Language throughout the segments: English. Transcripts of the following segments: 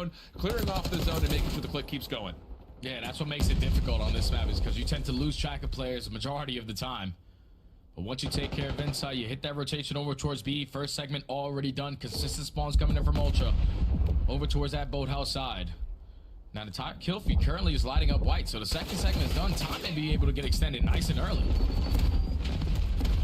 zone, clearing off the zone, and making sure the click keeps going. Yeah, that's what makes it difficult on this map, is because you tend to lose track of players the majority of the time. But once you take care of inside, you hit that rotation over towards B. First segment already done. Consistent spawns coming in from Ultra. Over towards that boathouse side. Now the top kill feed currently is lighting up white. So the second segment is done. Time may be able to get extended nice and early.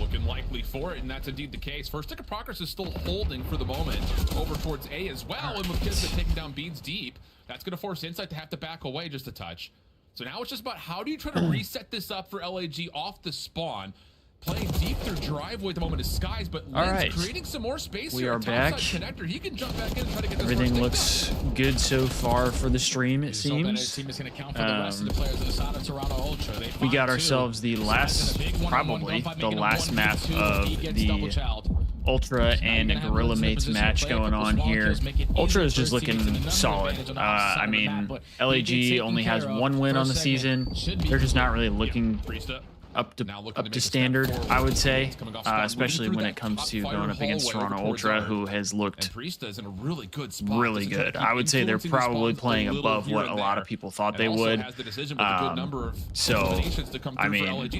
Looking likely for it, and that's indeed the case. First tick of progress is still holding for the moment over towards A as well. And with Kismet taking down Beans deep, that's going to force Insight to have to back away just a touch. So now it's just about how do you try to reset this up for LAG off the spawn. Playing deep through driveway at the moment is Skies, but Lynn's creating some more space we here. are back. Connector. He can jump back in and try to get this Everything looks good so far for the stream, it seems. We got ourselves the last, probably the last map of the Ultra and Gorilla Mates match going on here. Ultra is just looking solid. I mean, LAG only has 1 win on the season. They're just not really looking up to standard, I would say, especially when it comes to going up against Toronto Ultra, who has looked really good. I would say they're probably playing above what a lot of people thought they would. So, I mean,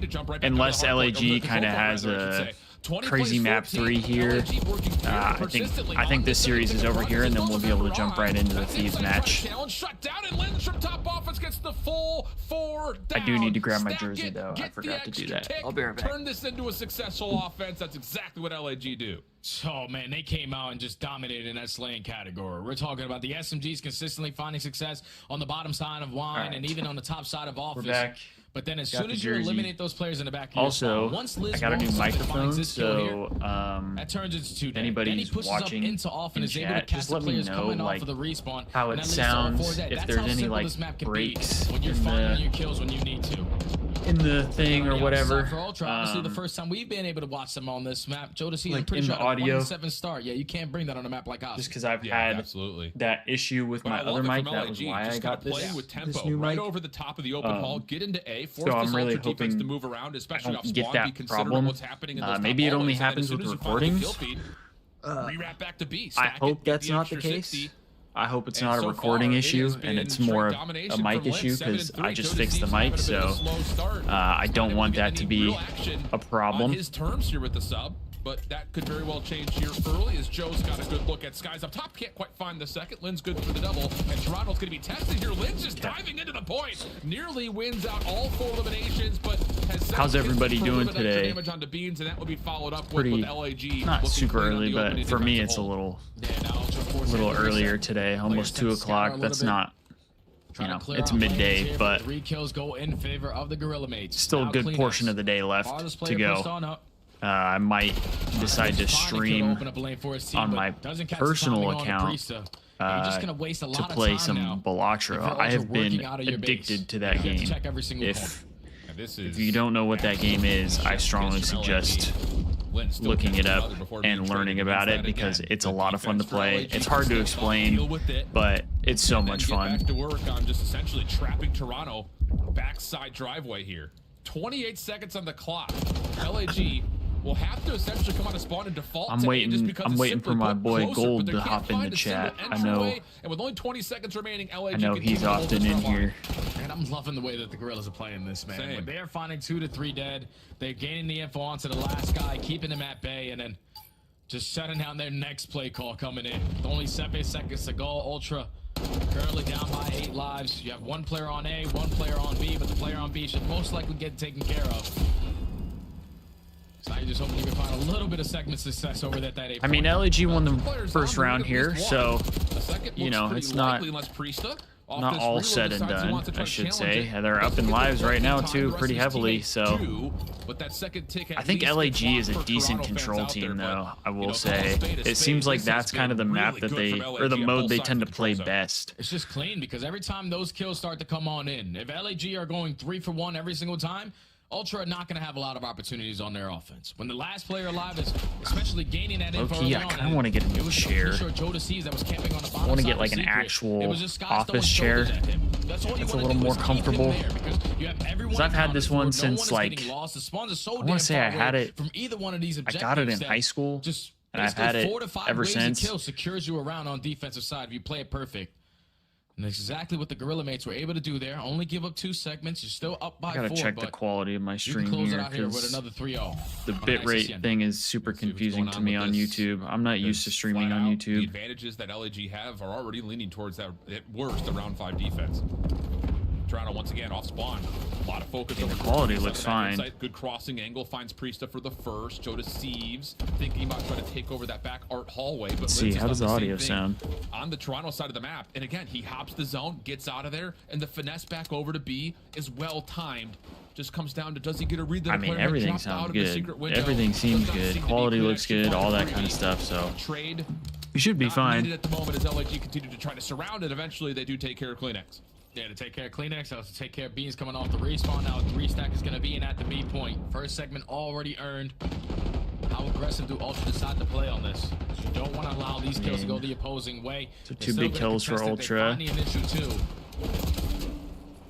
unless LAG kind of has a crazy map 3 here, I think this series is over here, and then we'll be able to jump right into the Thieves match. I do need to grab my jersey though. I forgot to do that. I'll be right back. Turn this into a successful offense. That's exactly what LAG do. Oh man, they came out and just dominated in that slaying category. We're talking about the SMGs consistently finding success on the bottom side of Wine and even on the top side of Office. We're back. But then as soon as you eliminate those players in the back of your also, once Liz I got a new microphone, here, so that turns into 2 anybody's watching into off and in is able to chat, catch just the let me players know coming off like of the respawn, how it sounds, if there's any like breaks when you're finding your kills when you need to. In the thing or whatever. For Ultra, obviously the first time we've been able to watch them on this map. Jodeci, like pretty in sure the audio. 1-7 start. Yeah, you can't bring that on a map like ours. Just because I've had that issue with my other mic, that was why I got this new mic. Right over the top of the open hall, get into A, force so I'm really defense hoping to move around, especially off get spawn, that be problem. What's happening in those Maybe it only hallways, happens with recordings. Re-wrap back to B. I hope that's not the case. I hope it's not a recording issue and it's more a mic issue, because I just fixed the mic, so I don't want that to be a problem. His terms here with the sub, but that could very well change here early as Joe's got a good look at Skies up top. Can't quite find the second. Lynn's good for the double, and Toronto's going to be tested here. Lynn's just diving into the point. Nearly wins out all 4 eliminations, but has how's everybody doing today? Damage onto Beans, and that will be followed up Pretty, with LAG. not super early, but for me it's a little earlier today, almost 2 o'clock. That's not, you know, it's midday, but 3 kills go in favor of the Gorilla Mates. Still a good portion of the day left to go. I might decide to stream on my personal account to play some Balatra. I have been addicted to that game. If you don't know what that game is, I strongly suggest looking it up and learning about it, because it's a lot of fun to play. It's hard to explain, but it's so much fun. Back to work on just essentially trapping Toronto backside driveway here. 28 seconds on the clock. LAG will have to essentially come out of spawn and default. I'm waiting for my boy Gold to hop in the chat. I know. And with only 20 seconds remaining, LAG I know he's often in here. And I'm loving the way that the Gorillas are playing this, man. When they're finding 2 to 3 dead, they're gaining the info onto the last guy, keeping him at bay, and then just shutting down their next play call coming in. With only 7 seconds to go, Ultra currently down by 8 lives. You have 1 player on A, 1 player on B, but the player on B should most likely get taken care of. So I just hoping you can find a little bit of segment success over that A. I mean, LAG won the first round here, so, you know, it's not all said and done, I should say. They're up in lives right now, too, pretty heavily, so I think LAG is a decent control team, though, I will say. It seems like that's kind of the map that they, or the mode they tend to play best. It's just clean, because every time those kills start to come on in, if LAG are going 3 for 1 every single time, Ultra are not going to have a lot of opportunities on their offense. When the last player alive is especially gaining that info, I kind of want to get a new chair. I want to get like an actual office chair. That's a little more comfortable. Because I've had this one since like, I want to say I had it, I got it in high school, and I've had it ever since. Kill secures you around on defensive side if you play it perfect. And that's exactly what the Gorilla mates were able to do there. Only give up 2 segments. You're still up by 4. I gotta check the quality of my You stream can close it here out here with because another 3-0. the bitrate thing is super confusing to me on YouTube. I'm not used to streaming on The YouTube. advantages that LAG have are already leaning towards that, at worst, the round 5 defense. Toronto once again off spawn. A lot of focus And over the quality Priest looks on that fine. inside. Good crossing angle, finds Priesta for the first. Joe to Thieves, thinking about trying to take over that back art hallway. But Let's see, Lindsay's how done does the same audio thing sound? on the Toronto side of the map? And again, he hops the zone, gets out of there, and the finesse back over to B is well timed. Just comes down to, does he get a read that I a mean, player had everything dropped out sounds of the good. secret window? Everything seems Does not good. seem to be Quality good looks good, all that kind of stuff. So trade we should be not fine. needed at the moment as LAG continue to try to surround it. Eventually, they do take care of Kleenex. Yeah, to take care of Kleenex, also to take care of Beans coming off the respawn. Now 3-stack is going to be in at the B point. First segment already earned. How aggressive do Ultra decide to play on this? You don't want to allow these kills to go the opposing way. So 2 big kills for Ultra. They find the initial 2.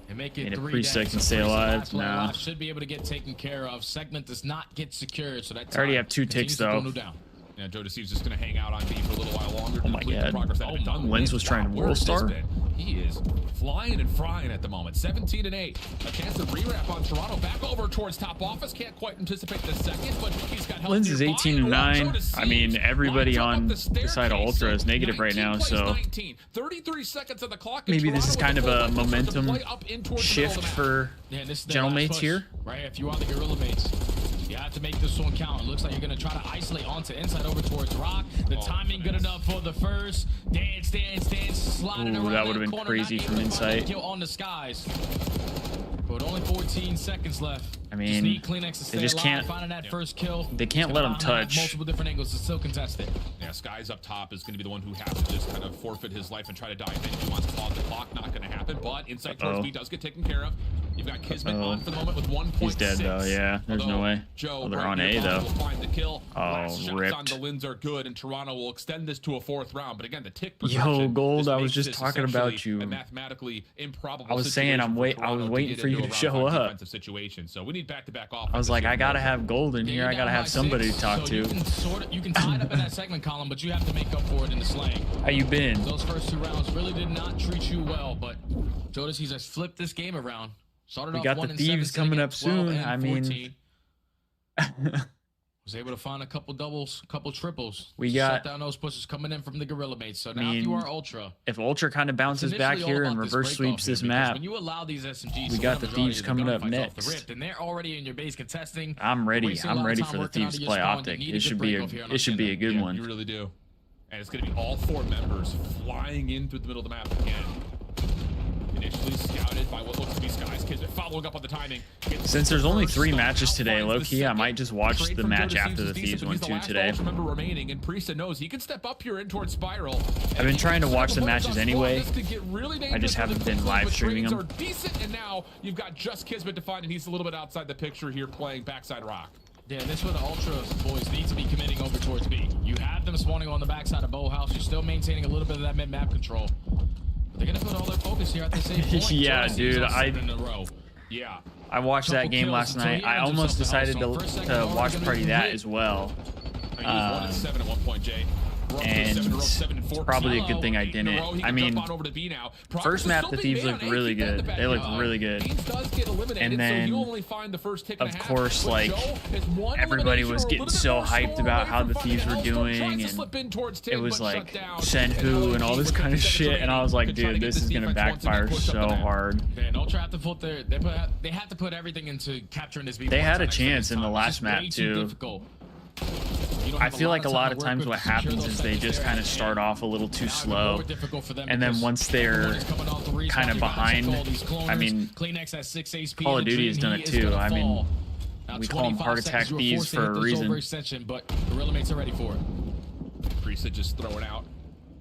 And make it And if 3 Priest dead. can stay alive, Priest nah. should be able to get taken care of. Segment does not get secured, so that I already time have 2 ticks continues to though. dwindle down. Yeah, Joe Deceives just going to hang out on B for a little while longer. Oh my complete the God. progress that had been done. Lens was trying to Where has this Worldstar? been? He is flying and frying at the moment. 17 and 8. A chance to re-wrap on Toronto. Back over towards top office. Can't quite anticipate the second, but he's got help. Lens is 18 and 9. I mean, everybody on the side of Ultra is negative right now, so 33 seconds on the clock. maybe this is kind of a momentum shift shift for Yeah, this is their General last mates push, here. Right, if you are the Gorilla mates, you have to make this one count. It looks like you're going to try to isolate onto inside over towards Rock. The timing good enough for the first. Dance, sliding Ooh, around that would've been corner, crazy not from able to find Insight. the kill on the skies. But only 14 seconds left. I Just mean, need Kleenex to stay they just alive, can't- finding that first kill. they can't It's let gonna him allow him to have touch. multiple different angles to still contest it. Yeah, Sky's up top is going to be the one who has to just kind of forfeit his life and try to dive in. He wants to pause the clock, not going to happen. But inside towards B does get taken care of. You've got Kismet on for the moment with 1.6. He's dead though, yeah. There's no way. Joe, Oh, they're right on near A though. Will find the kill. Oh, Last shots ripped. on the Lins are good, and Toronto will extend this to a 4th round. But again, the tick Yo, progression, Gold, this I was makes just this talking about essentially you. a mathematically improbable I was saying situation for I was Toronto to waiting get for you into to a show round five up. defensive situation. So we need back-to-back offense. I was like, I gotta have Gold in here. I gotta have somebody to talk You to. can tie it up in that segment column, but you have to make up for it in the slaying. How you been? Those first 2 rounds really did not treat you well, but Jodeci has flipped this game around. Started We off got 1 the and Thieves 7, coming sitting up at 12 soon. and I mean, 14. Was able to find a couple doubles, couple triples. We got- shut down those pushes coming in from the Gorilla mates. So now mean, if you are Ultra, if Ultra kind of bounces it's back initially all here and about this reverse break-off sweeps here, this because map, when you allow these SMGs we to got win the majority Thieves of coming up gunfights off next. the rip, and they're already in your base contesting. I'm ready. wasting a I'm lot of ready time for the working out Thieves of to your play spawn. OpTic. You need a It good should be break-off here, and it should be a good Yeah, one. You really do. And it's going to be all 4 members flying in through the middle of the map again. Initially scouted by what looks to be Sky's Kismet, following up on the timing. Since there's only 3 matches today, low-key, I might just watch the match after the Thieves one too today. Member remaining, and Priesta knows he can step up here in towards Spiral. I've been trying to watch the matches anyway. This could get really I just dangerous for haven't the been Thieves, live but streaming trades them. are decent, and now you've got just Kismet to find, and he's a little bit outside the picture here playing backside rock. Yeah, this is where the Ultra boys need to be committing over towards B. You have them spawning on the backside of Bow House. You're still maintaining a little bit of that mid-map control. But they're going to put all their focus here at the same point. Yeah, dude, Yeah. I watched that game last night. I almost decided to watch party that as well. He was 1 and 7 at one point, Jay. And it's probably a good thing I didn't. I mean, first map the Thieves looked really good. They looked really good. And then, of course, like, everybody was getting so hyped about how the Thieves were doing, and it was like Senhu and all this kind of shit, and I was like, dude, this is gonna backfire so hard. Man, Ultra have to put they have to put everything into capturing this. They had a chance in the last map too. I feel like a lot of times what happens is they just kind of start off a little too slow, and then once they're kind of behind, I mean, Call of Duty has done it too. I mean, we call them heart attack Thieves for a reason. But Gorilla mates are ready for it. Priest just throwing out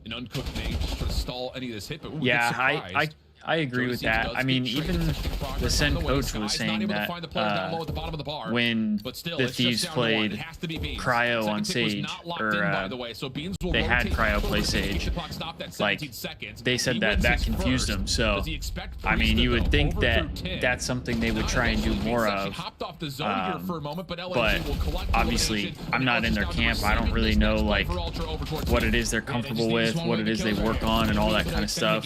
an uncooked nade just to stall any of this hit, but yeah, I agree with that. I mean, even the Sen coach was saying that when the Thieves played Cryo on Sage, or they had Cryo play Sage, like, they said that confused them. So, I mean, you would think that that's something they would try and do more of. But obviously, I'm not in their camp. I don't really know, like, what it is they're comfortable with, what it is they work on, and all that kind of stuff.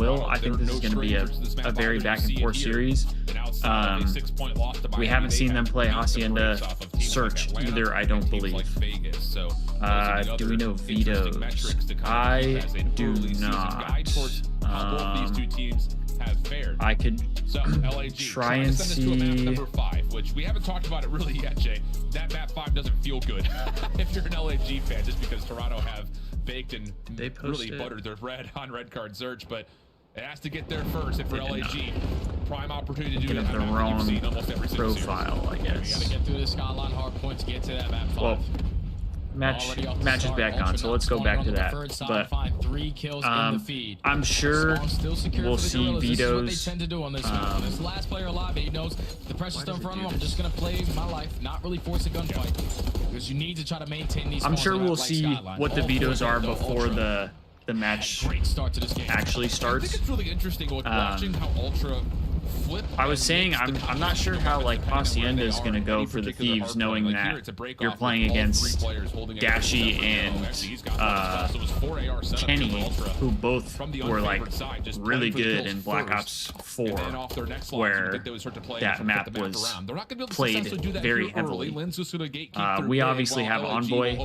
will. I think this is going to be a very back and forth series. We haven't seen them play Hacienda Search either, I don't believe. Do we know Vito's? I do not. I could So LAG try and send this to a map see. number 5, which we haven't talked about it really yet, Jay. That map 5 doesn't feel good if you're an LAG fan, just because Toronto have baked and really buttered their bread on red card search, but it has to get there first. And for LAG, prime opportunity to do that. The wrong profile, I guess. You gotta get through the Skyline Hardpoint to get to that map 5. Well, match is back on, so let's go back to that. But I'm sure we'll see vetoes. This last player alive, he knows the pressure's still in front of him. I'm just gonna play my life, not really force a gunfight, because you need to try to maintain these. I'm sure we'll see what the vetoes are before the match actually starts. I think it's really interesting watching how Ultra flip. I was saying I'm not sure how like Hacienda is going to go for the Thieves, knowing that you're playing against Dashi and Kenny, who both were like really good in Black Ops 4, where that map was played very heavily. We obviously have Envoy,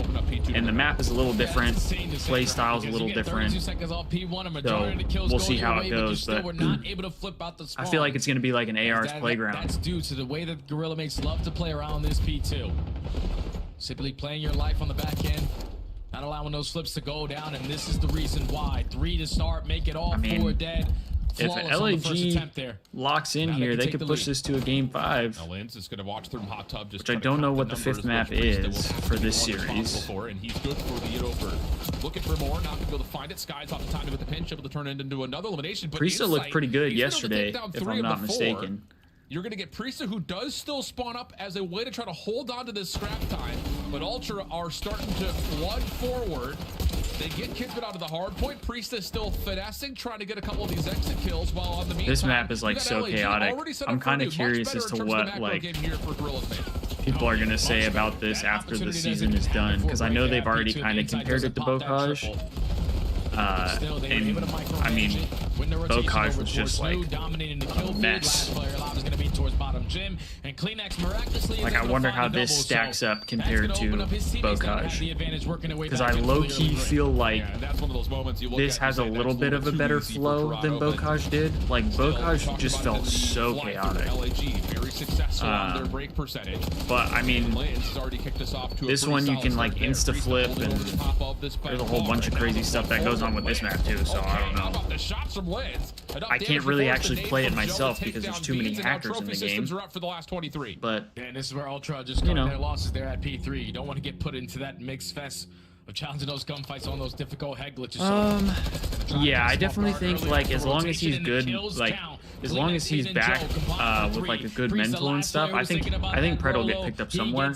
and the map is a little different, play style's a little different, so we'll see how it goes, but I feel like it's going to be like an AR's playground. That's due to the way that Gorilla Mates love to play around this P2. Simply playing your life on the back end, not allowing those flips to go down, and this is the reason why. 3 to start, make it all 4 dead. If LAG locks in here, they could push this to a game 5. Is going to watch through hot tub, which I don't know what the 5th map is for this series. And he's good for the over. Looking for more, not going to be able to find it. Sky's off the time with the pinch, able to turn it into another elimination. But Priesta looked pretty good yesterday, if I'm not mistaken. You're going to get Priesta, who does still spawn up as a way to try to hold on to this scrap time. But Ultra are starting to flood forward. They get Kismet out of the hard point. Priesta still finessing, trying to get a couple of these exit kills while on the meantime. This map is like so chaotic. I'm kind of curious as to what like people are going to say about this after the season is done, because I know they've already kind of compared it to Bocage. And I mean, Bocage was just like a mess. Like, I wonder how this stacks up compared to Bocage, because I low-key feel like this has a little bit of a better flow than Bocage did. Like, Bocage just felt so chaotic. But I mean, this one you can like insta-flip, and there's a whole bunch of crazy stuff that goes on with this map too, so I don't know. I can't really actually play it myself because there's too many hackers in the game. But this is where Ultra just got their losses there at P3. You don't want to get put into that mixed fest of challenging those gunfights on those difficult head glitches. Yeah, I definitely think like as long as he's good, like as long as he's back with like a good mental and stuff, I think Pred will get picked up somewhere.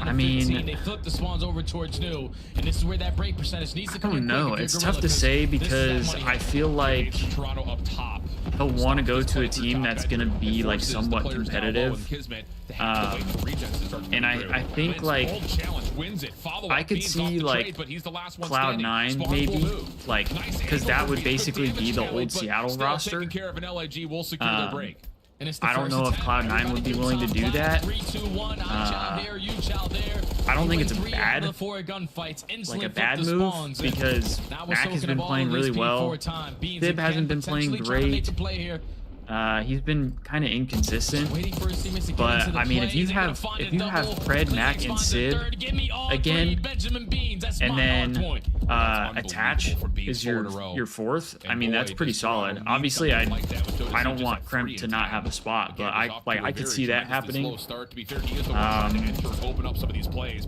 I mean, they flip the spawns over towards new, and this is where that break percentage needs to come in. I don't know. It's tough to say because I feel like he'll want to go to a team that's going to be like somewhat competitive. And I think like I could see like Cloud9 maybe, like, because that would basically be the old Seattle roster. I don't know if Cloud9 would be willing to do that. I don't think it's a bad move, because Mac has been playing really well. Thib hasn't been playing great. He's been kind of inconsistent, but I mean, if you have Pred, Mac, and Sid again, and then Attach is your fourth, I mean, that's pretty solid. Obviously, I don't want Kremp to not have a spot, but I could see that happening.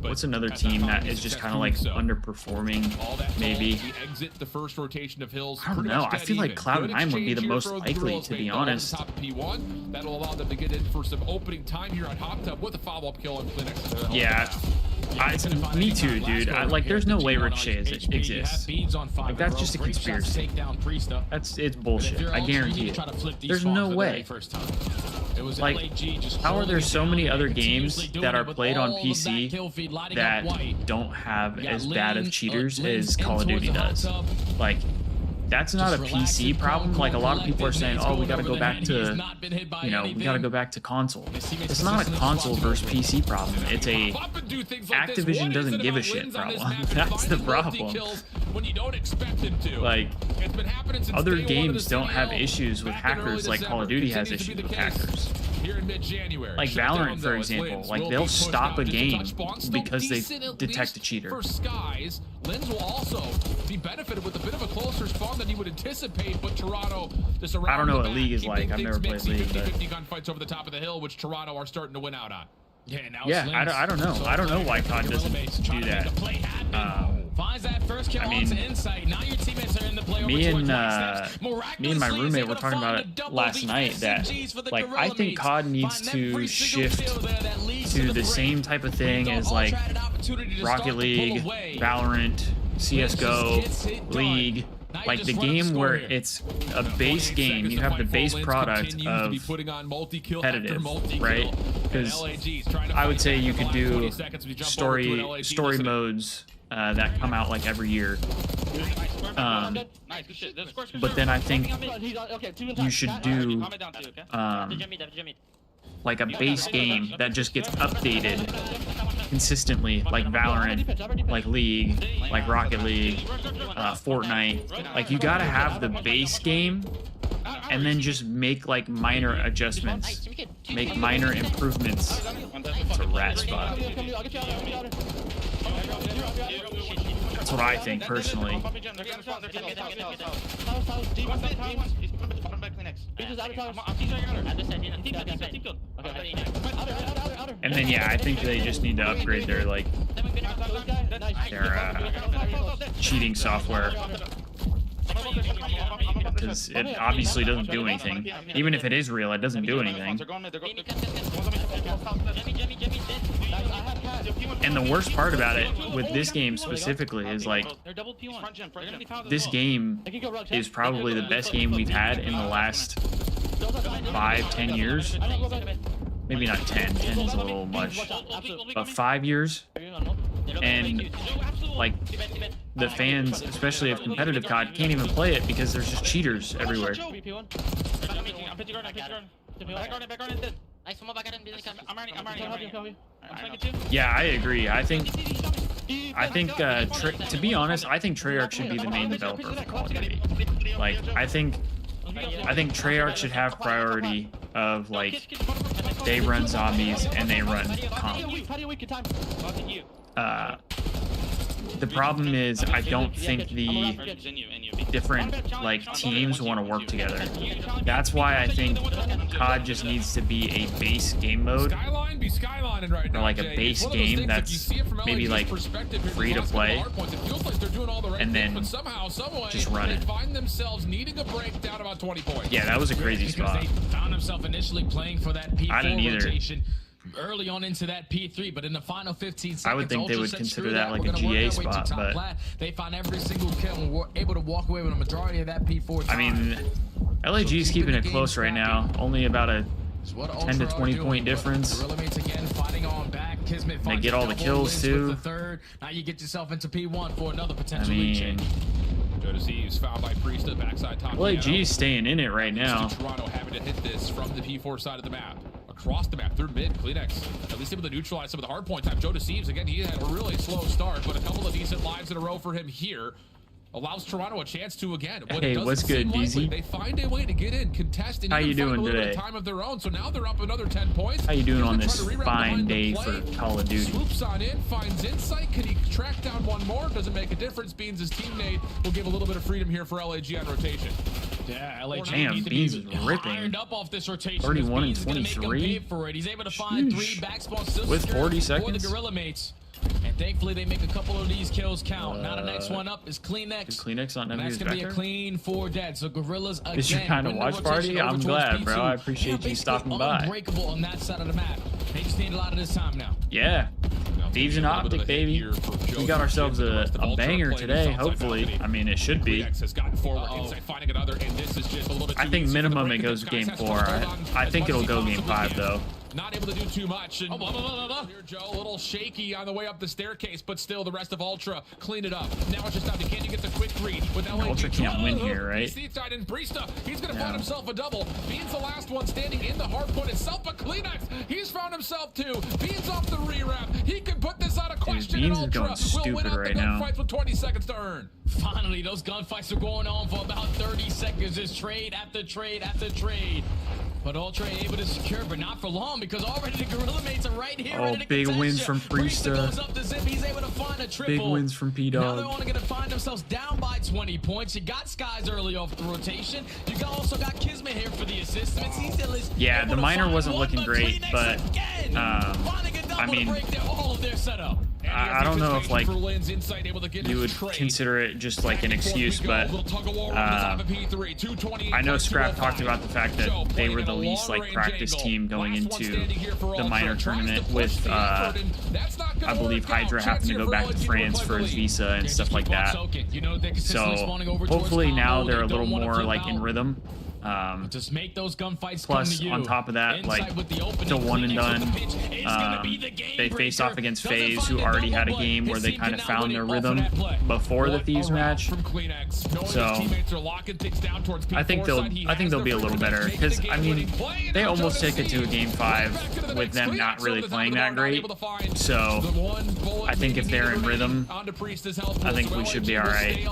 What's another team that is just kind of like underperforming? Maybe. I don't know. I feel like Cloud9 would be the most likely, to be honest. That'll allow them to get in for some opening time here on Hot Tub with a follow-up kill on Kleenex. Yeah, me too, dude. Like, there's no way Ricochet exists. Like, that's just a conspiracy. It's bullshit. I guarantee it. There's no way. Like, how are there so many other games that are played on PC that don't have as bad of cheaters as Call of Duty does? Like, that's not a PC problem. Like, a lot of people are saying, oh, we gotta go back to, we gotta go back to console. It's not a console versus PC problem. It's a Activision doesn't give a shit problem. That's the problem. when you don't expect him to. Like, it's been happening since other day one games of the don't have CDL issues with back in early hackers like Call of December. Duty has Continues to be issues with the case hackers. here in mid-January. Like Shutdown, Valorant, though, for as example, Lins like will they'll be pushed stop out a just a game touch. Spawn still because they decent, at detect a least cheater. For Skies, Lins will also be benefited with a bit of a closer spawn than you would anticipate, but Toronto just around I don't know the what back, League is keeping like. I've never things played mixy, League, but 50-50 gunfights over the top of the hill, which Toronto are starting to win out on. Yeah, now yeah, it's I don't know. So I don't know why COD doesn't do that. Finds that first kill I mean, onto Insight. Now your teammates are in the play over me and my Miraculously roommate is were able to talking find about the it double last night that SMGs for the like Gorilla I think Mates. COD needs Find to every single shift kill there that leads to the break. same type of thing as like Rocket League, Valorant, CS:GO, League. Like the game where it's a base game, you have the base product of competitive, right? Because I would say you could do story modes that come out like every year. But then I think you should do like a base game that just gets updated consistently, like Valorant, like League, like Rocket League, Fortnite. Like you gotta have the base game and then just make like minor adjustments, make minor improvements to rat spot. That's what I think personally. And then yeah, I think they just need to upgrade their like their cheating software, because it obviously doesn't do anything. Even if it is real, it doesn't do anything. And the worst part about it with this game specifically is like this game is probably the best game we've had in the last 5-10 years. Maybe not 10 is a little much, but 5 years. And like the fans, especially of competitive COD, can't even play it because there's just cheaters everywhere. Yeah, I agree. I think to be honest, I think Treyarch should be the main developer for Call of Duty. Like I think Treyarch should have priority of like they run zombies and they run comp. The problem is I don't think the different like teams want to work together. That's why I think COD just needs to be a base game mode, or like a base game that's maybe like free to play, and then just run it. Yeah, that was a crazy spot. Found himself initially playing for that P4 I didn't either. rotation. Early on into that P3, but in the final 15 seconds, I would think they would consider that like a GA spot, but they found every single kill and were able to walk away with a majority of that P4 time. I mean, LAG is keeping it close right now. Only about a 10 to 20 point difference. They get all the kills too. Now you get yourself into P1 for another potential I lead mean, change. Thieves found by Priest at backside top. LAG is staying in it right now. Toronto having to hit this from the P4 side of the map. Across the map, through mid, Kleenex at least able to neutralize some of the hard point time. Thieves, again, he had a really slow start, but a couple of decent lives in a row for him here. Allows Toronto a chance to again. Hey, what's good, DZ? They find a way to get in, contest, and how you doing find a little today? bit of time of their own. So now they're up another 10 points. How you doing on They're this trying to reroute fine behind the day play. for Call of Duty? Swoops on in, finds Insight. Can he track down one more? Doesn't make a difference. Beans, his teammate, will give a little bit of freedom here for LAG on rotation. Yeah, LAG Damn, Beans is ripping. Up off this rotation. 31 and Beans is gonna make him 23. pay for it. He's able to find Sheesh. 3 backspawns still With secure 40 for seconds? the Gorilla Mates. And thankfully, they make a couple of these kills count. Now the next one up is Kleenex. Is Kleenex not And that's his going to be a backer? clean 4 dead. So Gorillas again. Is your kind of win the watch party? rotation over I'm towards glad, bro. P2. I appreciate They're you basically stopping by. Unbreakable on that side of the map. They just need a lot of this time now. Yeah. Thieves and OpTic, baby. We got ourselves a banger today, hopefully. I mean, it should be. Has gotten forward, Insight finding another, and this is just a little bit I too think easy for the minimum break. it goes The game guys 4. have to hold on I as think much it'll as go he game 5, possibly though. can. Not able to do too much. And here, Joe, a little shaky on the way up the staircase, but still the rest of Ultra clean it up. Now it's just down to Kenny gets a quick read with LAG. Ultra can't win here, right? Seatside and Brista. He's going to find himself a double. Beans the last one standing in the hard point itself, but Kleenex, he's found himself too. Beans off the re-wrap. He can put this out of question. Beans and is going Ultra will win stupid out right the now. gunfights with 20 seconds to earn. Finally, those gunfights are going on for about 30 seconds. Just trade after trade after trade. But Ultra able to secure, but not for long, because already the Gorilla mates are right here. Oh, big wins from Priesta. Goes up to Zip. He's able to find a triple. Big wins from Now they're P-Dog. only going to find themselves down by 20 points. You got Skies early off the rotation. You also got Kismet here for the assist. Yeah, the minor wasn't looking great, but I mean, I don't know if like you would consider it just like an excuse, but I know Scrap talked about the fact that they were the least like practice team going into the minor tournament with I believe Hydra having to go back to France for his visa and stuff like that. So hopefully now they're a little more like in rhythm. Just make those gunfights Plus, on top of that, like the one and done, they faced off against FaZe, who already had a game where they kind of found their rhythm before the Thieves match. So I think they'll be a little better, because I mean they almost took it to a game 5 with them not really playing that great. So I think if they're in rhythm, I think we should be all right.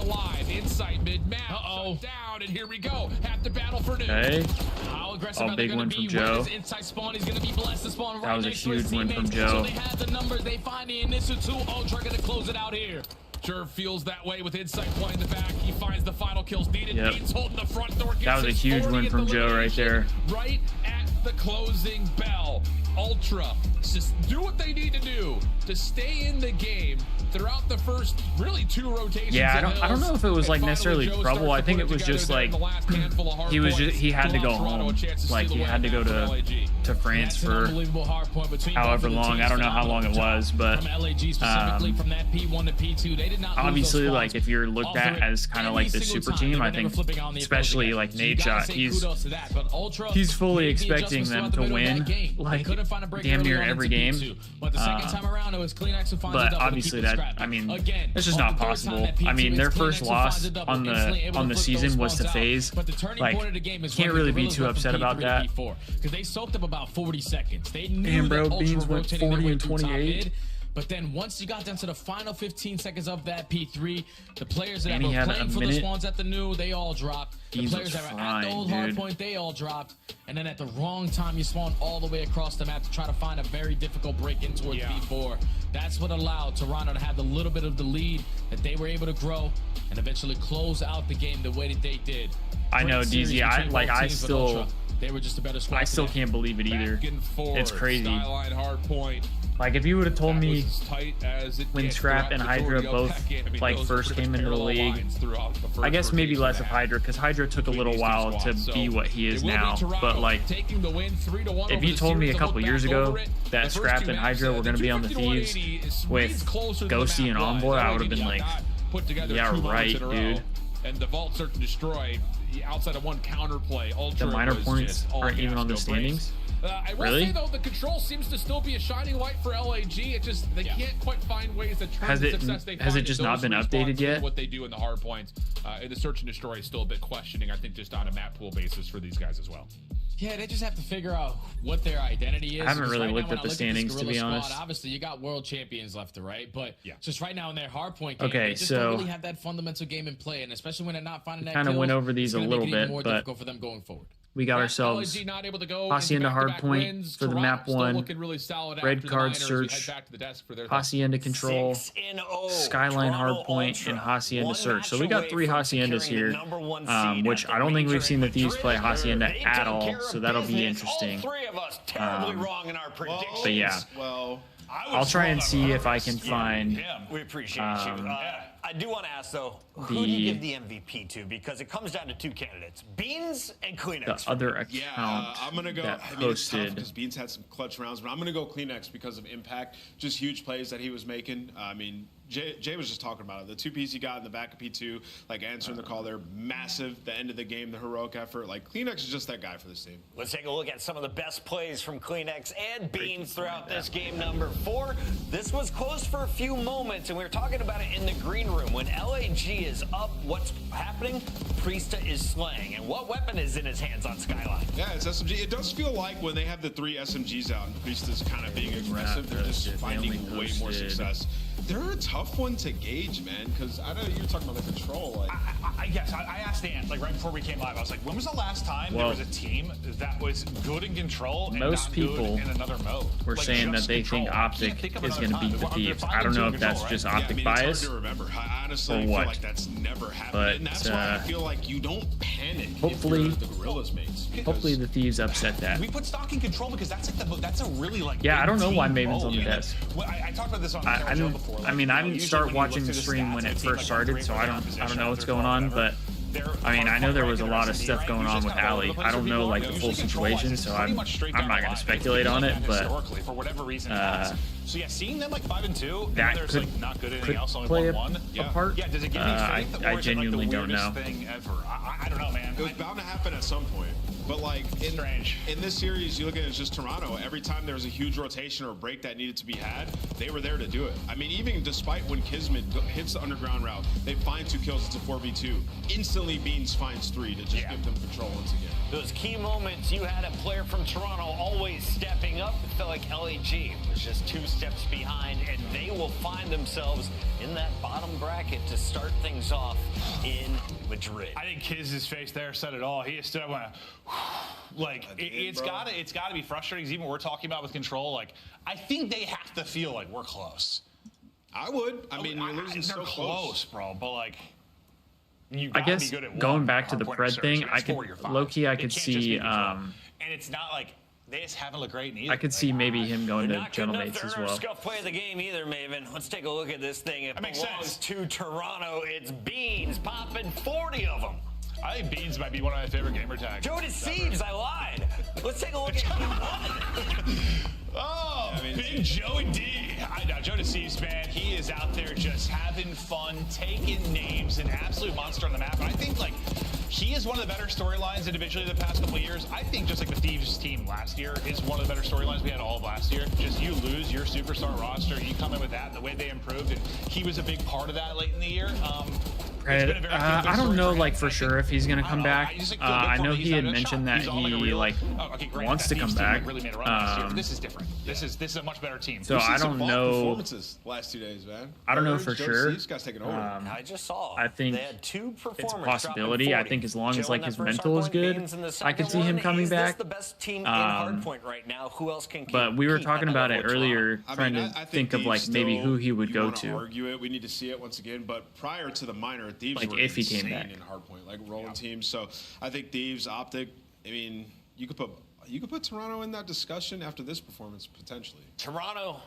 And here we go. Have to battle for new. Okay. Oh, big win from Joe. That was a huge win from Joe. So they have the numbers. They find the initial 2. Ultra gonna close it out here. Sure feels that way with Insight playing the back. He finds the final kills needed. Yep. Beans holding the front door. That was a huge win from Joe right there. Right at the closing bell. Ultra just do what they need to do to stay in the game throughout the first really 2 rotations. Yeah, I don't know if it was like necessarily trouble. I think it was just like he had to go home. Like he had to go to France for however long. I don't know how long it was, but obviously like if you're looked at as kind of like the super team, I think especially like Nadeshot, he's fully expecting them to win like damn near every game. But obviously that, I mean, it's just not possible. I mean, their first loss on the season was to FaZe. Like, can't really be too upset about that. Because they soaked up about 40 seconds. They knew Damn, bro, that Beans Ultra went rotating 40 their way and through top 28. mid. But then once you got down to the final 15 seconds of that P3, the players that And were he had playing a for the minute. Swans at the new, they all dropped. The Beans players was that were at the old flying, dude. Hardpoint, they all dropped. And then at the wrong time, you spawn all the way across the map to try to find a very difficult break in towards P4. That's what allowed Toronto to have the little bit of the lead that they were able to grow and eventually close out the game the way that they did. I know, Great series DZ. between both I teams, but still, Ultra, they were just a better squad I still today. can't believe it either. Back and forth. It's crazy. Skyline, Hardpoint. Like if you would have told me As tight as it when gets Scrap and throughout the Hydra majority of both that game. I mean, like those are first pretty came much into the parallel league, lines throughout the first I guess maybe rotation less of half Hydra, because Hydra took a between little these two while to squads. be So what he is it will be now. Toronto But like, taking the win 3-1 if over you the told me series a to couple look years back ago over it, that the first Scrap two and matches, Hydra were going to be on the 250 Thieves is with closer than Ghosty the and map Envoy, was. I would have been LAG like, got put together yeah, 2 moments right, in a row. dude. And the Vault Search and Destroy, outside of one counterplay, Ultra The minor was points just all aren't even gas, on the no standings. brakes. I will Really? say though, the control seems to still be a shining light for LAG. It just they can't quite find ways to turn Has the it- success they has find it just in not those been respawns updated yet? into what they do in the hard points. In the search and destroy is still a bit questioning. I think just on a map pool basis for these guys as well. Yeah, they just have to figure out what their identity is. I haven't Because really right looked now, at when the I look standings, this to be Gorilla honest. squad, obviously, you got world champions left to right, but Yeah. just right now in their Hardpoint game, Okay, they just so don't really have that fundamental game in play, and especially when they're not finding that kinda kills, went over these it's a gonna little make it even bit, more but difficult for them going forward. we got Yeah, ourselves LAG not able to go Hacienda into back-to-back Hardpoint wins. for the Toronto map still 1, looking really solid Red after the Card Miners as we head Search, back to the desk for their Hacienda Control, 6-0. Skyline Toronto Hardpoint, Ultra, and Hacienda one Search. So we match got away 3 from Haciendas securing here, the #1 seed which at the I don't think we've major seen the in Thieves play Madrid. Hacienda They at take all, care so of that'll be business. interesting. All 3 of us terribly wrong in our predictions. But yeah, Well, I'll try and see if I can find We appreciate you. I do want to ask though, who do you give the MVP to? Because it comes down to 2 candidates: Beans and Kleenex. the other account yeah, I'm gonna go. that I mean, it's tough posted. because Beans had some clutch rounds, but I'm gonna go Kleenex because of impact, just huge plays that he was making. I mean, Jay was just talking about it. The 2 Ps he got in the back of P2, like answering the call, they're massive. The end of the game, the heroic effort. Like Kleenex is just that guy for this team. Let's take a look at some of the best plays from Kleenex and Beans throughout this game number 4. This was close for a few moments, and we were talking about it in the green room. When LAG is up, what's happening? Priesta is slaying. And what weapon is in his hands on Skyline? Yeah, it's SMG. It does feel like when they have the 3 SMGs out and Priesta's kind of being aggressive, they're just finding way more success. They're a tough one to gauge, man, because I know you're talking about the control. Like, I guess I asked Ant, like right before we came live, I was like, when was the last time there was a team that was good in control and most not people good in another mode? were Like, saying that just they control. think I OpTic can't think of is another going to beat time. the Thieves. They're I don't know if fighting that's control, just right? OpTic yeah, I mean, bias. it's hard to remember. I honestly feel what. like that's never happened. But, And that's why I feel like you don't panic hopefully- if you're the Gorillas mates. Hopefully the Thieves upset that. We put stock in control because that's like that's a really like Yeah, I don't know big why team Maven's on the mode. desk. Well, I talked about this on I the show didn't. before. I Like, mean, I didn't usually start when you look watching through the stream stats, when a it team first like started, on so three I for don't position, know what's third going for on. whatever. But They're I mean, I know there was a hard lot of ranking stuff right? going on Usually with it's kind of all Ali. over the I place don't for know people. like the Usually full control-wise, situation, it's so pretty I'm much straight not down the going to line. speculate on it. But Historically, for whatever reason, it has. So yeah, seeing them like 5-2, and that there's could like not good anything else, only play a 1-1. part. Yeah, does it give you faith, or I is it genuinely like the don't weirdest know. thing ever? I don't know, man. It was bound to happen at some point. But like Strange. in this series, you look at it as just Toronto. Every time there was a huge rotation or a break that needed to be had, they were there to do it. I mean, even despite when Kismet hits the underground route, they find 2 kills. It's a 4v2. Instantly, Beans finds 3 to just give them control once again. Those key moments, you had a player from Toronto always stepping up. It felt like LAG was just 2 steps behind, and they will find themselves in that bottom bracket to start things off in Madrid. I think Kiz's face there said it all. He stood up and went, like it's gotta be frustrating. 'Cause even we're talking about with control. Like I think they have to feel like we're close. I would. I mean, you're losing they're so close, bro. But like, you I gotta guess be good at going one back to the hardpoint Pred research, thing, and I it's could 4 or 5. low-key I It could can't just see be control. And it's not like they just haven't looked great either. I could see maybe him going to Not good enough Gentlemates to as earn our well. scuff play of the game either, Maven. Let's take a look at this thing. It That makes belongs sense. to Toronto. It's Beans popping 40 of them. I think Beans might be one of my favorite gamer tags. Joe Deceives, I lied. Let's take a look at Oh, big Joey D. Now, Joe Deceives, man, he is out there just having fun, taking names, an absolute monster on the map. And I think, like, he is one of the better storylines individually the past couple of years. I think just like the Thieves team last year is one of the better storylines we had all of last year. Just you lose your superstar roster, you come in with that, and the way they improved, and he was a big part of that late in the year. Pred, I don't know, like for sure if he's gonna come back. I know he had mentioned that he like wants to come back. This is different. This is a much better team. So I don't know. Performances last 2 days, man. I don't know for sure. These guys taking over. I just saw. I think they had 2 performers it's a possibility. I think as long as Joe in like that his first mental is hardpoint, good, Beans in the I could see second him one. coming Is this back. the best team in Hardpoint right now? Who else can But we were compete talking at that about it level with earlier, Toronto? trying to I think of Thieves like maybe still, who he would you go wanna to. argue it. We need to see it once again. But prior to the minor, Thieves Like, were if he came insane back. in Hardpoint, like rolling teams. So I think Thieves, OpTic. I mean, you could put Toronto in that discussion after this performance potentially. Toronto,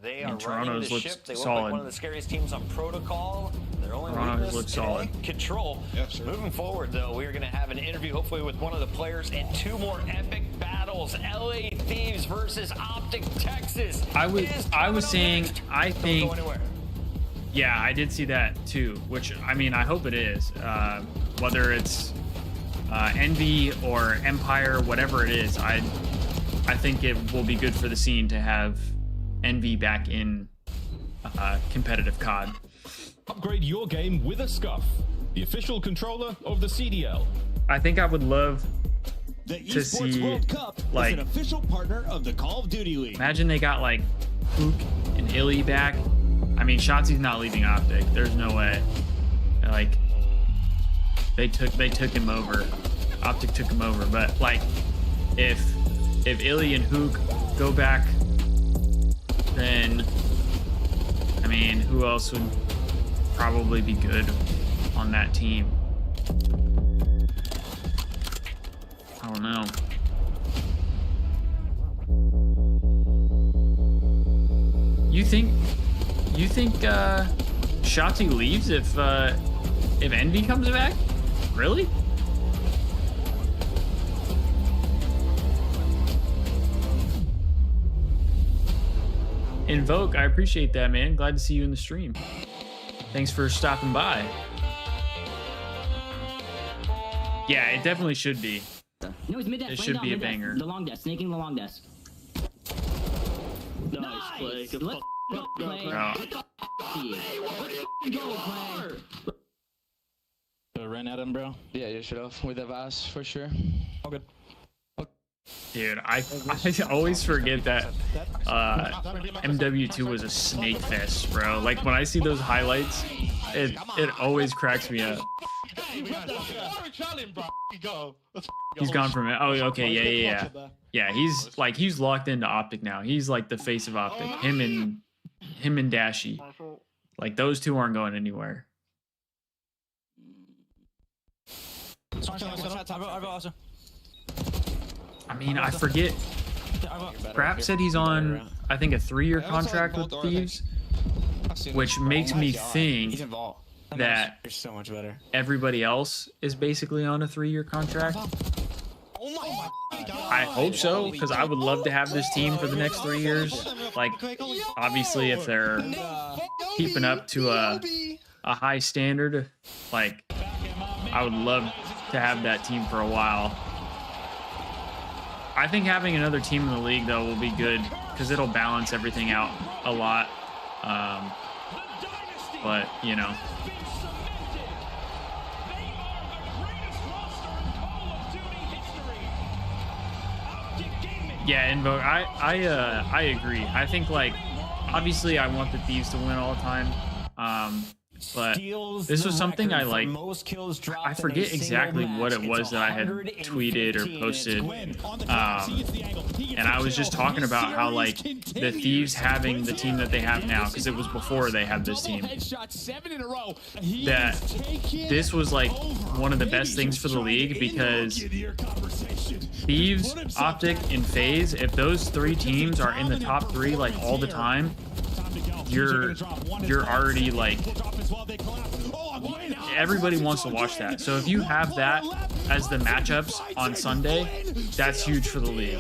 they are running Toronto's the looks ship. They look solid. like one of the scariest teams on protocol. Their only Toronto's weakness look today, solid. control. Yeah, sure. Moving forward, though, we are going to have an interview, hopefully, with one of the players and 2 more epic battles. LA Thieves versus OpTic Texas. I was saying, next. I Don't think, go anywhere. yeah, I did see that too. Which I mean, I hope it is. Whether it's Envy or Empire, whatever it is, I think it will be good for the scene to have Envy back in competitive COD. Upgrade your game with a Scuff, the official controller of the CDL. I think I would love The to Esports see, World Cup like, is an official partner of the Call of Duty League. imagine they got like Pook and Illy back. I mean, Shotzi's not leaving OpTic. There's no way. Like, they took him over. OpTic took him over. But like, if Illy and Hook go back, then I mean, who else would probably be good on that team? I don't know. You think Shotzi leaves if Envy comes back? Really? Invoke, I appreciate that, man. Glad to see you in the stream. Thanks for stopping by. Yeah, it definitely should be. No, he's mid-desk. It should be a banger. The long desk, snaking the long desk. Nice play. Good Let's go play. Let's go play. Ran at him, bro. Yeah, you should have with the Vaz for sure. All good. Dude, I always forget that MW2 was a snake fest, bro. Like when I see those highlights, it always cracks me up. He's gone from it. Oh, okay, yeah. Yeah, he's locked into OpTic now. He's like the face of OpTic. Him and Dashy. Like those two aren't going anywhere. I mean, I forget. Crap said he's on, I think, a 3-year contract with Thieves, which makes me think that everybody else is basically on a 3-year contract. I hope so, because I would love to have this team for the next 3 years. Like, obviously, if they're keeping up to a high standard, like, I would love to have that team for a while. I think having another team in the league, though, will be good because it'll balance everything out a lot. But, you know. Yeah, Invoke, I agree. I think, like, obviously I want the Thieves to win all the time. But this was something I like. I forget exactly what it was that I had tweeted or posted. And I was just talking about how, like, the Thieves having the team that they have now, because it was before they had this team, that this was like one of the best things for the league, because Thieves, OpTic, and FaZe, if those 3 teams are in the top 3 like all the time, you're already like, everybody wants to watch that. So if you have that as the matchups on Sunday, that's huge for the league.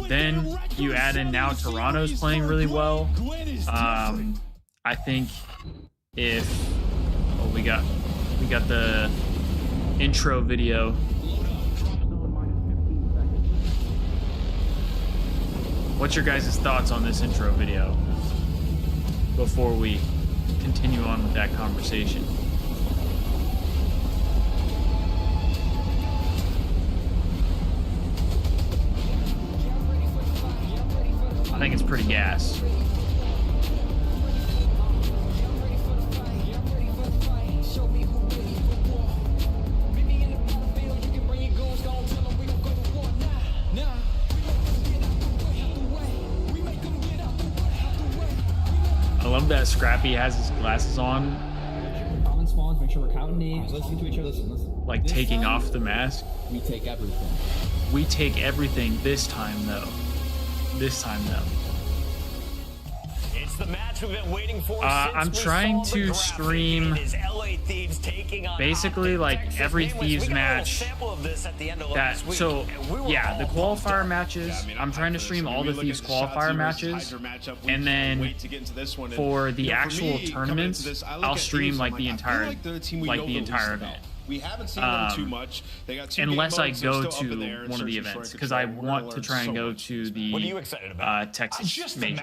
Then you add in now Toronto's playing really well. I think if we got the intro video. What's your guys' thoughts on this intro video before we continue on with that conversation? I think it's pretty gas. I love that Scrappy has his glasses on. Common spawns, make sure we're counting names, listening to each other, listen. Like taking off the mask. We take everything. We take everything this time, though. It's the match we've been waiting for. I'm trying to stream basically like every Thieves match. So yeah, the qualifier matches. I'm trying to stream all the Thieves qualifier matches, and then for the actual tournaments, I'll stream like the entire event. We haven't seen them too much. They got 2 unless I go to there one of the events, because I want to try and go to the Texas major,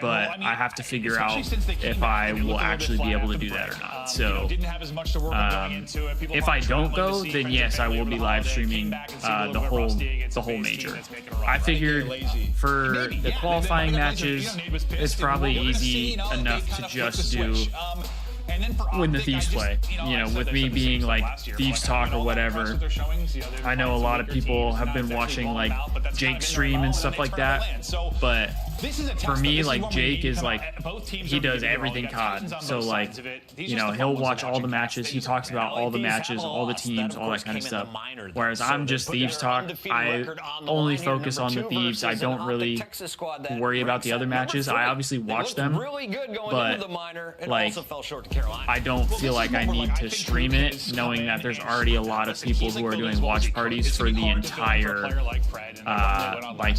but I have to figure out if I will actually be able to do that or not. So if I don't go, then yes, I will be live streaming the whole major. I figured for the qualifying matches, it's probably easy enough to just do when the Thieves play, you know, with me being like Thieves Talk or whatever. I know a lot of people have been watching like Jake stream and stuff like that, but for me, like, Jake is like, he does everything COD. So like, you know, he'll watch all the matches, he talks about all the matches, all the teams, all that kind of stuff. Whereas I'm just Thieves Talk. I only focus on the Thieves. I don't really worry about the other matches. I obviously watch them, but like, I don't feel like I need to stream it, knowing that there's already a lot of people who are doing watch parties for the entire like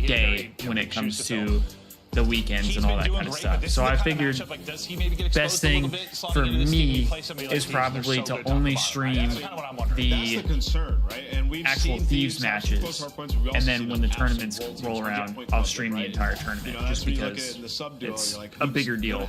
day when it comes to the weekends and all that kind of stuff. So I figured best thing for me is probably to only stream the actual Thieves matches, and then when the tournaments roll around, I'll stream the entire tournament, just because it's a bigger deal.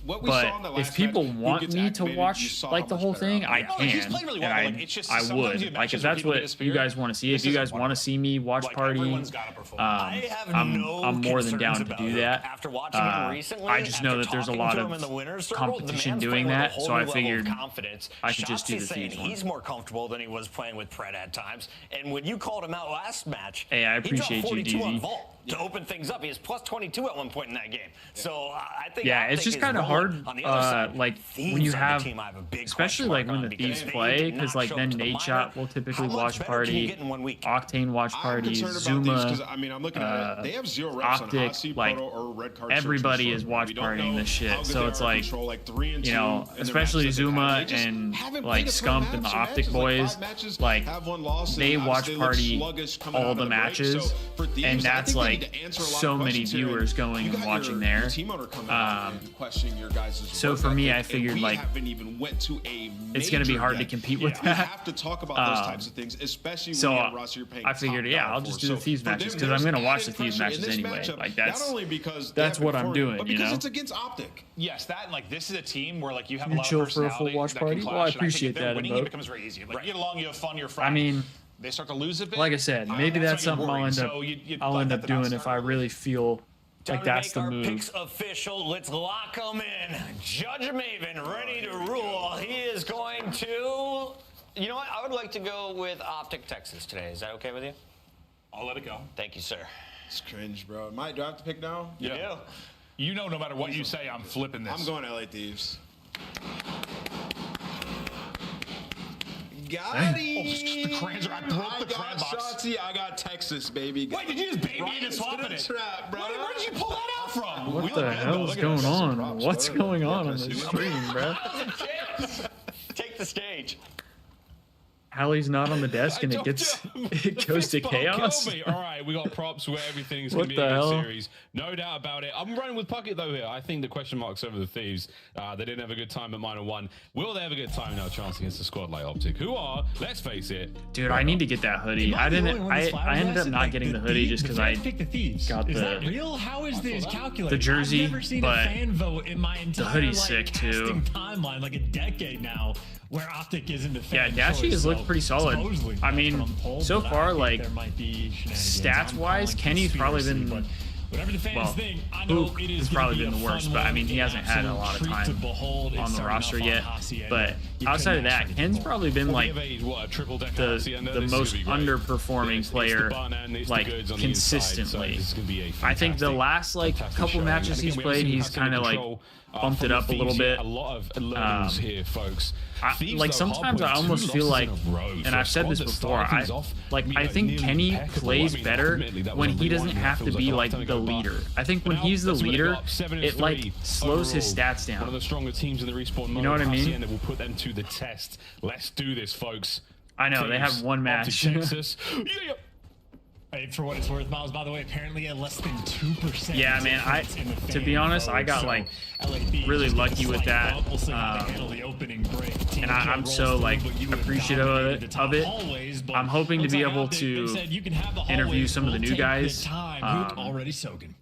But if people want me to watch like the whole thing, I can, and I would. Like, if that's what you guys want to see, if you guys want to see me watch party, I'm more than down to do that. I just know that there's a lot of competition doing that, so I figured I could just do the Thieves one. He's more comfortable than he was playing with Pred at times. And when you called him out last match, hey, I appreciate you, DZ. To open things up, he was plus 22 at one point in that game. So I think it's just kind of hard, like when you have, especially like when the Thieves play, because like then Nate Shot will typically watch party, Octane watch party, Zuma, OpTic, like everybody is watch partying this shit. So it's like, you know, especially Zuma and like Scump and the OpTic boys, like they watch party all the matches, and that's like so many viewers going and watching there. So for me, I figured like it's going to be hard to compete with that. So I figured, yeah, I'll just do the Thieves matches because I'm going to watch the Thieves matches anyway. Like that's what I'm doing, you know. It's against OpTic. Yes, that and like this is a team where like you have a lot of personality. Chill for a full watch party. Well, I appreciate that. Winning it becomes very easy. Like you get along, you have fun, you're friends. I mean, they start to lose a bit. Like I said, maybe that's something I'll end up doing if I really feel like that's the move. Picks official. Let's lock him in. Judge Maven ready to rule. He is going to. You know what? I would like to go with OpTic Texas today. Is that okay with you? I'll let it go. Thank you, sir. It's cringe, bro. Do I have to pick now? You do. You know, no matter what you say, I'm flipping this. I'm going LA Thieves. Got it. I got Shotzi. I got Texas, baby. Wait, did you just baby me into swapping it? Trap, bro. Where did you pull that out from? What the hell is going on? What's going on the stream, bro? Take the stage. Hallie's not on the desk and it goes to chaos. All right, we got props where everything's going to be a good series. No doubt about it. I'm running with Puckett though here. I think the question marks over the Thieves. They didn't have a good time at -1. Will they have a good time now chance against a squad like OpTic, who are, let's face it. Dude, I need to get that hoodie. I ended up not getting the hoodie just because I got the jersey, but the hoodie's sick too. Timeline like a decade now. Where OpTic is in the fan Dashi has looked pretty solid. I mean, so far, like, stats-wise, Kenny's probably been, well, Book has probably been the worst, but I mean, he hasn't had a lot of time on the roster yet. But outside of that, Ken's probably been, like, the most underperforming player, like, consistently. I think the last, like, couple matches he's played, he's kind of, like, bumped it up a little bit. A lot of lows here, folks. Like sometimes I almost feel like, and I've said this before, I think Kenny plays better when he doesn't have to be like the leader. I think when he's the leader, it like slows his stats down. One of the stronger teams in the respawn mode. You know what I mean? And we'll put them to the test. Let's do this, folks. I know they have one match. Hey, for what it's worth, Miles, by the way, apparently at less than 2%. Yeah, man, to be honest, I got like really lucky with that. And I'm so like appreciative of it. I'm hoping to be able to interview some of the new guys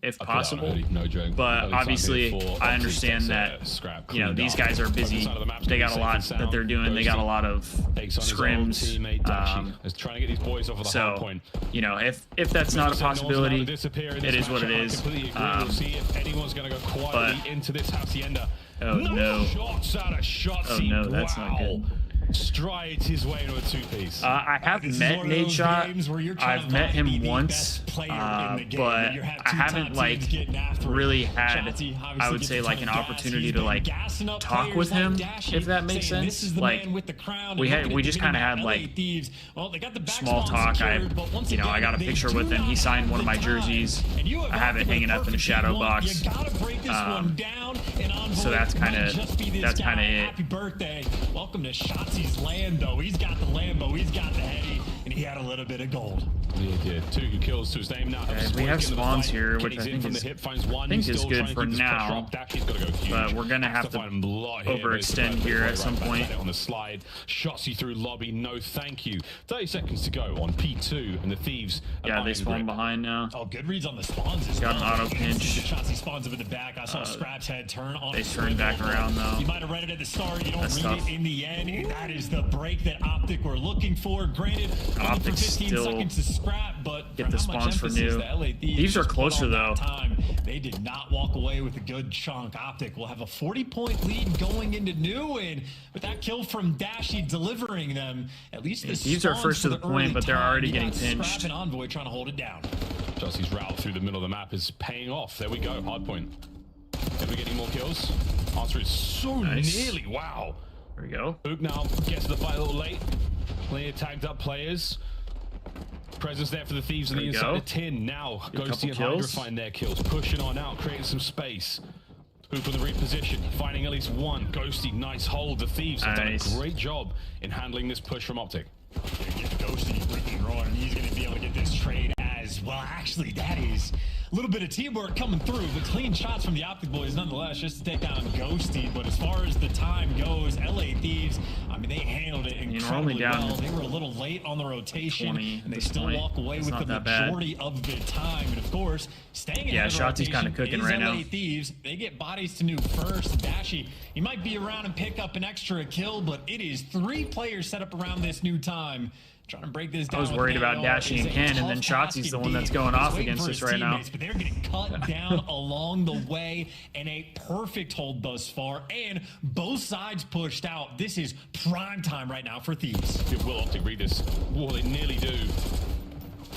if possible. But obviously, I understand that, you know, these guys are busy. They got a lot that they're doing. They got a lot of scrims. So, you know, if that's not a possibility, it is what it is. But oh no, that's not good. Strides his way into a two-piece. I have met Nate Shot. I've met him once, but I haven't like really had, I would say, like an opportunity to like talk with him, if that makes sense. Like we just kind of had like small talk. I got a picture with him. He signed one of my jerseys. I have it hanging up in a shadow box. So that's kind of it. Happy birthday! Welcome to Shotzi's Lambo. He's got the Lambo. He's got the Hetty, and he had a little bit of gold. Yeah, 2 kills to his name now. Okay, we have spawns here, which I think is good for now. But we're gonna have to overextend here at some point. On the slide, shotsy through lobby. No, thank you. 30 seconds to go on P2 and the Thieves. Yeah, they spawn behind now. Oh, good reads on the spawns. Got an auto pinch. Shotsy spawns up in the back. I saw Scrap's head turn on. They turned back around though. You might have read it at the start. You don't read it in the end. And that is the break that OpTic were looking for. Granted, only for 15 seconds to Scrap, but get the spawns for new. These are closer though. They did not walk away with a good chunk. OpTic will have a 40-point lead going into new, and with that kill from Dashy delivering them, at least the These are first to the point, but they're already getting pinched. Scrap and Envoy trying to hold it down. Jossy's route through the middle of the map is paying off. There we go, Hardpoint. Are we getting more kills? Answer is so nearly. Wow. There we go. Ook now gets to the fight a little late. Clear tagged up players. Presence there for the Thieves on the inside of tin. Now Ghosty and Hydra find their kills. Pushing on out, creating some space. Hoop on the reposition, finding at least one. Ghosty, nice hold. The Thieves have done a great job in handling this push from OpTic. Ghosty freaking rolling, and he's going to be able to get this trade as well. Actually, that is a little bit of teamwork coming through, but clean shots from the OpTic boys nonetheless, just to take down Ghosty. But as far as the time goes, LA Thieves, I mean, they handled it incredibly well. They were a little late on the rotation, and they still walk away with the majority of the time. And of course, staying in the Shotsy's kind of cooking right now. LA Thieves, they get bodies to new first. Dashy, he might be around and pick up an extra kill, but it is 3 players set up around this new time. Trying to break this down. I was worried about Dashy and Ken, and then Shotsy's the one that's going off against us right now. But they're getting cut down along the way, and a perfect hold thus far, and both sides pushed out. This is prime time right now for Thieves. Will OpTic read this? Well, they nearly do.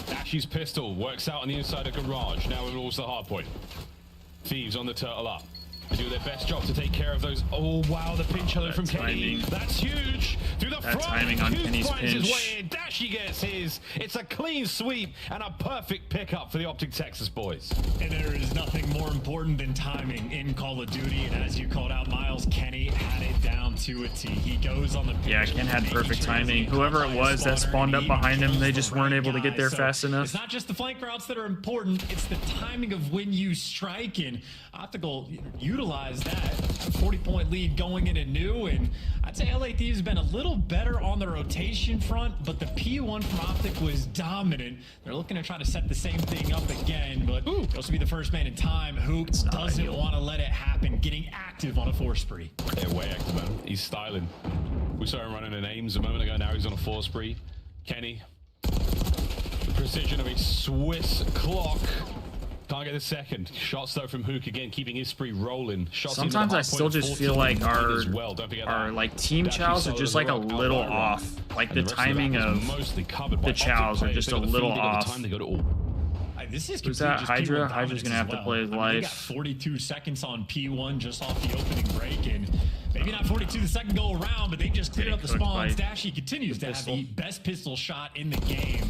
Dashy's pistol works out on the inside of garage. Now it rolls the hard point. Thieves on the turtle up. They do their best job to take care of those. Oh wow, the pinch hello from Kenny. That's huge. Through the front. Timing on Kenny's pinch. Dashy gets his. It's a clean sweep and a perfect pickup for the OpTic Texas boys. And there is nothing more important than timing in Call of Duty. And as you called out, Miles, Kenny had it down to a T. He goes on the pinch. Yeah, Ken had perfect timing. Whoever it was that spawned up behind him, they just weren't able to get there fast enough. It's not just the flank routes that are important. It's the timing of when you strike, and Optical utilize that. 40-point lead going into new, and I'd say LA Thieves has been a little better on the rotation front, but the P1 from OpTic was dominant. They're looking to try to set the same thing up again, but supposed to be the first man in time. Hoop doesn't want to let it happen, getting active on a 4 spree. Yeah, way active, man. He's styling. We saw him running in aims a moment ago. Now he's on a 4 spree. Kenny, the precision of a Swiss clock. Can't get the second. Shots though from Hook again, keeping his spree rolling. Shots sometimes I still just feel like our like team chows are just like a little off. Like the timing of the chows are just a little off. This is Who's that? Hydra? Hydra's gonna have to play his life. They got 42 seconds on P1 just off the opening break, and maybe not 42 the second go around, but they just cleared up the spawns. Dashy continues to have the best pistol shot in the game.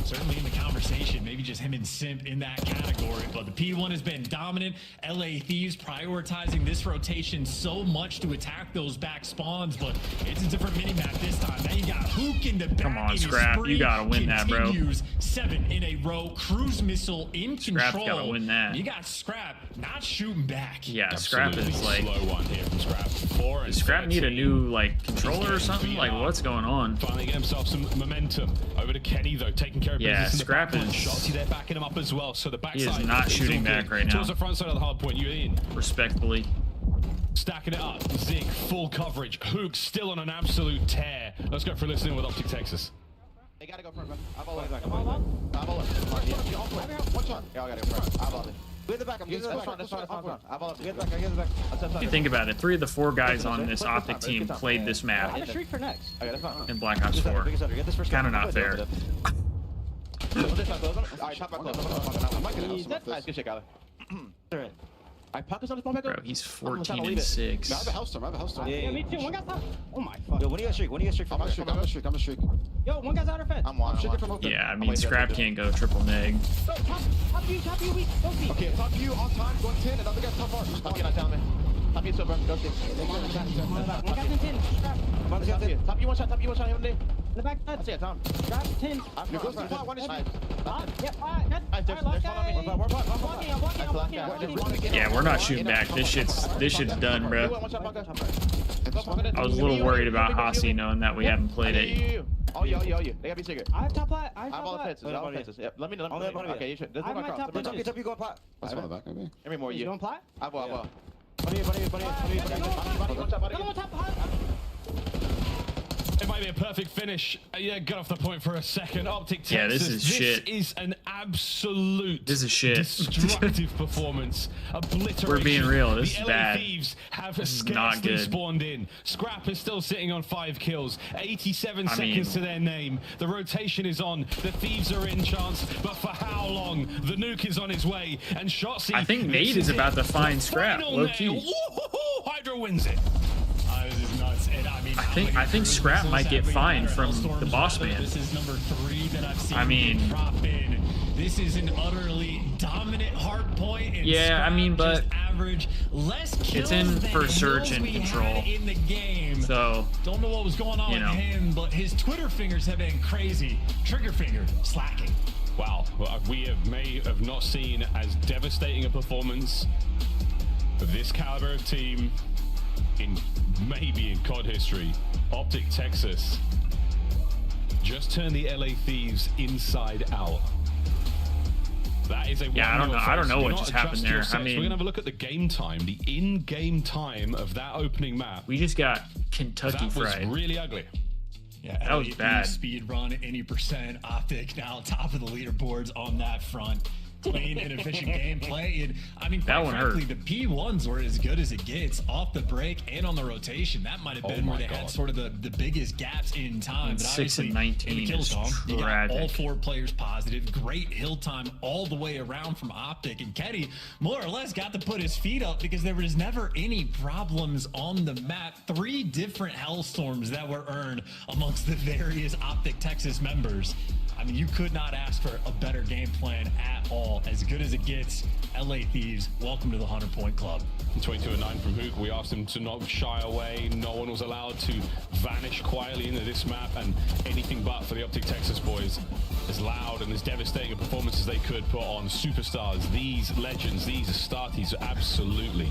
Certainly in the conversation, maybe just him and Simp in that category, but the P1 has been dominant. LA Thieves prioritizing this rotation so much to attack those back spawns, but it's a different mini-map this time. Now you got Hook in the back. Come on, Scrap, you gotta win that, bro. 7 in a row, cruise missile in control. Scrap's gotta win that. You got Scrap not shooting back. Yeah, Scrap is like slow one here from Scrap. 4 does Scrap need a new like controller or something? Like what's going on? Finally get himself some momentum. Over to Kenny though, taking care of business. Scrap is Shotzy there backing him up as well. So the backside he is not shooting back right now. Towards the front side of the hard point, you're in. Respectfully. Stacking it up. Zig, full coverage. Hook still on an absolute tear. Let's go for a listen with OpTic Texas. They gotta go front, bro. I'm all back. I'm all left. One shot. Yeah, I gotta go front. I'm all in. Get the back. I'm getting the back. That's fine. I'm all get the back. I get the back. If you think about it, 3 of the 4 guys on this OpTic team played this map I streak for next. I got it. in Black Ops 4. Kind of not fair. Alright, top back close. I'm not getting it. Nice, good shit, Kyler. I pocket on this bro. Bro, he's 14-6. I have a house storm. Yeah, me too. One guy's top. Oh my fuck. Yo, when do you guys streak? I'm a streak. Yo, one guy's outer fence. I'm streaking from open. Yeah, I mean, Scrap can't go triple neg. Go, top you, weak. Go deep. Okay, top you on time, going 10, another guy's top bar. Top you, not down, man. Top you, silver. Go 10. One guy's in 10. Scrap. Top you, one shot, him there. the back. I see it, Tom. Grab 10. You're close to the one is nice. Yep, good. I'm blocking. Yeah, we're not shooting back. This shit's done, bro. I was a little worried about Hasi knowing that we haven't played it. Oh, you. They gotta be secret. I have top plat. I have all the fences. All the fences. Yep. Let me. Okay, you should. There's I have one my top across. fences. You go plat. That's far back, maybe. Every more You you. going plat? I will. Buddy. It might be a perfect finish. Yeah, got off the point for a second. OpTic Texas. Yeah, this is shit. This is an absolute destructive performance. Obliteration. We're being real. This is bad. The LA Thieves have This is scarcely not good. spawned in. Scrap is still sitting on 5 kills. 87 seconds to their name. The rotation is on. The Thieves are in chance, but for how long? The nuke is on its way, and Shotzzy. I think Nate is about to find Scrap. Low key. Hydra wins it. This is nuts. And I think Scrap might get fined from the boss man. This is number 3 that I've seen. I mean, drop in. This is an utterly dominant hardpoint. And yeah, I mean, but average less kills it's in than for search and we control had in the game. So don't know what was going on with him, but his Twitter fingers have been crazy. Trigger finger slacking. Wow, we may have not seen as devastating a performance of this caliber of team maybe in COD history. OpTic Texas just turned the LA Thieves inside out. That is a I don't know what just happened there. I mean, we're gonna have a look at the game time, the in-game time of that opening map. We just got Kentucky fried. That was really ugly. Yeah, that was bad. Speed run any percent. OpTic now top of the leaderboards on that front. Clean and efficient gameplay, and I mean, quite frankly, the P1s were as good as it gets off the break and on the rotation. That might have been where they had sort of the biggest gaps in time. But 6 and 19 in the kill is zone, you got all tragic. 4 players positive. Great hill time all the way around from OpTic, and Kenny more or less got to put his feet up because there was never any problems on the map. 3 different hellstorms that were earned amongst the various OpTic Texas members. I mean, you could not ask for a better game plan at all. As good as it gets, LA Thieves, welcome to the 100-point club. 22 and 9 from Hook. We asked him to not shy away. No one was allowed to vanish quietly into this map, and anything but for the OpTic Texas boys. As loud and as devastating a performance as they could put on superstars, these legends, these Astartes, absolutely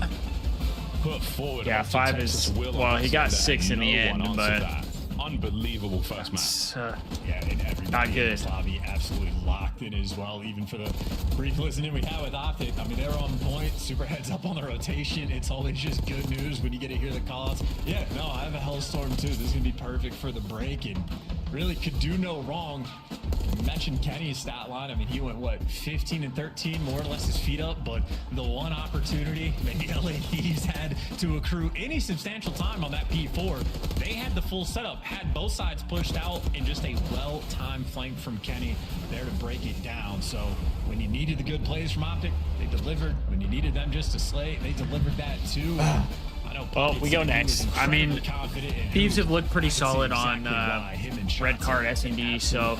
put forward. Yeah, 5 is, well, he got 6 in the end, but unbelievable first match. Yeah, and everybody not good. in this lobby absolutely locked in as well, even for the brief listening we had with OpTic. I mean, they're on point, super heads up on the rotation. It's always just good news when you get to hear the calls. Yeah, no, I have a Hellstorm too. This is gonna be perfect for the break, and really could do no wrong. You mentioned Kenny's stat line. I mean, he went, what, 15 and 13, more or less his feet up, but the one opportunity maybe LA Thieves had to accrue any substantial time on that P4, they had the full setup, had both sides pushed out, and just a well-timed flank from Kenny there to break it down. So when you needed the good plays from OpTic, they delivered. When you needed them just to slay, they delivered that too. Well, we go next. I mean, Thieves have looked pretty solid on red card S&D, so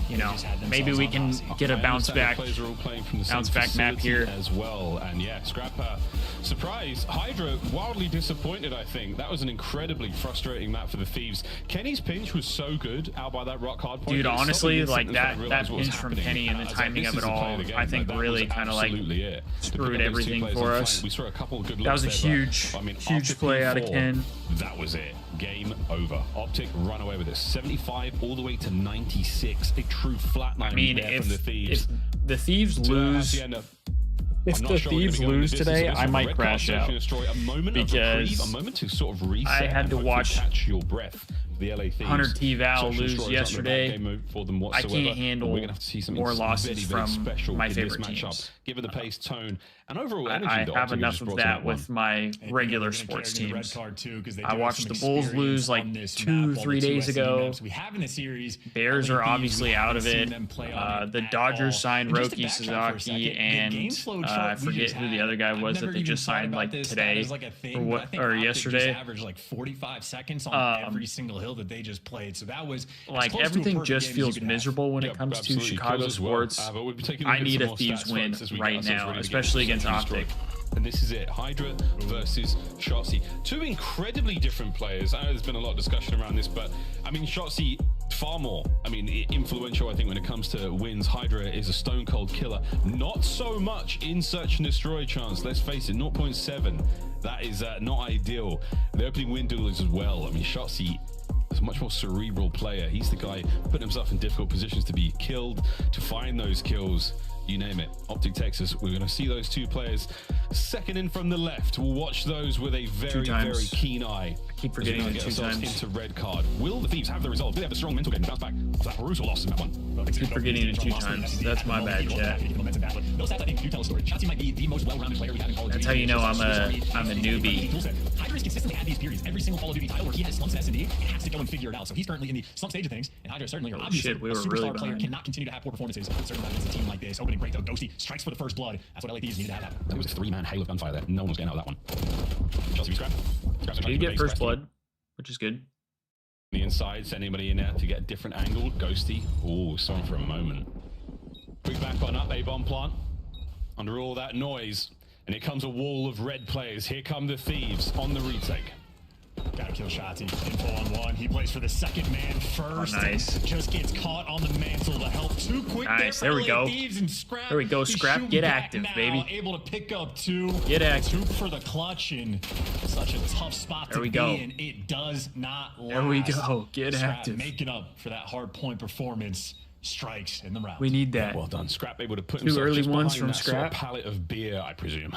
you know, maybe we can get a bounce back map here as well. And yeah, Scrap surprise. Hydra wildly disappointed. I think that was an incredibly frustrating map for the Thieves. Kenny's pinch was so good out by that rock hard point. Dude, honestly, like that pinch from Kenny and the timing of it all, I think really kind of like screwed everything for us. We saw a couple of good that was a huge play out of Ken. That was it. Game over. OpTic run away with it. 75 all the way to 96. A true flatline. I mean, from the Thieves. if the Thieves lose, if the Thieves lose today, I might crash out because a moment to sort of reset. I had to watch catch your breath. The LA Thieves. Hunter T. Val lose yesterday. I can't handle more losses from my favorite teams. Given the pace, tone, and overall energy, I have enough of that with my regular sports teams. I watched the Bulls lose like 2-3 days ago. Bears are obviously out of it. The Dodgers signed Roki Sasaki, and I forget who the other guy was that they just signed like today or yesterday. Average like 45 seconds on every single hill that they just played. So that was like everything just feels miserable when it comes to Chicago sports. I need a Thieves win right now, especially against OpTic. And this is it. Hydra versus Shotzzy. 2 incredibly different players. I know there's been a lot of discussion around this, but I mean, Shotzzy far more, I mean, influential, I think, when it comes to wins. Hydra is a stone cold killer. Not so much in search and destroy chance. Let's face it, 0.7. That is not ideal. The opening win duelers as well. I mean, Shotzi is a much more cerebral player. He's the guy putting himself in difficult positions to be killed, to find those kills. You name it. OpTic Texas, we're going to see those two players second in from the left. We'll watch those with a very, very keen eye. I keep forgetting it 2 times. Into red card. Will the Thieves have the result? Do they have a strong mental game to bounce back after that brutal loss in that one? I keep forgetting it 2 times. That's my bad, chat. That's how you know I'm a newbie. Hydra is consistently had these periods. Every single Call of Duty title where he has slumps in S&D and has to go and figure it out. So he's currently in the slump stage of things, and Hydra certainly, obviously, we were a superstar really player behind. cannot continue to have poor performances. Certainly against a team like this. Opening great though. Ghosty strikes for the first blood. That's what LA Thieves needed to have. There was a 3-man hail of gunfire there. No one was getting out of that one. Chelsea scrap. You get first blood, which is good. The inside, send anybody in there to get a different angle. Ghosty. Oh, sorry for a moment. Quick back on up, A-bomb plant. Under all that noise, and here comes a wall of red players. Here come the Thieves on the retake. Gotta kill Shotzi. Info on 1. He plays for the second man first. Oh, nice. Just gets caught on the mantle to help. Too quick there we go. Thieves and Scrap. There we go, Scrap. Get active, now, baby. Able to pick up 2. Get active. 2 for the clutch, and such a tough spot to be in. It does not last. There we go. Get Scrap active. making up for that hard point performance. Strikes in the round. We need that. Well done. Scrap able to put 2 himself early just ones behind from that Scrap. sort of pallet of beer, I presume.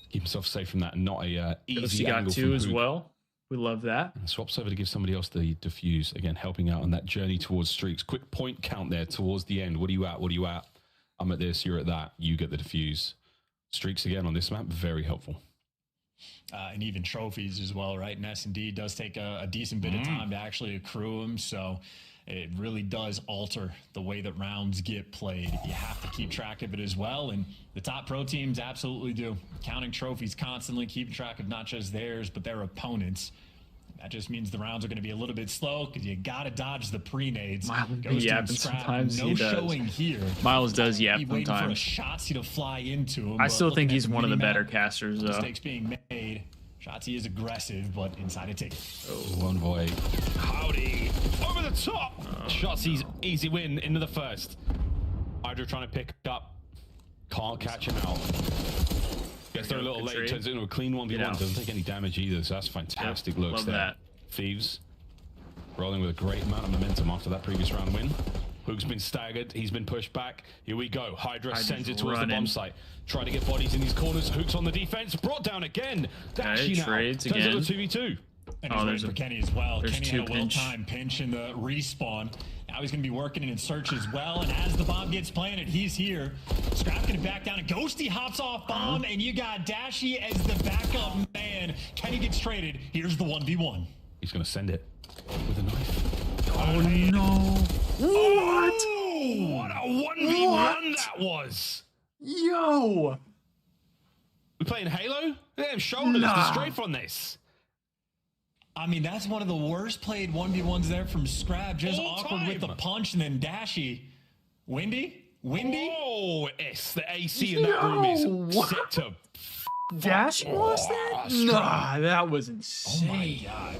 Keep himself safe from that. Not a easy got angle 2 from as Hook. well. We love that. And swaps over to give somebody else the defuse. Again, helping out on that journey towards streaks. Quick point count there towards the end. What are you at? What are you at? I'm at this, you're at that. You get the defuse. Streaks again on this map, very helpful. And even trophies as well, right? And S&D does take a decent bit of time to actually accrue them, so it really does alter the way that rounds get played. You have to keep track of it as well, and the top pro teams absolutely do. Counting trophies constantly, keeping track of not just theirs, but their opponents. That just means the rounds are going to be a little bit slow because you got to dodge the pre-nades. Miles yapping sometimes. No he does. showing here. Miles does yap Waiting for a sometimes. Shotzi to fly into him. I still think he's at one of the mini-map, better casters, though. Mistakes being made. Shotzi is aggressive, but inside a ticket. Oh, Envoy. Howdy. Over the top. Shotzi's easy win into the first. Hydra trying to pick up. Can't catch him out. Gets there a little late. Turns into a clean 1v1. Doesn't take any damage either, so that's fantastic looks love there. that. Thieves rolling with a great amount of momentum after that previous round win. Hook's been staggered. He's been pushed back. Here we go. Hydra sends it towards the bomb site. Trying to get bodies in these corners. Hook's on the defense. Brought down again. Dashy now. Trades Turns again. into 2v2. And he's waiting for Kenny as well. Kenny had a pinch. well-timed pinch in the respawn. Now he's going to be working in search as well. And as the bomb gets planted, he's here. Scrap going to back down. And Ghosty hops off bomb. And you got Dashy as the backup man. Kenny gets traded. Here's the 1v1. He's going to send it with a knife. Oh, no. What? What a 1v1 that was. Yo. We playing Halo? Damn shoulders to strafe on this. I mean, that's one of the worst played 1v1s there from Scrap. Just All awkward with the time. punch, and then Dashy. Windy? Oh, it's the AC in that room is set to. Dash lost that? Nah, that was insane. Oh my god.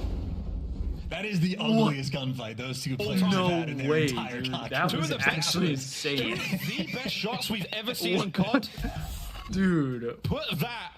That is the ugliest gunfight those two players have had in their entire dude, contract. that Two was of the actually best, insane. the best shots we've ever seen in COD. Dude. Put that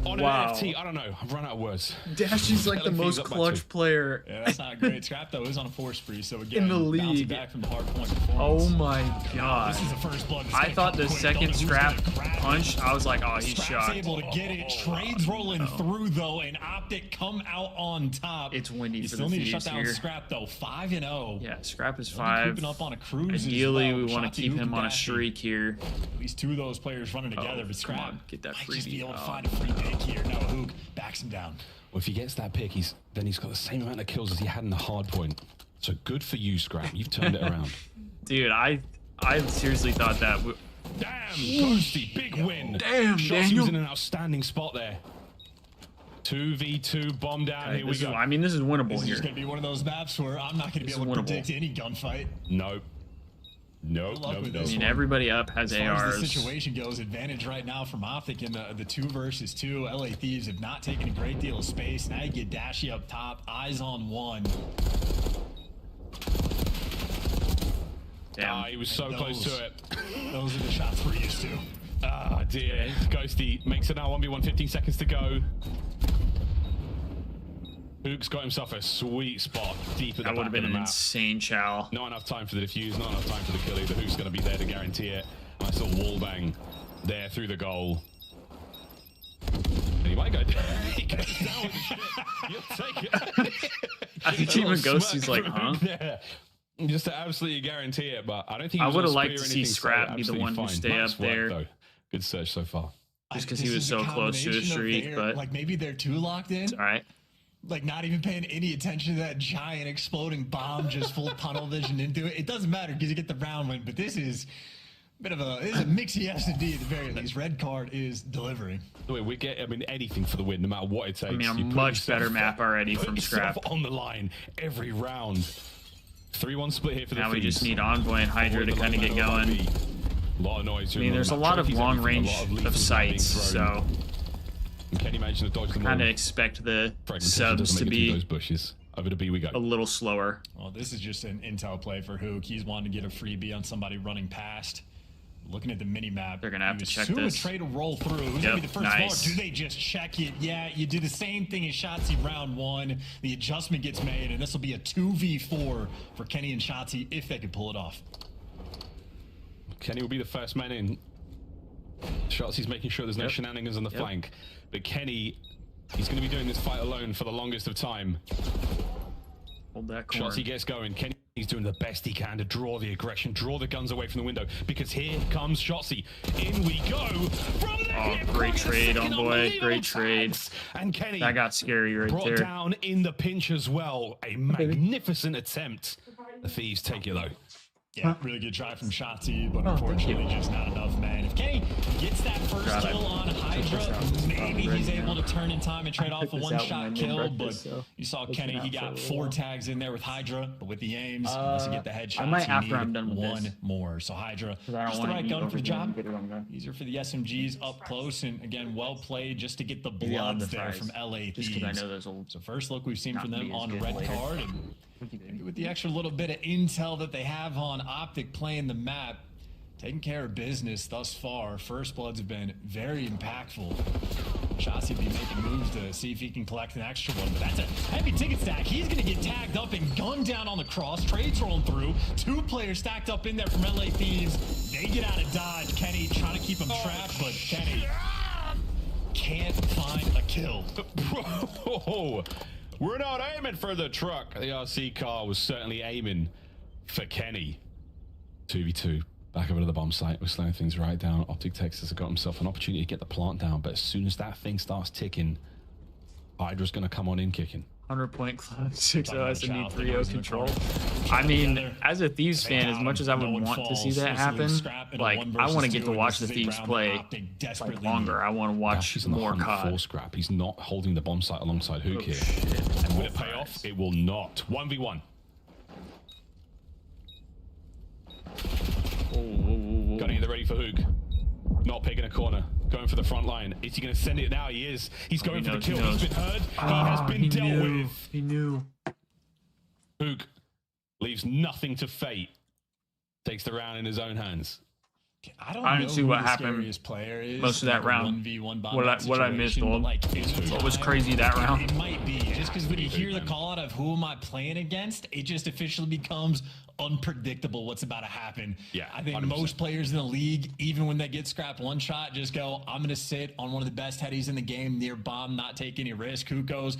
on Wow. an NFT. I don't know. I've run out of words. Dashy's like the most clutch player Yeah, that's not great. Scrap, though, is on a 4 spree, so again, in the bouncing league. back from the hard point Oh performance. my god. This is the first blood. I thought the second Scrap punch, I was like, oh, he's Scrap's shocked. able to get it. Trades rolling through, though, and OpTic come out on top. It's windy You for still the need to shut Thieves down here. Scrap, though. 5-0. Yeah, Scrap is Really 5. creeping up on a cruise as Ideally, well. we want Shotzi, to keep Hook, him and on a Dashy. streak here. At least 2 of those players running together, but come Scrap on, get that might just be freebie. able to find a free pick here. No, Hook backs him down. Well, if he gets that pick, then he's got the same amount of kills as he had in the hard point. So good for you, Scrap. You've turned it around. Dude, I seriously thought that. Damn, Ghosty, big win. Damn, Shotzi Daniel. was in an outstanding spot there. 2v2, bomb down. Here we go. I mean, this is winnable This is here. just going to be one of those maps where I'm not going to be able to predict any gunfight. Nope. Nope. Good luck Nope. with I this mean, one. everybody up has As far ARs. as the situation goes, advantage right now from OpTic in the 2 versus 2. LA Thieves have not taken a great deal of space. Now you get Dashy up top, eyes on 1. Damn. He was so close to it. Those are the shots we're used to. Ah, dear. Ghosty makes it now 1v1, 15 seconds to go. Hook's got himself a sweet spot deep at the back of the map. That would have been an insane chow. Not enough time for the defuse, not enough time for the kill either. Hook's going to be there to guarantee it. Nice little wall bang there through the goal. And he might go down. He goes down with the shit. You'll take it. I think even Ghosty's like, huh? Yeah. Just to absolutely guarantee it, but I don't think I would have liked to see Scrap be the one who stay up there. Though. Good search so far. Just because he was so close to a streak, but like maybe they're too locked in. It's all right. Like not even paying any attention to that giant exploding bomb, just full tunnel vision into it. It doesn't matter because you get the round win, but this is a bit of a mixy S&D at the very least. Red card is delivering. We get, I mean, anything for the win, no matter what it takes. I mean, a much better map already from Scrap. On the line every round. 3-1 split here for the Now we Thieves. just need Envoy and Hydra to kind of get going. A lot of noise. I mean, there's a lot of long range of sights, so Kenny managed to dodge them all. kind of expect the subs to be those bushes. Over to B we go. a little slower. Well, this is just an intel play for Hook. He's wanting to get a freebie on somebody running past. Looking at the mini map, They're gonna have to check assume this. a trade will roll through. Who's gonna be the first nice. ball? Do they just check it? Yeah, you do the same thing as Shotzzy round one. The adjustment gets made, and this will be a 2v4 for Kenny and Shotzzy if they could pull it off. Kenny will be the first man in. Shotzi's making sure there's no shenanigans on the flank. But Kenny, he's going to be doing this fight alone for the longest of time. Hold that corner. Shotzi gets going. Kenny's doing the best he can to draw the aggression, draw the guns away from the window, because here comes Shotzi. In we go. From the Great trade, Envoy. Great trade. And Kenny That got scary right brought there. down in the pinch as well. A magnificent attempt. The Thieves take it though. Yeah, really good try from Shotzzy, but unfortunately just not enough, man. If Kenny gets that first kill on Hydra, maybe he's able to turn in time and trade off a one-shot kill, but you saw Kenny, he got 4 tags in there with Hydra, but with the aims, unless you get the headshots, I might you after need I'm done with one this. more. So Hydra, I don't just the want right to gun for the job. job. Easier for the SMGs up close, and again, well played just to get the bloods there from LA Just Thieves. because I know there's a So first look we've seen not from them be as on good red later. card, and maybe with the extra little bit of intel that they have on OpTic playing the map, taking care of business thus far. First bloods have been very impactful. Shotzzy be making moves to see if he can collect an extra one, but that's a heavy ticket stack. He's gonna get tagged up and gunned down on the cross. Trades rolling through. 2 players stacked up in there from LA Thieves. They get out of dodge. Kenny trying to keep him trapped, but Kenny can't find a kill. Whoa. We're not aiming for the truck. The RC car was certainly aiming for Kenny. 2v2. Back over to the bomb site. We're slowing things right down. OpTic Texas has got himself an opportunity to get the plant down, but as soon as that thing starts ticking, Hydra's going to come on in kicking. 100-point club, 6-0 SME 3-0 control. I mean, as a Thieves fan, as much as I would want to see that happen, like, I want to get to watch the Thieves play like, longer. I want to watch more COD. Full scrap. He's not holding the bomb site alongside Hook here. And will it pay off? It will not. 1v1. Gunning it ready for Hook. Not picking a corner. Going for the front line. Is he going to send it now? He is. He's going for the kill. He's been heard. He has been dealt with. He knew. Hook leaves nothing to fate. Takes the round in his own hands. I didn't see what happened most of that round. What I missed, old. What was crazy that round? It might be just because when you hear the call out of who am I playing against, it just officially becomes unpredictable what's about to happen. Yeah, I think 100%. most players in the league, even when they get scrapped one shot, just go, I'm gonna sit on one of the best headies in the game near bomb, not take any risk. Who goes,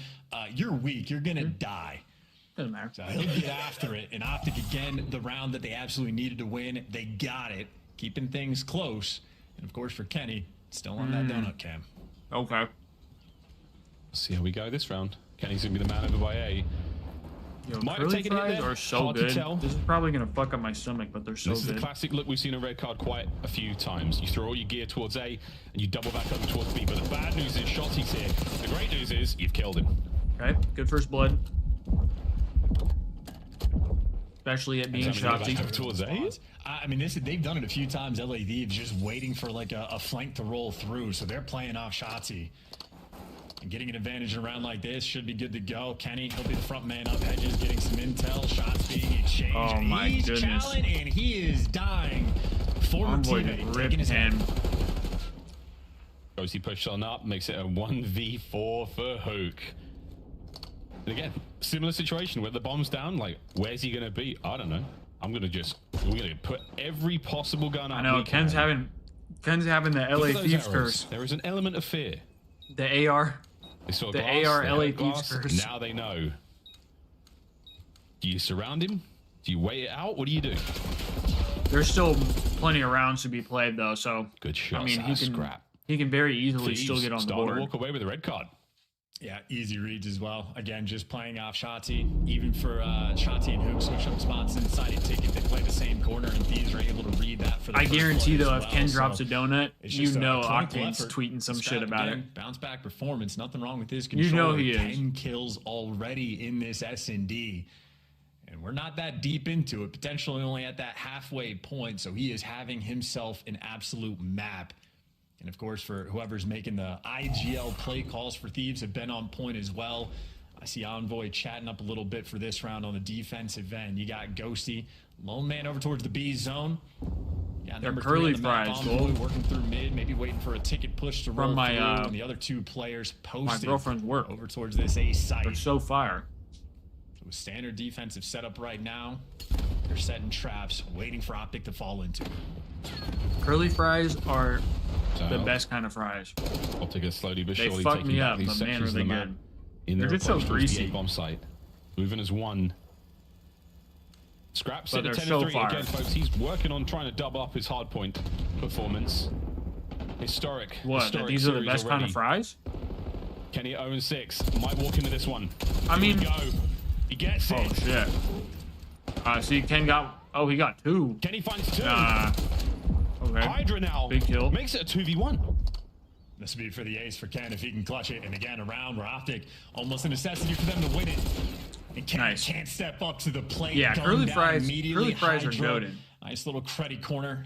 you're weak, you're gonna die. Doesn't matter. So he'll get after it. And OpTic again, the round that they absolutely needed to win, they got it, keeping things close. And of course for Kenny, still on that donut cam. Okay. Let's see how we go this round. Kenny's gonna be the man over by A. Yo, Might have curly taken it fries there. are so Hard to good. tell. This is probably gonna fuck up my stomach, but they're so This is good. the classic look we've seen on red card quite a few times. You throw all your gear towards A, and you double back over towards B. But the bad news is Shotzi's here. The great news is you've killed him. Okay, good first blood. Especially at being Shotzzy. Towards A? I mean, they've done it a few times. LA Thieves just waiting for like a flank to roll through, so they're playing off Shotzzy. And getting an advantage in a round like this should be good to go. Kenny, he'll be the front man up. Hedges getting some intel. Shots being exchanged. Oh my goodness. Challenged, and he is dying. Former teammate taking his hand. He pushed on up, makes it a 1v4 for Hook. And again, similar situation where the bomb's down. Like, where's he gonna be? I don't know. We're gonna put every possible gun up. I know Ken's having the LA Thieves curse. There is an element of fear. The AR. They saw the glass, AR they LA had Thieves glass. curse. Now they know. Do you surround him? Do you wait it out? What do you do? There's still plenty of rounds to be played though, so good shot. I mean, he can very easily still get on the board. Walk away with a red card. Yeah, easy reads as well. Again, just playing off Shotzi. Even for Shotzi and Hook switch up spots inside a ticket, they play the same corner, and Thieves are able to read that for the I first guarantee play though, as if well. Ken drops a donut, you know Octane's Octane's tweeting some shit about it. Bounce back performance, nothing wrong with his control. You know he is. 10 kills already in this S&D. And we're not that deep into it, potentially only at that halfway point. So he is having himself an absolute map. And of course, for whoever's making the IGL play calls for Thieves have been on point as well. I see Envoy chatting up a little bit for this round on the defensive end. You got Ghosty, lone man over towards the B zone. Yeah, They're number curly 3 on the map, fries, Envoy dude. working through mid, maybe waiting for a ticket push to roll From my, through. And the other 2 players posted my girlfriend's work. over towards this A site. They're so fire. So with standard defensive setup right now, they're setting traps, waiting for OpTic to fall into. Curly fries are the best kind of fries. OpTic is slowly but They surely fuck taking me back up, these but man, sections are of they the map good. in They're their just so approach towards the greasy. A-bomb site. Moving as one. Scraps But at a they're 10 so 3 fire. again, folks. He's working on trying to double up his hardpoint performance. Historic. What? Historic These are the series best kind of already. fries? Kenny 0-6. Might walk into this one. I Here we mean- go. He gets it. Oh shit. See, Ken got. Oh, he got 2. Kenny finds 2. Okay. Hydra now Big kill. makes it a 2v1. This would be for the ace for Ken if he can clutch it. And again, a round where OpTic, almost a necessity for them to win it. And Ken Nice. can't step up to the plate. Yeah, Gun curly down fries. immediately. Curly fries are Hydra, goated. Nice little cruddy corner.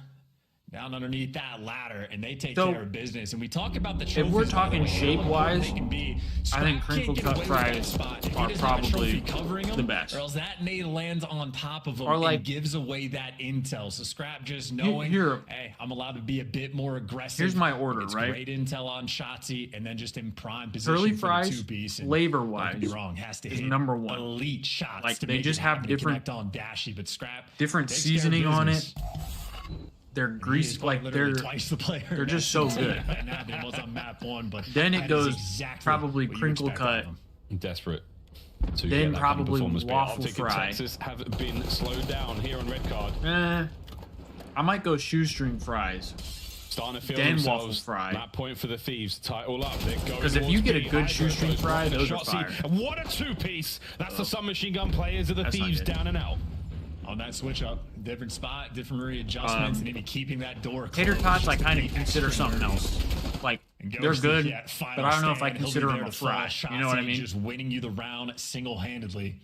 Down underneath that ladder, and they take So, care of business. And we talk about the if trophies. we're by the talking way, how important shape-wise, they can be. I think Scrap crinkle can't cut get away with that fries spot. If he are doesn't have a probably trophy covering him, the best. Or else that nade lands on top of him Or like- and gives away that intel. So Scrap just knowing, Here- hey, I'm allowed to be a bit more aggressive. Here's my order, It's right? Great intel on Shotzi, and then just in prime position Curly for the fries, 2-piece. And flavor-wise, don't get me wrong, has to is hit number 1. elite shots. Like, to they make just it have happen to different- connect on Dashy, but Scrap different takes care of seasoning on business. it. They're greasy, like Literally twice the player. they're just so good. Right now than it was on map 1, but Then it that is goes exactly probably what you crinkle expect out of cut. him. I'm desperate to Then get that probably kind of performance. But waffle OpTic and fry. Texas have been slowed down here on red card. I might go shoestring fries. Starting to feel Then themselves. waffle fry. That point for the Thieves. Tie it all up. They're going 'Cause if you towards get a B. good Hydra shoestring goes fry, right to those are Shotzi. fire. And what a 2-piece. That's the submachine gun players of the That's not Thieves good. down and out. On that switch up, different spot, different readjustments, and maybe keeping that door closed. Tater tots, I just to kind be of consider extra something nervous. else. Like, And they're Ghosty, good, yeah, final but I don't know if I stand, he'll be consider there them a to follow fry. Shotzi, You know what I mean? Just winning you the round single-handedly.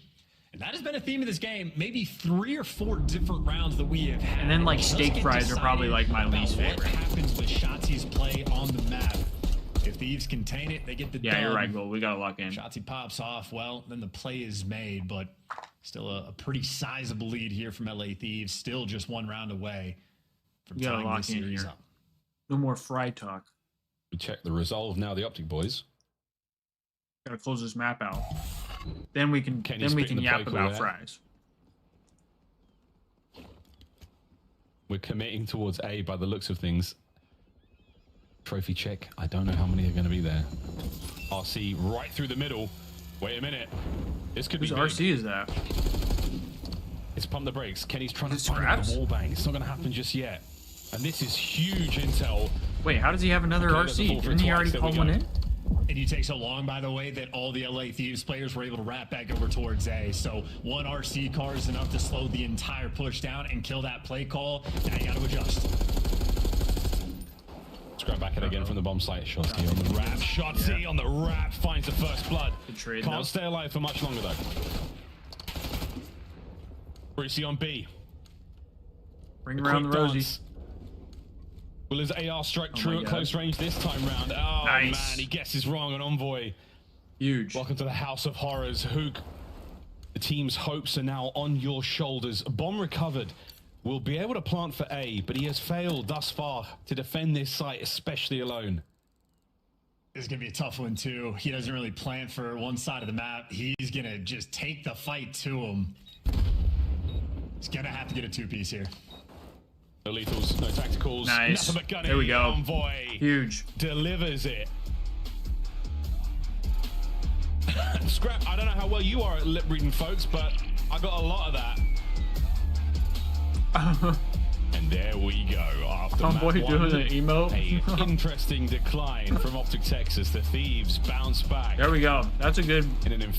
And that has been a theme of this game. Maybe 3 or 4 different rounds that we have had. And then, like, Let's steak get fries are probably, decided like, my about least favorite. What happens with Shotzi's play on the map? If Thieves contain it, they get the Yeah, dub. you're right, Gold. We gotta lock in. Shotzi pops off. Well, then the play is made, but still a pretty sizable lead here from LA Thieves. Still just 1 round away from You gotta tying lock this in series here. up. No more fry talk. We check the resolve now. The OpTic boys. Gotta close this map out. Then we can Kenny's spitting the yap play call about there. fries. We're committing towards A by the looks of things. Trophy check. I don't know how many are going to be there. RC right through the middle. Wait a minute. This could Whose be big. RC is that? It's pump the brakes. Kenny's trying Is to it find Scraps? the wall bang. It's not going to happen just yet. And this is huge intel. Wait, how does he have another Okay, that's a RC? full for Didn't he twice. already There we call one go. in? And you take so long, by the way, that all the LA Thieves players were able to wrap back over towards A. So 1 RC car is enough to slow the entire push down and kill that play call. Now you got to adjust. Let's grab back it again from the bomb site. Shotzi on the wrap. Shotzi on the wrap finds the first blood. Good trade, Can't though. stay alive for much longer, though. Brucey on B. Bring around the Quick Rosie. dance. Will his AR strike true at close range this time round? Oh, man, he guesses wrong on Envoy. Huge. Welcome to the House of Horrors. Hook, the team's hopes are now on your shoulders. Bomb recovered. Will be able to plant for A, but he has failed thus far to defend this site, especially alone. This is going to be a tough one, too. He doesn't really plant for one side of the map. He's going to just take the fight to him. He's going to have to get a two-piece here. No lethals, no tacticals. Nice. Nothing but gunning. There we go. Envoy Huge. delivers it. Scrap, I don't know how well you are at lip reading, folks, but I got a lot of that. And there we go. After Boy doing an emote. A interesting decline from OpTic Texas. The Thieves bounce back. There we go. That's a good.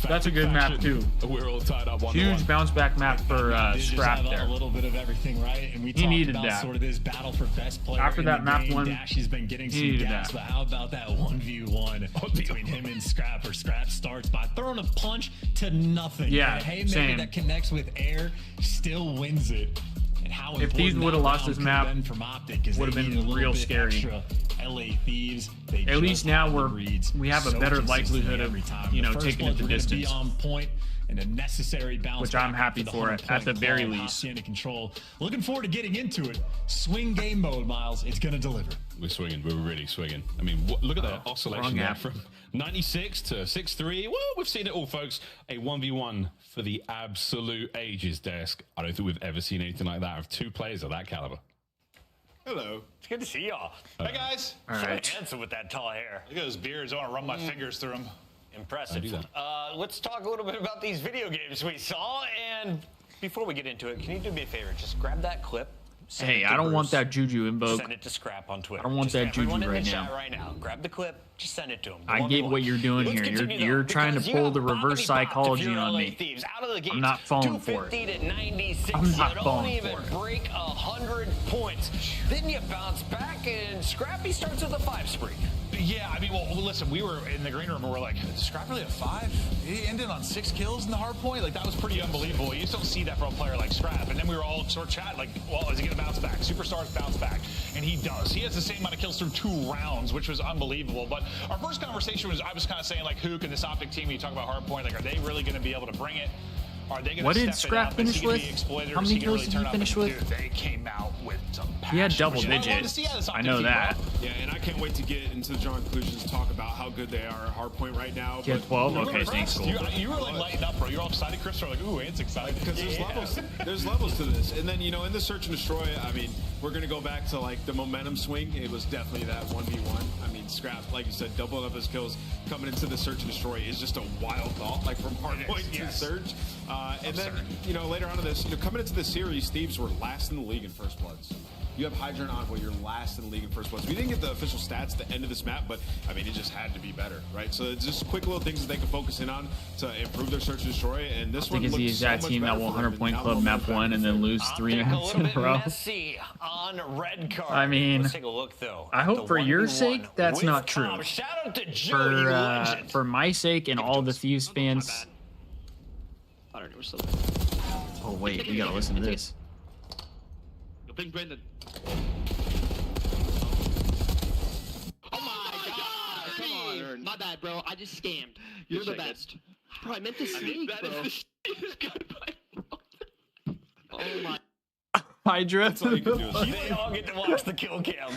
That's a good map too. We're all tied up. Huge bounce back map for Scrap there. A little bit of everything, right? And we He needed talked about that. sort of this battle for best player. After that map one, Dash has been getting some gas, but how about that 1v1 between him and Scrap? Or Scrap starts by throwing a punch to nothing. Yeah, and a haymaker same. that connects with air still wins it. How if Thieves would have lost this map, from OpTic, would have been real scary. LA Thieves, at least now we have a better likelihood of taking it the distance. On point and a necessary bounce, which I'm happy for it at the very least. Control. Looking forward to getting into it. Swing game mode, Miles. It's gonna deliver. We're swinging. We're really swinging. I mean, look at that oscillation there from 96 to 6-3. Well, we've seen it all, folks. A 1v1 for the absolute ages, Desk. I don't think we've ever seen anything like that of two players of that caliber. Hello. It's good to see y'all. Hey, guys. All right. So handsome with that tall hair. Look at those beards. I want to run my fingers through them. Impressive. Let's talk a little bit about these video games we saw. And before we get into it, can you do me a favor? Just grab that clip. Hey, I don't want that Juju Invoke. Send it to Scrap on Twitter. I don't want that Juju right now. Right now. Grab the clip. Just send it to him. I get what you're doing here. You're trying to pull the reverse psychology on me. I'm not falling for it. I'm not falling for it. Break 100 points. Then you bounce back, and Scrappy starts with a 5 spree. Yeah, I mean, well, listen, we were in the green room and we're like, is Scrap really a 5? He ended on 6 kills in the Hardpoint? Like, that was pretty unbelievable. You just don't see that from a player like Scrap. And then we were all sort of chatting, like, well, is he going to bounce back? Superstars bounce back. And he does. He has the same amount of kills through 2 rounds, which was unbelievable. But our first conversation was, I was kind of saying, like, Hook and this OpTic team, when you talk about Hardpoint, like, are they really going to be able to bring it? Are they What did Scrap finish with? How many kills did he finish with? Dude, they came out with some passion. He had double digits. I know that. Yeah, and I can't wait to get into the John conclusions, talk about how good they are at Hardpoint right now. Yeah, 12? Okay, thanks. You were like lighting up, bro. You're all excited, Chris. You're like, ooh, it's exciting. Because there's levels to this. And then, in the Search and Destroy, I mean, we're going to go back to, like, the momentum swing. It was definitely that 1v1. I mean, Scrap, like you said, doubling up his kills coming into the Search and Destroy is just a wild thought, like, from Hardpoint to Search. And then, later on in this, coming into the series, Thieves were last in the league in first bloods. You have Hydra and Envoy, you're last in the league in first bloods. We didn't get the official stats at the end of this map, but I mean, it just had to be better, right? So it's just quick little things that they can focus in on to improve their Search and Destroy. And this one is the exact team that won 100 Point Club map 1 and then lose 3 maps in a row. On red card. I mean, let's take a look, though. I hope for your sake that's not true. Shout out to Joe, for my sake and all the Thieves fans. Oh wait, we gotta listen to this. Brendan. Oh my god! Come on, my bad, bro. I just scammed. You're the best. Bro, I meant to snake, bro. Oh my. Hydra. They all get to watch the kill cam.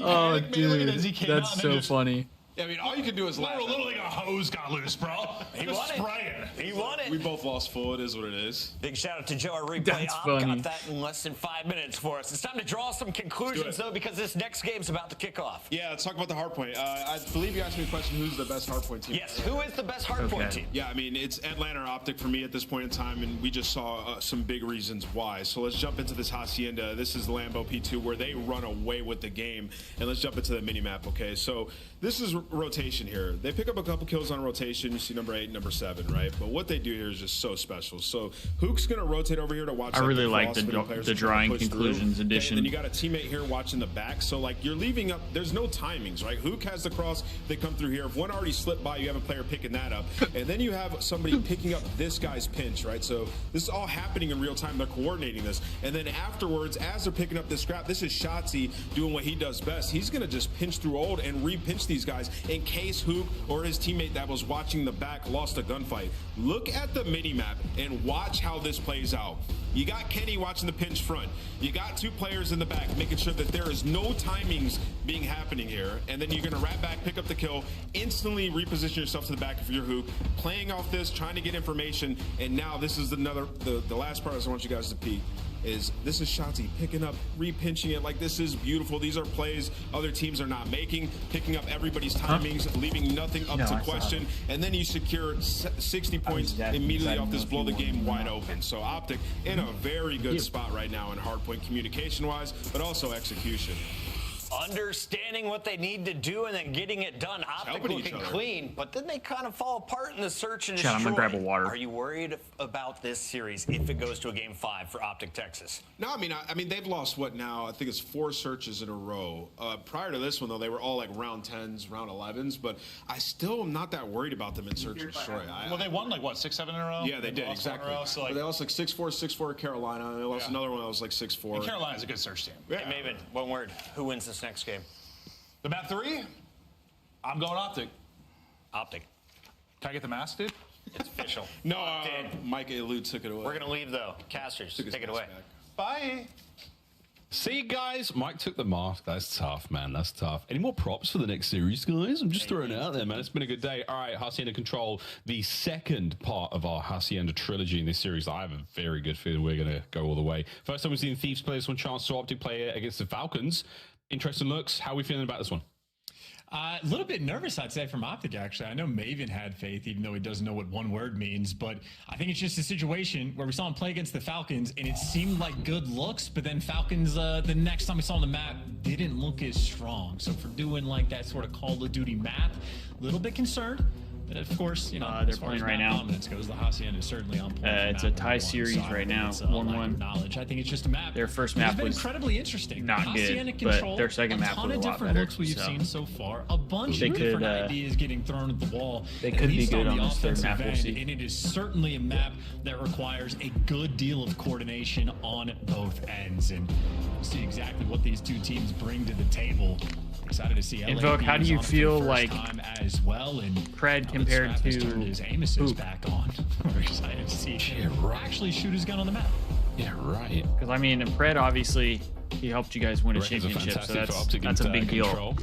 Oh, dude, that's so funny. Yeah, I mean, all you can do is laugh. Literally a hose got loose, bro. He won it. He won it. We both lost full. It is what it is. Big shout out to Joe, our replay. That's funny. Got that in less than 5 minutes for us. It's time to draw some conclusions, though, because this next game's about to kick off. Yeah, let's talk about the Hardpoint. I believe you asked me a question, who's the best Hardpoint team? Yes, who is the best Hardpoint team? Yeah, I mean, it's Atlanta or OpTic for me at this point in time, and we just saw some big reasons why. So let's jump into this Hacienda. This is Lambo P2, where they run away with the game. And let's jump into the mini-map, okay? So this is rotation here. They pick up a couple kills on rotation. You see number 8, number 7, right? But what they do here is just so special. So Hook's gonna rotate over here to watch. I really like the drawing conclusions edition. And then you got a teammate here watching the back. So like you're leaving up. There's no timings, right? Hook has the cross. They come through here. If one already slipped by, you have a player picking that up, and then you have somebody picking up this guy's pinch, right? So this is all happening in real time. They're coordinating this, and then afterwards, as they're picking up this scrap, this is Shotzi doing what he does best. He's gonna just pinch through old and re-pinch these guys in case Hook or his teammate that was watching the back lost a gunfight. Look at the mini map and watch how this plays out. You got Kenny watching the pinch front. You got 2 players in the back making sure that there is no timings being happening here, and then you're gonna wrap back, pick up the kill, instantly reposition yourself to the back of your Hook, playing off this, trying to get information, and now this is the last part I want you guys to peek. This is Shotzi picking up, re-pinching it. Like, this is beautiful. These are plays other teams are not making, picking up everybody's timings, leaving nothing up to question, and then you secure 60 points immediately off this, blow the game wide open. So OpTic in a very good spot right now in Hardpoint communication-wise, but also execution. Understanding what they need to do and then getting it done. OpTic looking clean, but then they kind of fall apart in the search and destroy. I'm gonna grab a water. Are you worried about this series if it goes to a game 5 for OpTic Texas? No, I mean they've lost what now? I think it's 4 searches in a row. Prior to this one though, they were all like round 10s, round 11s, but I still am not that worried about them in search and destroy. Well, they won like what, 6-7 in a row? Yeah, they did exactly. So like, they lost like 6-4 at Carolina. And they lost another one that was like 6-4. And Carolina's a good search team. Yeah. Hey, Maven, one word. Who wins this next game? The map 3? I'm going OpTic. OpTic. Can I get the mask, dude? It's official. No, Mike Elu took it away. We're going to leave, though. Casters, take it away. Bye. See, guys, Mike took the mask. That's tough, man. That's tough. Any more props for the next series, guys? I'm just throwing it out there, man. It's been a good day. All right, Hacienda Control, the second part of our Hacienda trilogy in this series. I have a very good feeling we're going to go all the way. First time we've seen Thieves play this one, chance to OpTic play it against the Falcons. Interesting looks. How are we feeling about this one? A little bit nervous, I'd say, from OpTic, actually. I know Maven had faith, even though he doesn't know what one word means, but I think it's just a situation where we saw him play against the Falcons, and it seemed like good looks, but then Falcons, the next time we saw on the map, didn't look as strong. So for doing like that sort of Call of Duty map, a little bit concerned. But of course, you know, they're playing right now. Goes, the Hacienda is certainly on point. It's a tie series right now, 1-1. Knowledge. I think it's just a map. Their first map was incredibly interesting. Not good, but their second map was a lot better. A ton of different looks we've seen so far. A bunch of different ideas getting thrown at the wall. They could be good on this third map. We'll see. And it is certainly a map that requires a good deal of coordination on both ends, and we'll see exactly what these two teams bring to the table. Excited to see Invoke, how do you feel like as well, and Pred compared to his aim assist back on? We're excited to see him actually shoot his gun on the map. Yeah, right. Because I mean, Pred obviously he helped you guys win a championship, so that's a big deal.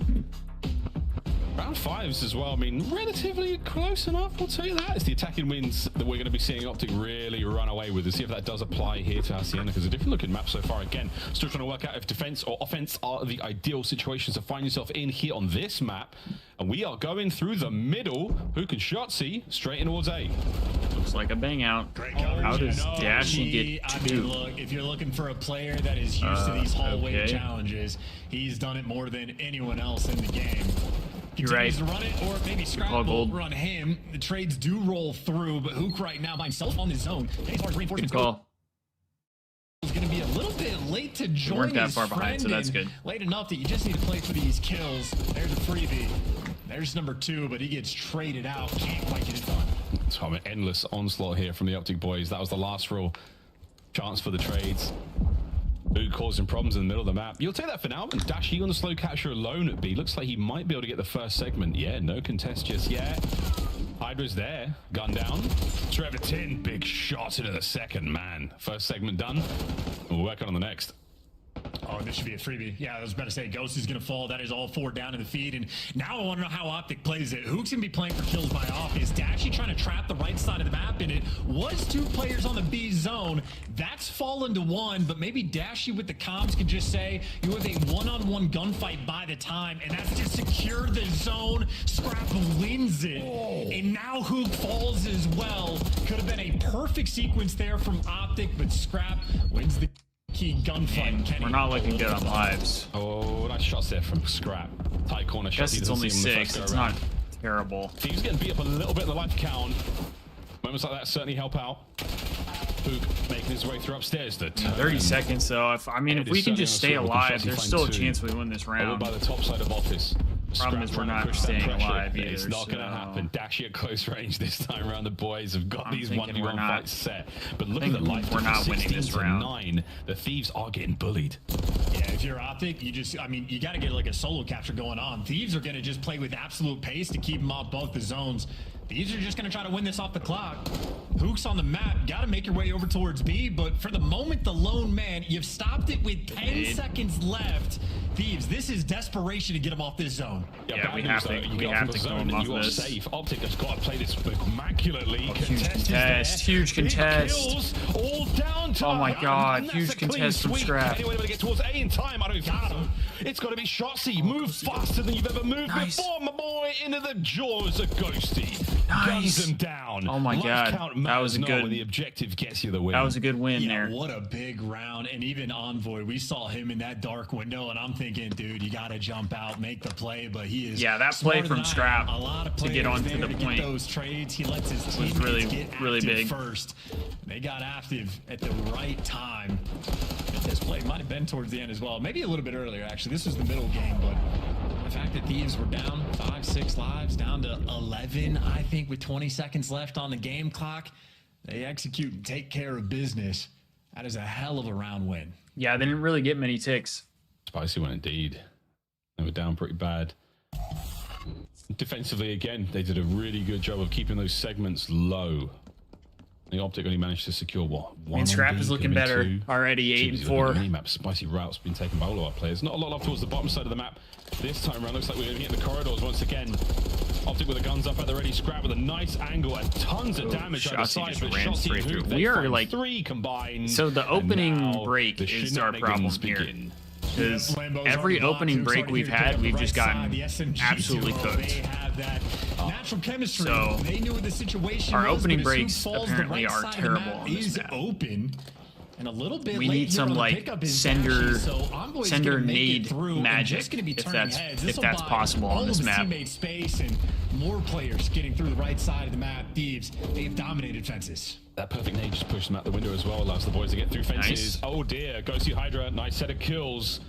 Round 5s as well. I mean, relatively close enough, I'll tell you that. It's the attacking wins that we're going to be seeing OpTic really run away with. Let's see if that does apply here to Hacienda, because a different looking map so far. Again, still trying to work out if defense or offense are the ideal situations to find yourself in here on this map. And we are going through the middle. Who can Shotzi straight in towards A? Looks like a bang out. How does Dashy get 2? I mean, look, if you're looking for a player that is used to these hallway challenges, he's done it more than anyone else in the game. You're right. To run it, or maybe Scrap will run him. The trades do roll through, but Hook right now by himself on his zone. He's hard reinforcements. He's going to be a little bit late to join. Weren't that far behind, so that's good. Late enough that you just need to play for these kills. There's a freebie. There's number 2, but he gets traded out. Can't quite get it done. So an endless onslaught here from the OpTic boys. That was the last real chance for the trades. Who causing problems in the middle of the map. You'll take that for now. Dashy on the slow capture alone at B. Looks like he might be able to get the first segment. Yeah, no contest just yet. Hydra's there. Gun down. Trevor Tin, big shot into the second, man. First segment done. We'll work on the next. Oh, this should be a freebie. Yeah, I was about to say Ghost is going to fall. That is all 4 down in the feed. And now I want to know how OpTic plays it. Hook's going to be playing for kills by off. Is Dashy trying to trap the right side of the map? And it was 2 players on the B zone. That's fallen to 1, but maybe Dashy with the comms can just say you have a one-on-one gunfight by the time, and that's to secure the zone. Scrap wins it. And now Hook falls as well. Could have been a perfect sequence there from OpTic, but Scrap wins the low-key gunfight. We're not looking good on lives. Oh, nice shots there from Scrap. Tight corner I shot. guess it's only 6. It's not terrible. Thieves getting beat up a little bit in the life count. Moments like that certainly help out. Hook making his way through upstairs. 30 seconds though. If we can just stay alive, there's still a chance we win this round. By the top side of office. Problem is we're not staying alive either. It's not going to happen. Dashy at close range this time around. The boys have got these 1v1 fights set. But look at the life. We're not winning this round. 9. The Thieves are getting bullied. Yeah, if you're OpTic, you got to get like a solo capture going on. Thieves are going to just play with absolute pace to keep them off both the zones. Thieves are just going to try to win this off the clock. Hook's on the map. Got to make your way over towards B, but for the moment, the lone man, you've stopped it with 10 seconds left. Thieves, this is desperation to get him off this zone. Yeah, we have to go him off this. Safe. OpTic has got to play this immaculately. Huge contest. Kills all down to my God, huge contest from Scrap. Anyway, to get towards A in time. I don't think it's got to be Shotzi. Move faster than you've ever moved before, my boy. Into the jaws of Ghosty. Guns him down. Oh my God, that was a good. When the objective gets you the win. That was a good win there. What a big round, and even Envoy, we saw him in that dark window, and I'm thinking, dude, you got to jump out, make the play. But he is that play from Scrap a lot of to get onto the point. Those trades, he lets his was really big. First, they got active at the right time. This play might have been towards the end as well, maybe a little bit earlier. Actually, this was the middle game, but the fact that Thieves were down 5-6 lives, down to 11, I think, with 20 seconds left on the game clock, they execute and take care of business. That is a hell of a round win. Yeah, they didn't really get many ticks. Spicy one indeed. They were down pretty bad. Defensively, again, they did a really good job of keeping those segments low. The OpTic only managed to secure one. Scrap is looking better already. 8-4. Minimap, spicy routes been taken by all of our players. Not a lot off towards the bottom side of the map this time around. Looks like we're going to get in the corridors once again. OpTic with the guns up at the ready. Scrap with a nice angle and tons of damage on the side. But ran straight through. We are like 3 combined. So the opening break is our problem here. Because every opening break we've had, we've just gotten absolutely cooked. Natural chemistry. So they knew what the situation our was, opening breaks apparently are terrible on this map. Open. And a little bit we need some like sender nade magic if that's possible on this map. Space and more players getting through the right side of the map. Thieves, they've dominated fences. That perfect nade just pushed them out the window as well, allows the boys to get through fences. Oh dear, Ghosty Hydra, nice set of kills.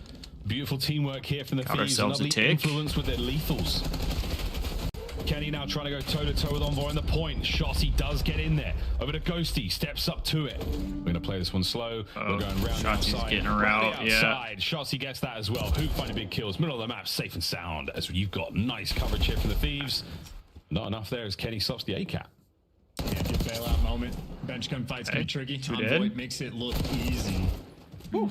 Beautiful teamwork here from the Thieves. Ourselves a tick. Influence with their lethals. Kenny now trying to go toe-to-toe with Envoy on the point. Shotzi does get in there. Over to Ghosty, steps up to it. We're going to play this one slow. We're going round outside. Getting her out, Shotzi gets that as well. Who finding big kills. Middle of the map, safe and sound. As you've got nice coverage here from the Thieves. Not enough there as Kenny stops the ACAT. Yeah, good bailout moment. Bench gun fights get tricky. Envoy makes it look easy.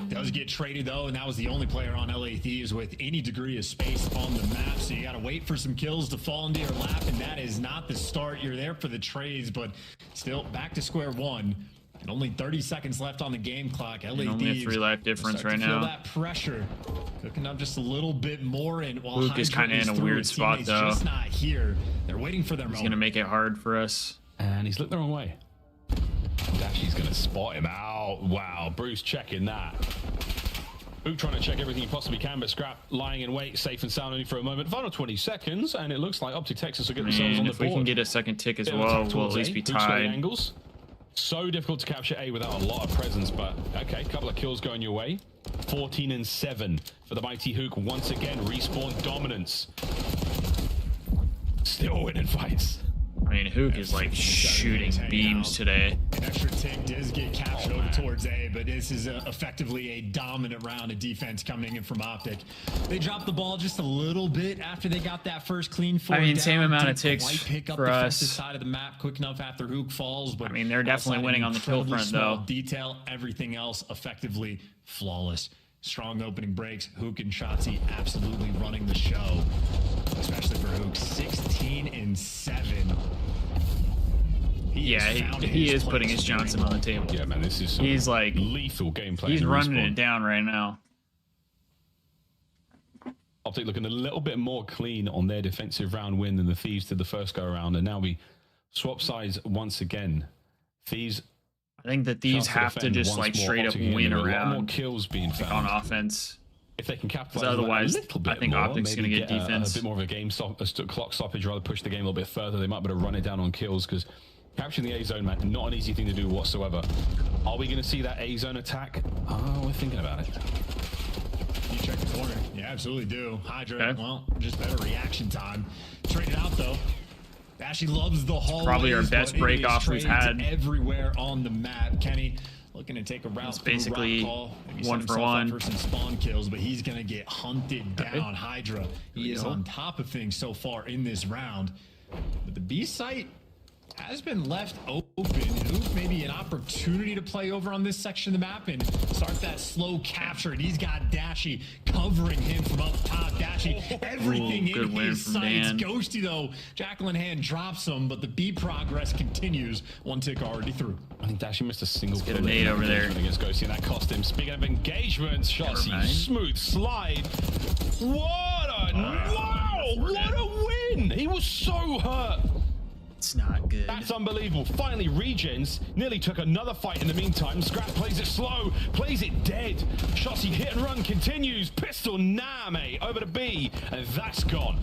Does get traded though, and that was the only player on LA Thieves with any degree of space on the map. So you got to wait for some kills to fall into your lap, and that is not the start. You're there for the trades, but still back to square one. And only 30 seconds left on the game clock. LA only Thieves a 3-life difference right feel now. That pressure cooking up just a little bit more, and while Luke is kind of in a weird spot though. Just not here. They're waiting for their moment. He's gonna make it hard for us, and he's looked the wrong way. Dashy's gonna spot him out. Wow, Bruce checking that. Boot trying to check everything he possibly can, but Scrap lying in wait, safe and sound only for a moment. Final 20 seconds, and it looks like OpTic Texas will get themselves on the board. If we can get a second tick as well, we'll at least be tied. Angles. So difficult to capture A without a lot of presence, but okay, couple of kills going your way. 14-7 for the mighty Hook. Once again, respawn dominance. Still winning fights. I mean, Hook is like shooting beams today. An extra tick does get captured over towards A, but this is effectively a dominant round of defense coming in from OpTic. They dropped the ball just a little bit after they got that first clean four. I mean, down. Same amount of ticks pick up for the us. side of the map quick enough after Hook falls. But I mean, they're definitely winning on the kill front though. Detail, everything else effectively flawless. Strong opening breaks. Hook and Shotzi absolutely running the show, especially for Hook. 16-7. He is putting his Johnson on the table. Yeah, man, this is he's like lethal gameplay. He's running it down right now. OpTic looking a little bit more clean on their defensive round win than the Thieves did the first go around, and now we swap sides once again. Thieves I think that these have to just like straight up win around more kills being found on offense. If they can capitalize, otherwise, a little bit I think more, OpTic's going to get defense. A bit more of a clock stoppage, rather push the game a little bit further. They might be able to run it down on kills because capturing the A zone, man, not an easy thing to do whatsoever. Are we going to see that A zone attack? Oh, we're thinking about it. You check the corner. You absolutely do. Hydra, well, just better reaction time. Trade it out though. Dashy loves the hallways. Probably our best break off we've had everywhere on the map. Kenny looking to take a route. It's basically 1-for-1 for some spawn kills, but he's gonna get hunted down. Hydra, he is on top of things so far in this round, but the B site has been left open. Hoop maybe an opportunity to play over on this section of the map and start that slow capture. And he's got Dashy covering him from up top. Dashy, everything in his sights. Ghosty though, Jacqueline Hand drops him, but the B progress continues. One tick already through. I think Dashy missed a single. Get a nade over there against Ghosty, and that cost him. Speaking of engagements, Shotzi, smooth slide. What a wow! What a win! He was so hurt. It's not good. That's unbelievable. Finally, Regens nearly took another fight in the meantime. Scrap plays it slow, plays it dead. Shotzi hit and run continues. Pistol, nah, mate. Over to B, and that's gone.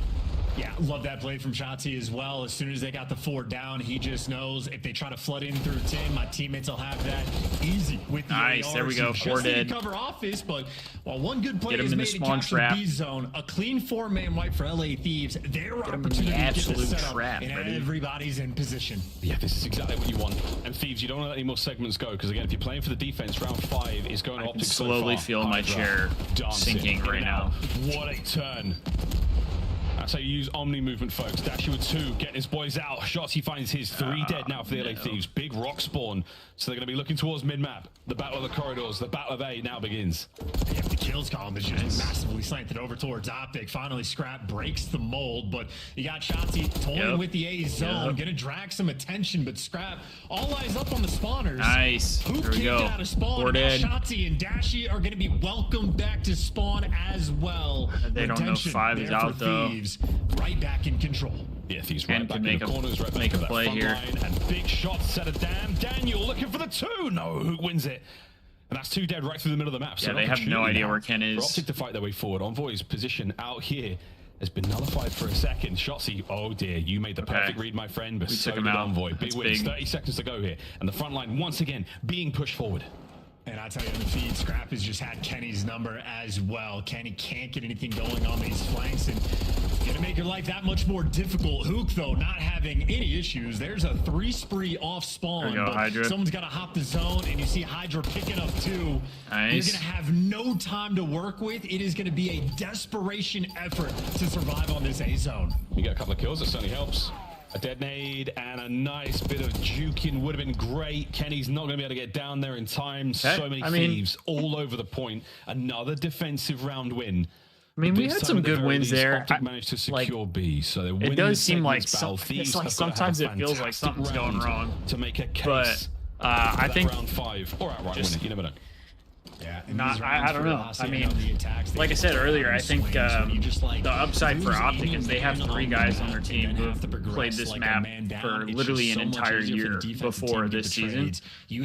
Yeah, love that play from Shotzi as well. As soon as they got the 4 down, he just knows if they try to flood in through 10, my teammates will have that easy with the nice. There we go. 4 dead. Cover office, but while one good play is made to capture trap. B zone, a clean 4-man wipe for LA Thieves. Their opportunity to get this set up, trap, and everybody's in position. Yeah, this is exactly what you want. And Thieves, you don't want to let any more segments go because again, if you're playing for the defense, round 5 is going to OpTic so far. Slowly feel my chair sinking right now. What a turn. That's how you use Omni movement, folks. Dashy with 2, getting his boys out. Shots, he finds his 3 dead now for the LA Thieves. Big rock spawn. So they're going to be looking towards mid-map. The battle of the corridors, the battle of A now begins. Yeah, the kills column is just massively slanted over towards OpTic. Finally, Scrap breaks the mold, but you got Shotzi toying with the A zone. Gonna drag some attention, but Scrap all eyes up on the spawners. Nice. Who There we go. Out of spawn. 4 dead. Shotzi and Dashy are gonna be welcomed back to spawn as well. They don't know 5 is out though. Thieves, right back in control. Yeah, Thieves right back in the corners, right back to that front line, and big shot set of damn Daniel looking for the 2. No, who wins it? And that's 2 dead right through the middle of the map. So yeah, they have no idea where Ken is. For OpTic to fight their way forward. Envoy's position out here has been nullified for a second. Shotzi, oh dear, you made the perfect read, my friend, but so did Envoy. Big wins, 30 seconds to go here. And the front line, once again, being pushed forward. And I tell you, on the feed, Scrap has just had Kenny's number as well. Kenny can't get anything going on these flanks, and gonna make your life that much more difficult. Hook, though, not having any issues. There's a 3 spree off spawn. There you go, Hydra. Someone's got to hop the zone, and you see Hydra picking up 2. Nice. You're gonna have no time to work with. It is gonna be a desperation effort to survive on this A zone. You get a couple of kills, that certainly helps. A dead nade and a nice bit of juking would have been great. Kenny's not going to be able to get down there in time. So many Thieves all over the point. Another defensive round win. I mean, we had some good wins there. OpTic managed to secure B, so they're winning. It does seem like Thieves sometimes it feels like something's going wrong to make a case. But I think round 5 or outright win it. You never know. Yeah, I don't know. I mean, like I said earlier, I think the upside for OpTic is they have 3 guys on their team who have played this map for literally an entire year before this season.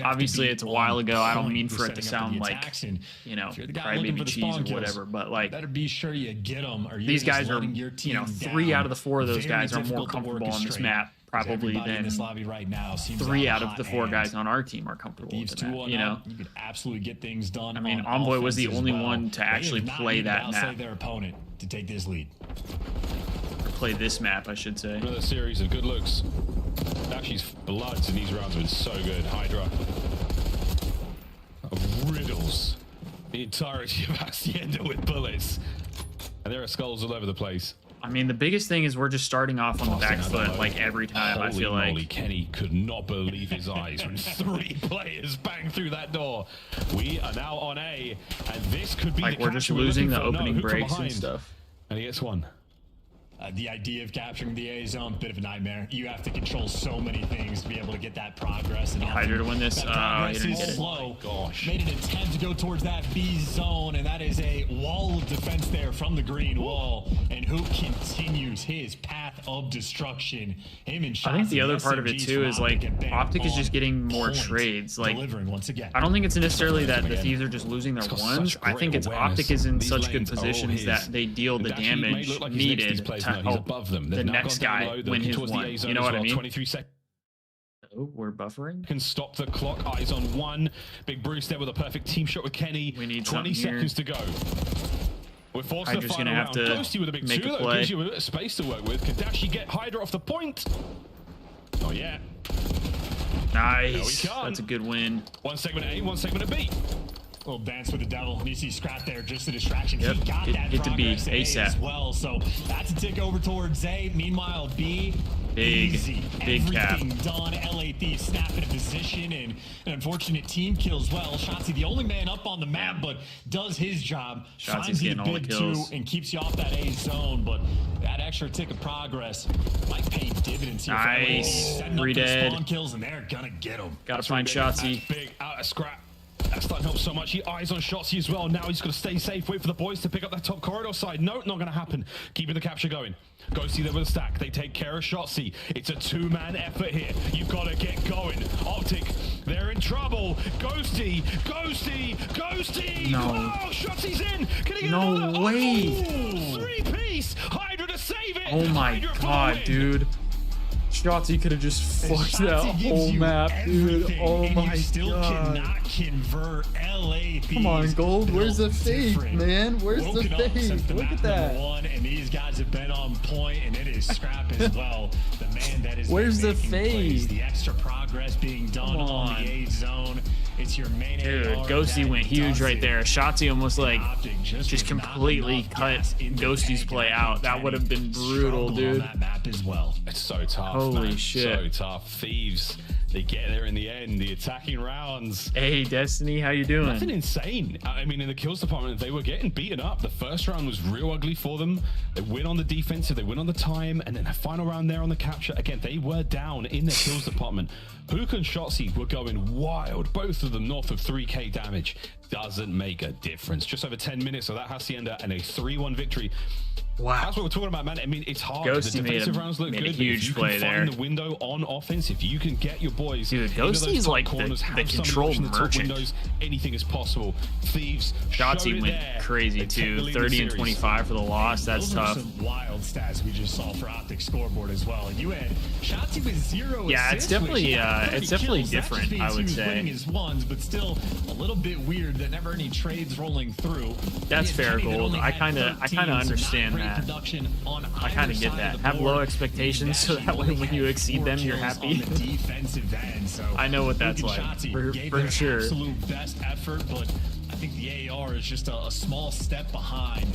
Obviously, it's a while ago. I don't mean for it to sound like, you know, crybaby cheese or whatever, but like, better be sure you get them. These guys are, you know, 3 out of the 4 of those guys are more comfortable on this map. Probably than 3 out of the 4 guys on our team are comfortable with that, you know. You could absolutely get things done. I mean, Envoy was the only one to actually play that map. Their opponent to take this lead. Play this map, I should say. Another series of good looks. Dashy's bloods in these rounds have been so good. Hydra riddles the entirety of Hacienda with bullets, and there are skulls all over the place. I mean, the biggest thing is we're just starting off on the back foot like every time. I feel like moly, Kenny could not believe his eyes when 3 players bang through that door. We are now on A, and this could be like we're just losing the opening breaks and stuff. And he gets one. The idea of capturing the A zone, bit of a nightmare. You have to control so many things to be able to get that progress. And Hydra to win this. That progress He didn't is get it. slow. Gosh. Made an attempt to go towards that B zone, and that is a wall of defense there from the green wall. And Hoop continues his path of destruction. Him and I think the other part of it too is like OpTic is just getting more trades. Like delivering once again. I don't think it's necessarily that the Thieves are just losing their ones. I think it's OpTic is in such good positions that they deal the damage needed to help the next guy win his one. You know what I mean? 23 seconds. Oh, we're buffering. Can stop the clock. Eyes on one. Big Bruce there with a perfect team shot with Kenny. We need 20 seconds to go. We're forced to the Hydra's final gonna have round. to Ghosty with a big make two, a though. play. Gives you a bit of space to work with. Can Dashi get Hydra off the point? Oh, yeah. Nice. No, he can't. That's a good win. One segment A, one segment of B. Little dance with the devil, and you see Scrap there, just a distraction. Yep. He got that Get to B progress A ASAP. as well, so that's a tick over towards A. Meanwhile, B, Big easy. cap. Everything done. LA Thieves snap into position, and an unfortunate team kill as well. Shotzi, the only man up on the map, but does his job. Shotzi's Finds the getting all the big kills. two and keeps you off that A zone, but that extra tick of progress might pay dividends here. Nice. For setting up Three those dead. spawn kills, and they're gonna get them. Gotta find Shotzi. Big out of Scrap. That's starting to help so much. He eyes on Shotzi as well. Now he's got to stay safe. Wait for the boys to pick up that top corridor side. No, not going to happen. Keeping the capture going. Ghosty there with a stack. They take care of Shotzi. It's a two-man effort here. You've got to get going. OpTic, they're in trouble. Ghosty, Ghosty, Ghosty. No. Oh, Shotzi's in. Can he get No another? way. Oh, three-piece. Hydra to save it. Oh my Hydra for the god, win. dude. Shotzi could have just fucked that Shotzi gives whole you map, dude. everything, Oh and my you still god. cannot convert LA Thieves. Come on, Gold. Where's the faith, different. man? Where's Woken the up since faith? the Look map at that. number one, and these guys have been on point, and it is Scrap as well. The man that is Where's the making plays, faith? the extra progress being done Come on on. the A zone. It's your main Dude, AR Ghosty that went huge does right it. there. Shotzi almost like OpTic just was not completely enough cut gas in the Ghosty's tank, play and I out. think That would have been Kenny brutal, struggled on dude. that map as well. It's so tough. Holy man. shit. So tough. Thieves, they get there in the end. The attacking rounds. Hey, Destiny, how you doing? Nothing insane. I mean, in the kills department, they were getting beaten up. The first round was real ugly for them. They win on the defensive, they win on the time, and then the final round there on the capture. Again, they were down in their kills department. Hook and Shotzi were going wild. Both of them north of 3k damage. Doesn't make a difference. Just over 10 minutes of that Hacienda and a 3-1 victory. Wow. That's what we're talking about, man. I mean, it's hard. Ghosty The defensive made a- rounds look made a good. But huge if you play can find there. the window on offense, if you can get your boys Dude, into those Ghosty's top like corners, the have somebody control watching the top merchant. windows, anything is possible. Thieves showed Shotzi it went there. crazy They take the too. lead in 30 the and series. 25 for the loss. That's Those are tough. some wild stats we just saw for OpTic scoreboard as well. You had Shotzi with 0 Yeah, it's assists, definitely, which he had 30 it's definitely kills. That just different, means I he would was say. winning his ones, but still a little bit weird that never any trades rolling through. That's He had fair, Kenny that Gold. only I had kinda 13, so understand not great that. production on I kind either of get side that. of the Have board. low expectations so that way Dashi when you only exceed had them, 4 you're kills happy. on the defensive end, so I know what that's Hook and like, Shotzi gave for their sure. absolute best effort, but I think the AR is just a small step behind.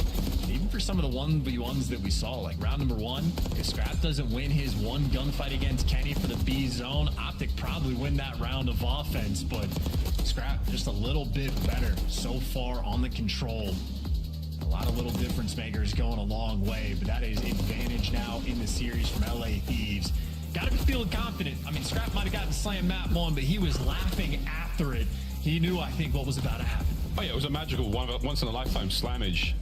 Even for some of the 1v1s that we saw, like round number 1, if Scrap doesn't win his one gunfight against Kenny for the B zone, OpTic probably win that round of offense, but Scrap just a little bit better so far on the control. A lot of little difference makers going a long way, but that is advantage now in the series from LA Thieves. Gotta be feeling confident. I mean, Scrap might have gotten slam map 1, but he was laughing after it. He knew, I think, what was about to happen. Oh yeah, it was a magical once in a lifetime slammage.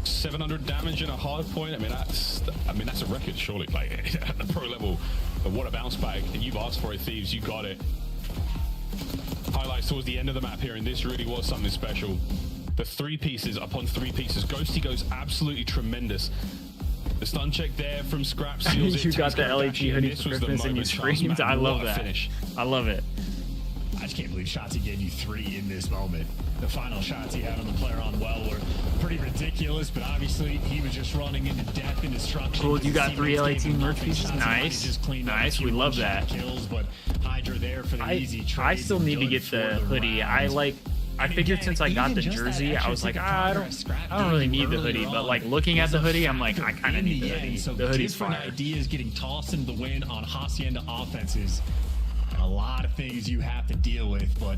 700 damage in a hard point. I mean, that's a record, surely. Like at the pro level, but what a bounce back! And you've asked for it, Thieves. You got it. Highlights towards the end of the map here, and this really was something special. The 3 pieces upon 3 pieces. Ghosty goes absolutely tremendous. The stun check there from Scrap seals it. You got the LAT Dashi, and hoodie this for was the Christmas and you moment, Charles screamed. Madden. I love What a that. finish. I love it. I just can't believe Shotzi gave you 3 in this moment. The final shots he had on the player on well were pretty ridiculous, but obviously he was just running into death and destruction. Cool, you got His 3 teammates LA gave team him merch nothing. pieces. Shotzi might have Nice. just cleaned up a Nice, few we love one-shot that. Kills, but Hydra there for the easy I trades still and need to good get for the hoodie. rounds. I figured since I got the jersey, I was like, I don't really need the hoodie. But like looking at the hoodie, I'm like, I kind of need the hoodie. So The hoodie's different fire. ideas getting tossed into the wind on Hacienda offenses. And a lot of things you have to deal with, but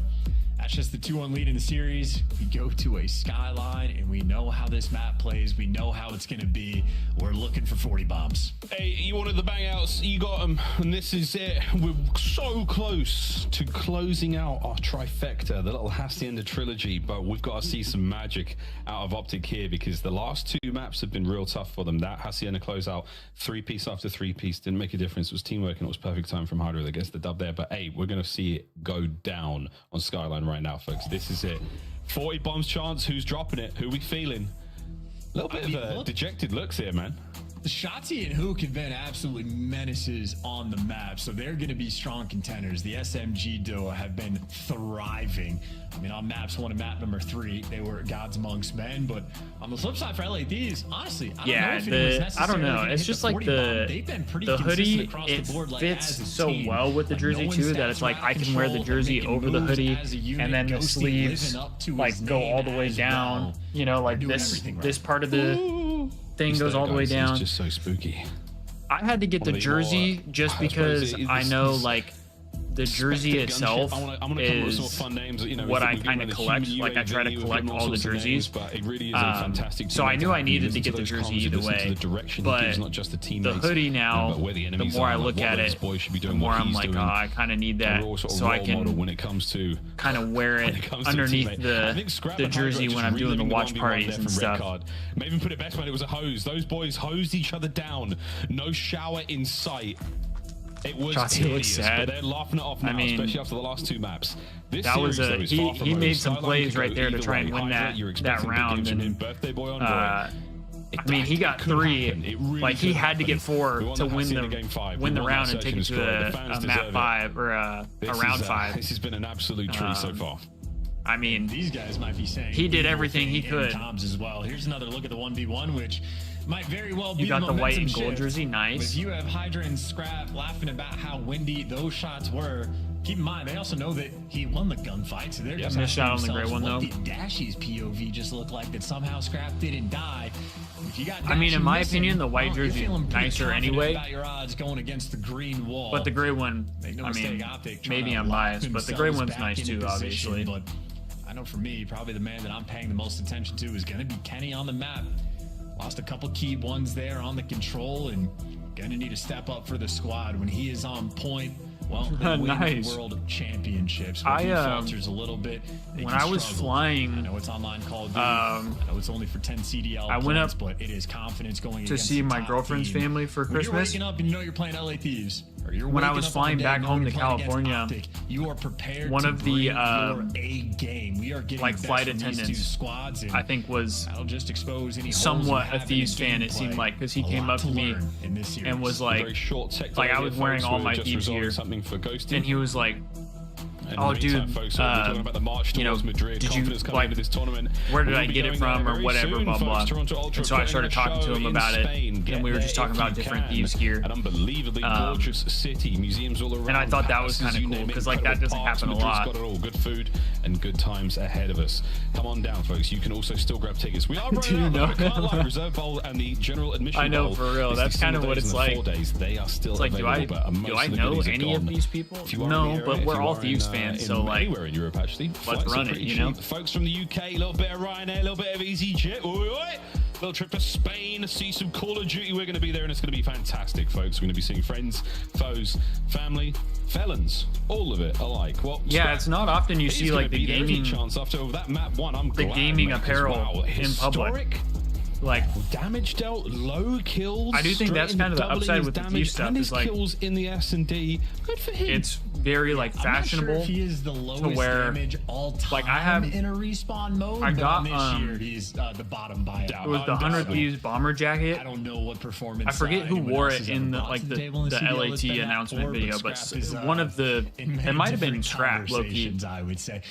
That's just the 2-1 lead in the series. We go to a Skyline, and we know how this map plays. We know how it's going to be. We're looking for 40 bombs. Hey, you wanted the bang outs, you got them, and this is it. We're so close to closing out our trifecta, the little Hacienda trilogy, but we've got to see some magic out of OpTic here, because the last 2 maps have been real tough for them. That Hacienda closeout, 3-piece after 3-piece, didn't make a difference. It was teamwork, and it was perfect time from Hydra that gets the dub there. But hey, we're going to see it go down on Skyline right now, folks. This is it. 40 bombs chance. Who's dropping it? Who we feeling? A little bit of dejected looks here, man. Shotzi and Hook have been absolute menaces on the map, so they're going to be strong contenders. The SMG duo have been thriving. I mean, on maps 1 and map number 3, they were gods amongst men, but on the flip side for LA Thieves, honestly, I don't know. It's just like the hoodie, it fits so well with the jersey too that it's like I can wear the jersey over the hoodie, and then the sleeves like go all the way down. You know, like this part of the thing goes all the way down. It's just so spooky. I had to get the jersey just because I know like the jersey itself is what I kind of collect. Like I try to collect all the jerseys. So I knew I needed to get the jersey either way. But the hoodie now, the more I look at it, the more I'm like, oh, I kind of need that so I can kind of wear it underneath the jersey when I'm doing the watch parties and stuff. May even put it best when it was a hose. Those boys hosed each other down. No shower in sight. It was hideous, but they're laughing it off now, especially after the last 2 maps. That was he made some plays right there to try and win that round. And I mean, he got 3. Like he had to get 4 to win the round and take it to a map 5 or a round 5. This has been an absolute treat so far. I mean, these guys might be saying he did everything he could. Toms as well. Here's another look at the 1v1, which might very well be you got the white and gold jersey, nice. But if you have Hydra and Scrap laughing about how windy those shots were, keep in mind they also know that he won the gunfight, so they're just missed out on the gray one though. What did Dashy's POV just look like that somehow Scrap didn't die? If you got I mean, in my opinion, the white jersey is nicer anyway. About your odds going against the green wall. But the gray one, I mean, maybe I'm biased, but the gray one's nice too, obviously. But I know for me, probably the man that I'm paying the most attention to is going to be Kenny on the map. Lost a couple key ones there on the control, and going to need to step up for the squad when he is on point. Well, they win the world championships. He falters a little bit. When I was flying, I know it's online Call of Duty. I know it's only for 10 CDL. I went up, but it is confidence going to see my girlfriend's family for Christmas. When you're waking up and you know you're playing LA Thieves. When I was flying back home to California, you are prepared one of the game. We are getting like flight attendants, I think, was somewhat a Thieves fan. It seemed like, because he came up to me and was like I was wearing all my Thieves gear, and he was like, oh, dude, you know, did you, like, where did I get it from or whatever, blah, blah. And so I started talking to him about it, and we were just talking about different Thieves gear. An unbelievably gorgeous city, museums all around. And I thought that was kind of cool, because, like, that doesn't happen a lot. Got it all. Good food and good times ahead of us. Come on down, folks. You can also still grab tickets. We are running out the Reserve Bowl and the General Admission Bowl. I know, for real. That's kind of what it's like. 4 days. They are still like, do I know any of these people? No, but we're all Thieves fans, so like anywhere in Europe actually. Let's run it, you know. Folks from the UK, a little bit of Ryanair, a little bit of EasyJet. Little trip to Spain to see some Call of Duty. We're going to be there, and it's going to be fantastic, folks. We're going to be seeing friends, foes, family, felons, all of it alike. Well, yeah, it's not often you see like the gaming chance after that map 1. I'm glad, gaming apparel in public. Like damage dealt, low kills. I do think that's kind of the upside with the Thieves stuff. Is like kills in the S&D. Good for him. It's very like fashionable. I'm not sure if he is the lowest damage all time. Like I have in a respawn mode. I got this year he's the bottom by it was the 100 Thieves bomber jacket. I don't know what performance. I forget who wore it in the like the LAT announcement video, but one of the it might have been Scrap, low key. I would say.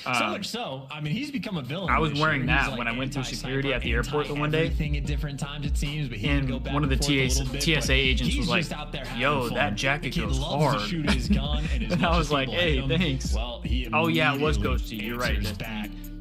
So I mean, he's become a villain. I was wearing that when I went through security at the airport the one day. At different times it seems, but and one of the TSA agents was like, "Yo, that jacket goes hard." And I was like, "Hey, thanks." Oh yeah, it was Ghosty. You're right.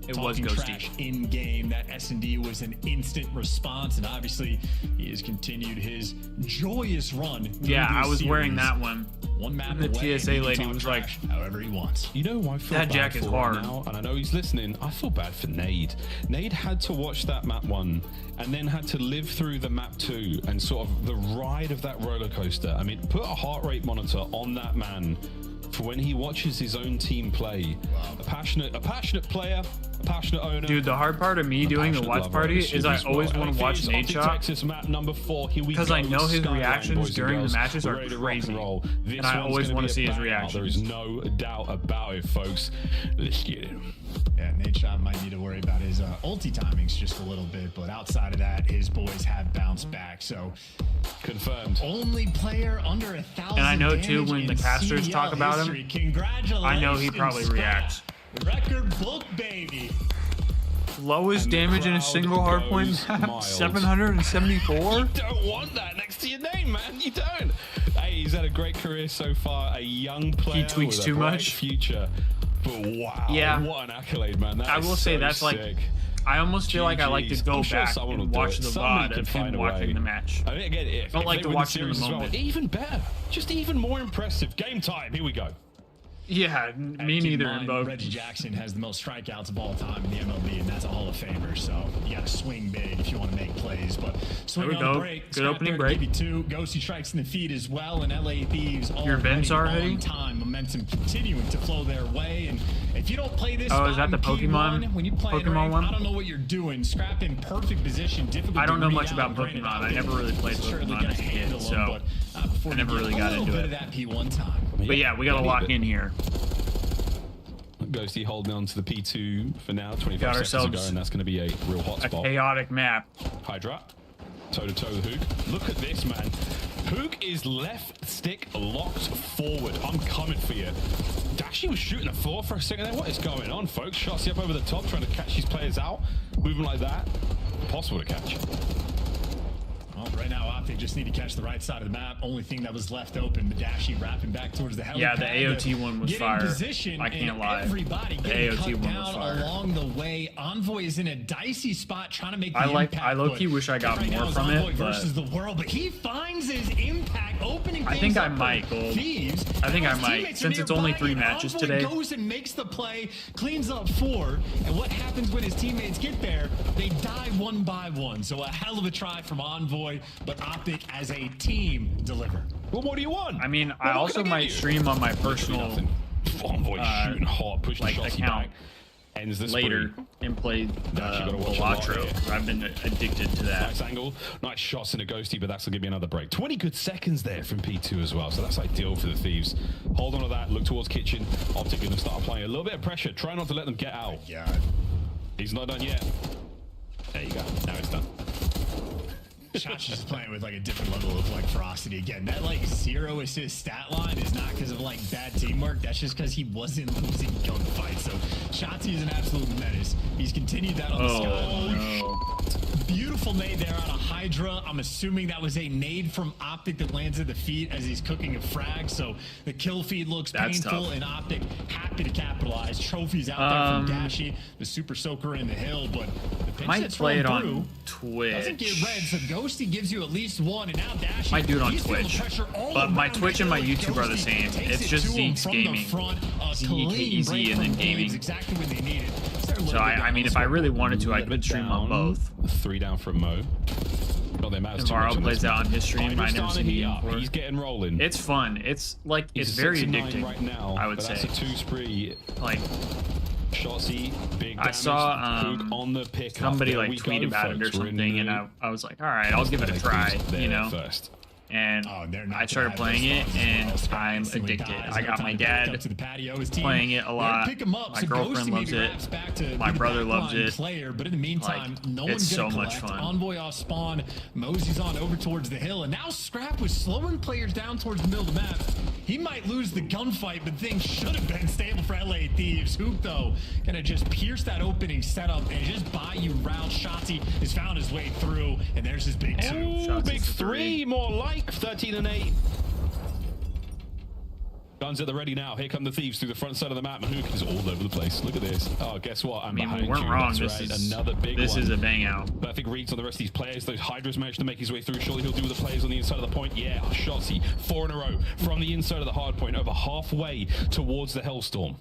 It was Ghosty. In game, that S&D was an instant response, and obviously he has continued his joyous run. Yeah, I was wearing that one. one map The away, TSA lady was like, however he wants. You know who I feel that bad jack is for hard. right now, and I know he's listening. I feel bad for Nade. Nade had to watch that map 1 and then had to live through the map 2 and sort of the ride of that roller coaster. I mean, put a heart rate monitor on that man for when he watches his own team play. Wow. A passionate player, a passionate owner. Dude, the hard part of me doing the watch party is I always want to watch Nadeshot because I know his reactions during the matches are crazy, and I always want to see his reactions. There is no doubt about it, folks. Let's get him. Yeah, Nadeshot might need to worry about his ulti timings just a little bit, but outside of that, his boys have bounced back. So confirmed. Only player under 1,000. And I know too when the casters talk about him, congratulations, I know he probably reacts. Record book, baby. Lowest damage in a single hardpoint map, 774. You don't want that next to your name, man. You don't. Hey, he's had a great career so far. A young player. He tweaks with too a bright much. Future. But wow, yeah, what an accolade, man. That I will say that's sick. like, I almost feel like I like to go back and watch the VOD of him watching the match. I mean, again, I don't like to watch it in the moment. Well, even better, just even more impressive. Game time. Here we go. Yeah, me neither in both. Reggie Jackson has the most strikeouts of all time in the MLB, and that's a Hall of Famer. So you got to swing big if you want to make plays. But swing on the break. Good opening break. Give you 2. Ghosty strikes in the feet as well, and LA Thieves already on time. Momentum continuing to flow their way, and if you don't play this, is that the Pokemon? When you play Pokemon one? I don't know what you're doing. Scrap in perfect position. Difficult. I don't know much about Pokemon. I never really played Pokemon as a kid, so I never really got into it. That P1 time. But yeah, we got to lock in here. Ghosty holding on to the P2 for now. 25 got seconds ago, and that's going to be a real hot spot. A chaotic map. Hydra, toe-to-toe with Hook. Look at this, man. Hook is left stick locked forward. I'm coming for you. Dashy was shooting the floor for a second there. What is going on, folks? Shots up over the top, trying to catch these players out. Moving like that. Impossible to catch. Well, right now, OpTic just need to catch the right side of the map. Only thing that was left open, the Dashy wrapping back towards the helipad. Yeah, the AOT one was fire. Position, I can't lie. Everybody the getting AOT cut one down was fire. Along the way. Envoy is in a dicey spot trying to make the impact. I low-key wish I got more from it, but versus the world, but he finds his impact opening. I think I might, Gold. Thieves. I think I might, since it's only 3 matches today. Goes and makes the play, cleans up 4, and what happens when his teammates get there? They die 1 by 1. So a hell of a try from Envoy, but OpTic as a team deliver. Well, what do you want? I mean, I also might stream on my personal Envoy shooting hot, pushing like shots account back. Ends the later and play Velatro. I've been addicted to that. Nice angle, nice shots in a Ghosty, but that's gonna give me another break. 20 good seconds there from P2 as well, so that's ideal for the Thieves. Hold on to that, look towards kitchen. OpTic gonna start applying a little bit of pressure. Try not to let them get out. Yeah, he's not done yet. There you go. Now it's done. Shot's just playing with like a different level of like ferocity. Again, that like 0 assist stat line is not because of like bad teamwork. That's just because he wasn't losing gunfights. So Shotzi is an absolute menace. He's continued that on the Skyline. No. Beautiful nade there on a Hydra. I'm assuming that was a nade from OpTic that lands at the feet as he's cooking a frag. So the kill feed looks painful, tough. and OpTic happy to capitalize. Trophies out there from Dashy, the super soaker in the hill, but the pinch might that's play it through on Twitch. doesn't get red, so Ghosty gives you at least 1, and now Dashy. Might do it on Twitch, but my Twitch and my YouTube are the same. It's just Zeke's gaming. ZEKEZ and then gaming. Exactly what they needed. So I mean, if I really wanted to, I could stream on both. 3 down from Mo. Not that matters too much. Varro plays that on his stream. I never seen him before. He's getting rolling. It's fun. It's like it's very addicting right now. I would say. That's a 2 spree. Like Shotsy, big I saw on the pick somebody like tweet about it or something, and I was like, all right, I'll give it a try, you know. First. And I started playing it, and I'm addicted. I got my dad playing it a lot. My girlfriend loves it. My brother loves it. But in the meantime, no one's so much fun. Envoy off spawn, Mosey's on over towards the hill, and now Scrap was slowing players down towards the middle of the map. He might lose the gunfight, but things should have been stable for LA Thieves. Hoop, though, gonna just pierce that opening setup and just buy you round. Shotzi has found his way through, and there's his big 2. Big 3, more like 13 and 8. Guns at the ready now. Here come the Thieves through the front side of the map. Mahook is all over the place. Look at this. Oh, guess what? I mean, we behind weren't you. wrong. That's This right. is Another big one. This is a bang out. Perfect reads on the rest of these players. Those Hydras managed to make his way through. Surely he'll do with the players on the inside of the point. Yeah, Shotzzy, 4 in a row from the inside of the hard point, over halfway towards the Hellstorm.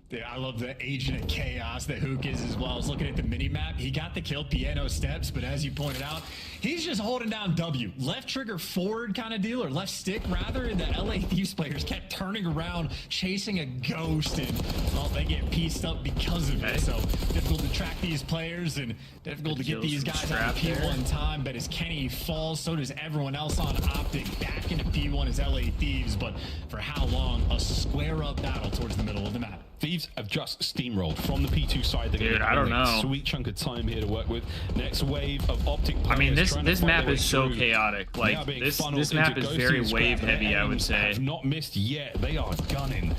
Yeah, I love the agent of chaos that Hook is as well. I was looking at the mini-map. He got the kill, piano steps, but as you pointed out, he's just holding down W. Left trigger forward kind of deal, or left stick rather, and the LA Thieves players kept turning around, chasing a ghost, and well, they get pieced up because of it. So difficult to track these players and difficult to get these guys out of P1 time, but as Kenny falls, so does everyone else on OpTic. Back into P1 as LA Thieves, but for how long? A square-up battle towards the middle of the map. Thieves have just steamrolled from the P2 side. Dude, I don't know. Sweet chunk of time here to work with. Next wave of OpTic players. I mean, this map is so chaotic. Like, this map is very wave heavy, I would say. Have not missed yet. They are gunning.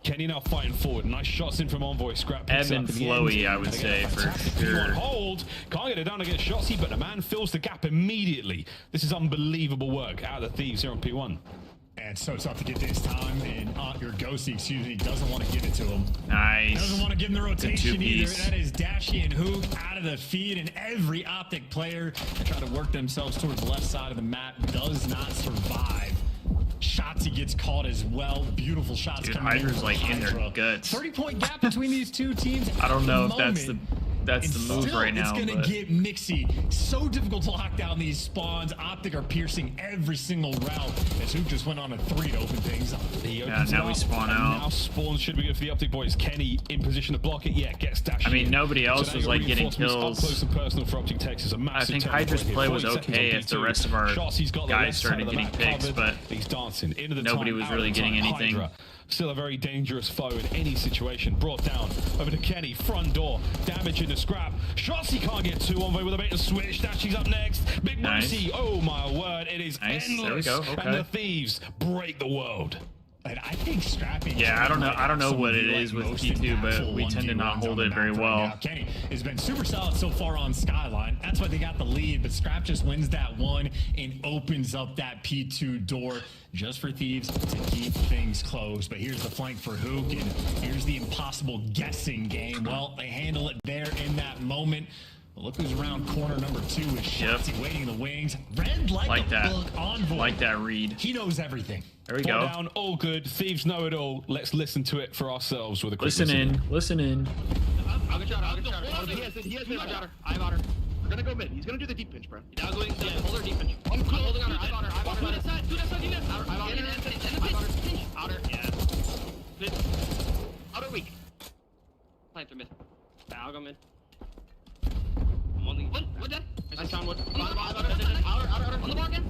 Kenny now fighting forward. Nice shots in from Envoy. Scrap ebb and flowy, I would say, for sure. Hold. Can't get it down against Shotzzy, but the man fills the gap immediately. This is unbelievable work out of the Thieves here on P1. And so tough to get this time, and your Ghosty, excuse me, doesn't want to give it to him. Nice. Doesn't want to give him the rotation either. Two-piece. That is Dashy and Hook out of the feed, and every OpTic player to try to work themselves towards the left side of the map does not survive. Shotzzy gets caught as well. Beautiful shots coming in. Hydra's like in their guts. 30-point gap between these two teams. I don't know if that's the move right now. It's gonna get mixy. So difficult to lock down these spawns. OpTic are piercing every single route as Hook just went on a 3 to open things up. Yeah, now we spawn out. Now spawns should be good for the OpTic boys. Kenny in position to block it. Yeah, gets dashed. I mean, nobody else was like getting kills. Up close and personal for OpTic Texas. I think Hydra's play was okay if the rest of our guys started getting picks, but he's dancing into the nobody was really getting anything. Hydra. Still a very dangerous foe in any situation. Brought down over to Kenny. Front door. Damage in the scrap. Shotzzy can't get 2 on way with a bait and switch. Dashy's up next. Big Mercy. Oh my word. It is endless. There we go. Okay. And the Thieves break the world. And I think scrapping. Yeah, I don't know what it is with P2, but we tend to not hold it very well. Kenny has been super solid so far on Skyline. That's why they got the lead, but Scrap just wins that one and opens up that P2 door just for Thieves to keep things closed. But here's the flank for Hook, and here's the impossible guessing game. Well, they handle it there in that moment. But look who's around corner number 2 is Shotzzy waiting in the wings. Red like a book, Envoy. Like that read. He knows everything. There we go. Down, all good. Thieves know it all. Let's listen to it for ourselves with a quick listen in. I'll get shot. He has me. I got her. I got her. We're gonna go mid. He's gonna do the deep pinch, bro. Now going hold her deep pinch. I'm holding on her. I got her. I got her. Do that side. Do that side. I got her. Outer. Yeah. Mid. Outer weak. Plant through mid. I'll go mid. I'm only. What dead? I found one. Outer. On the bar again.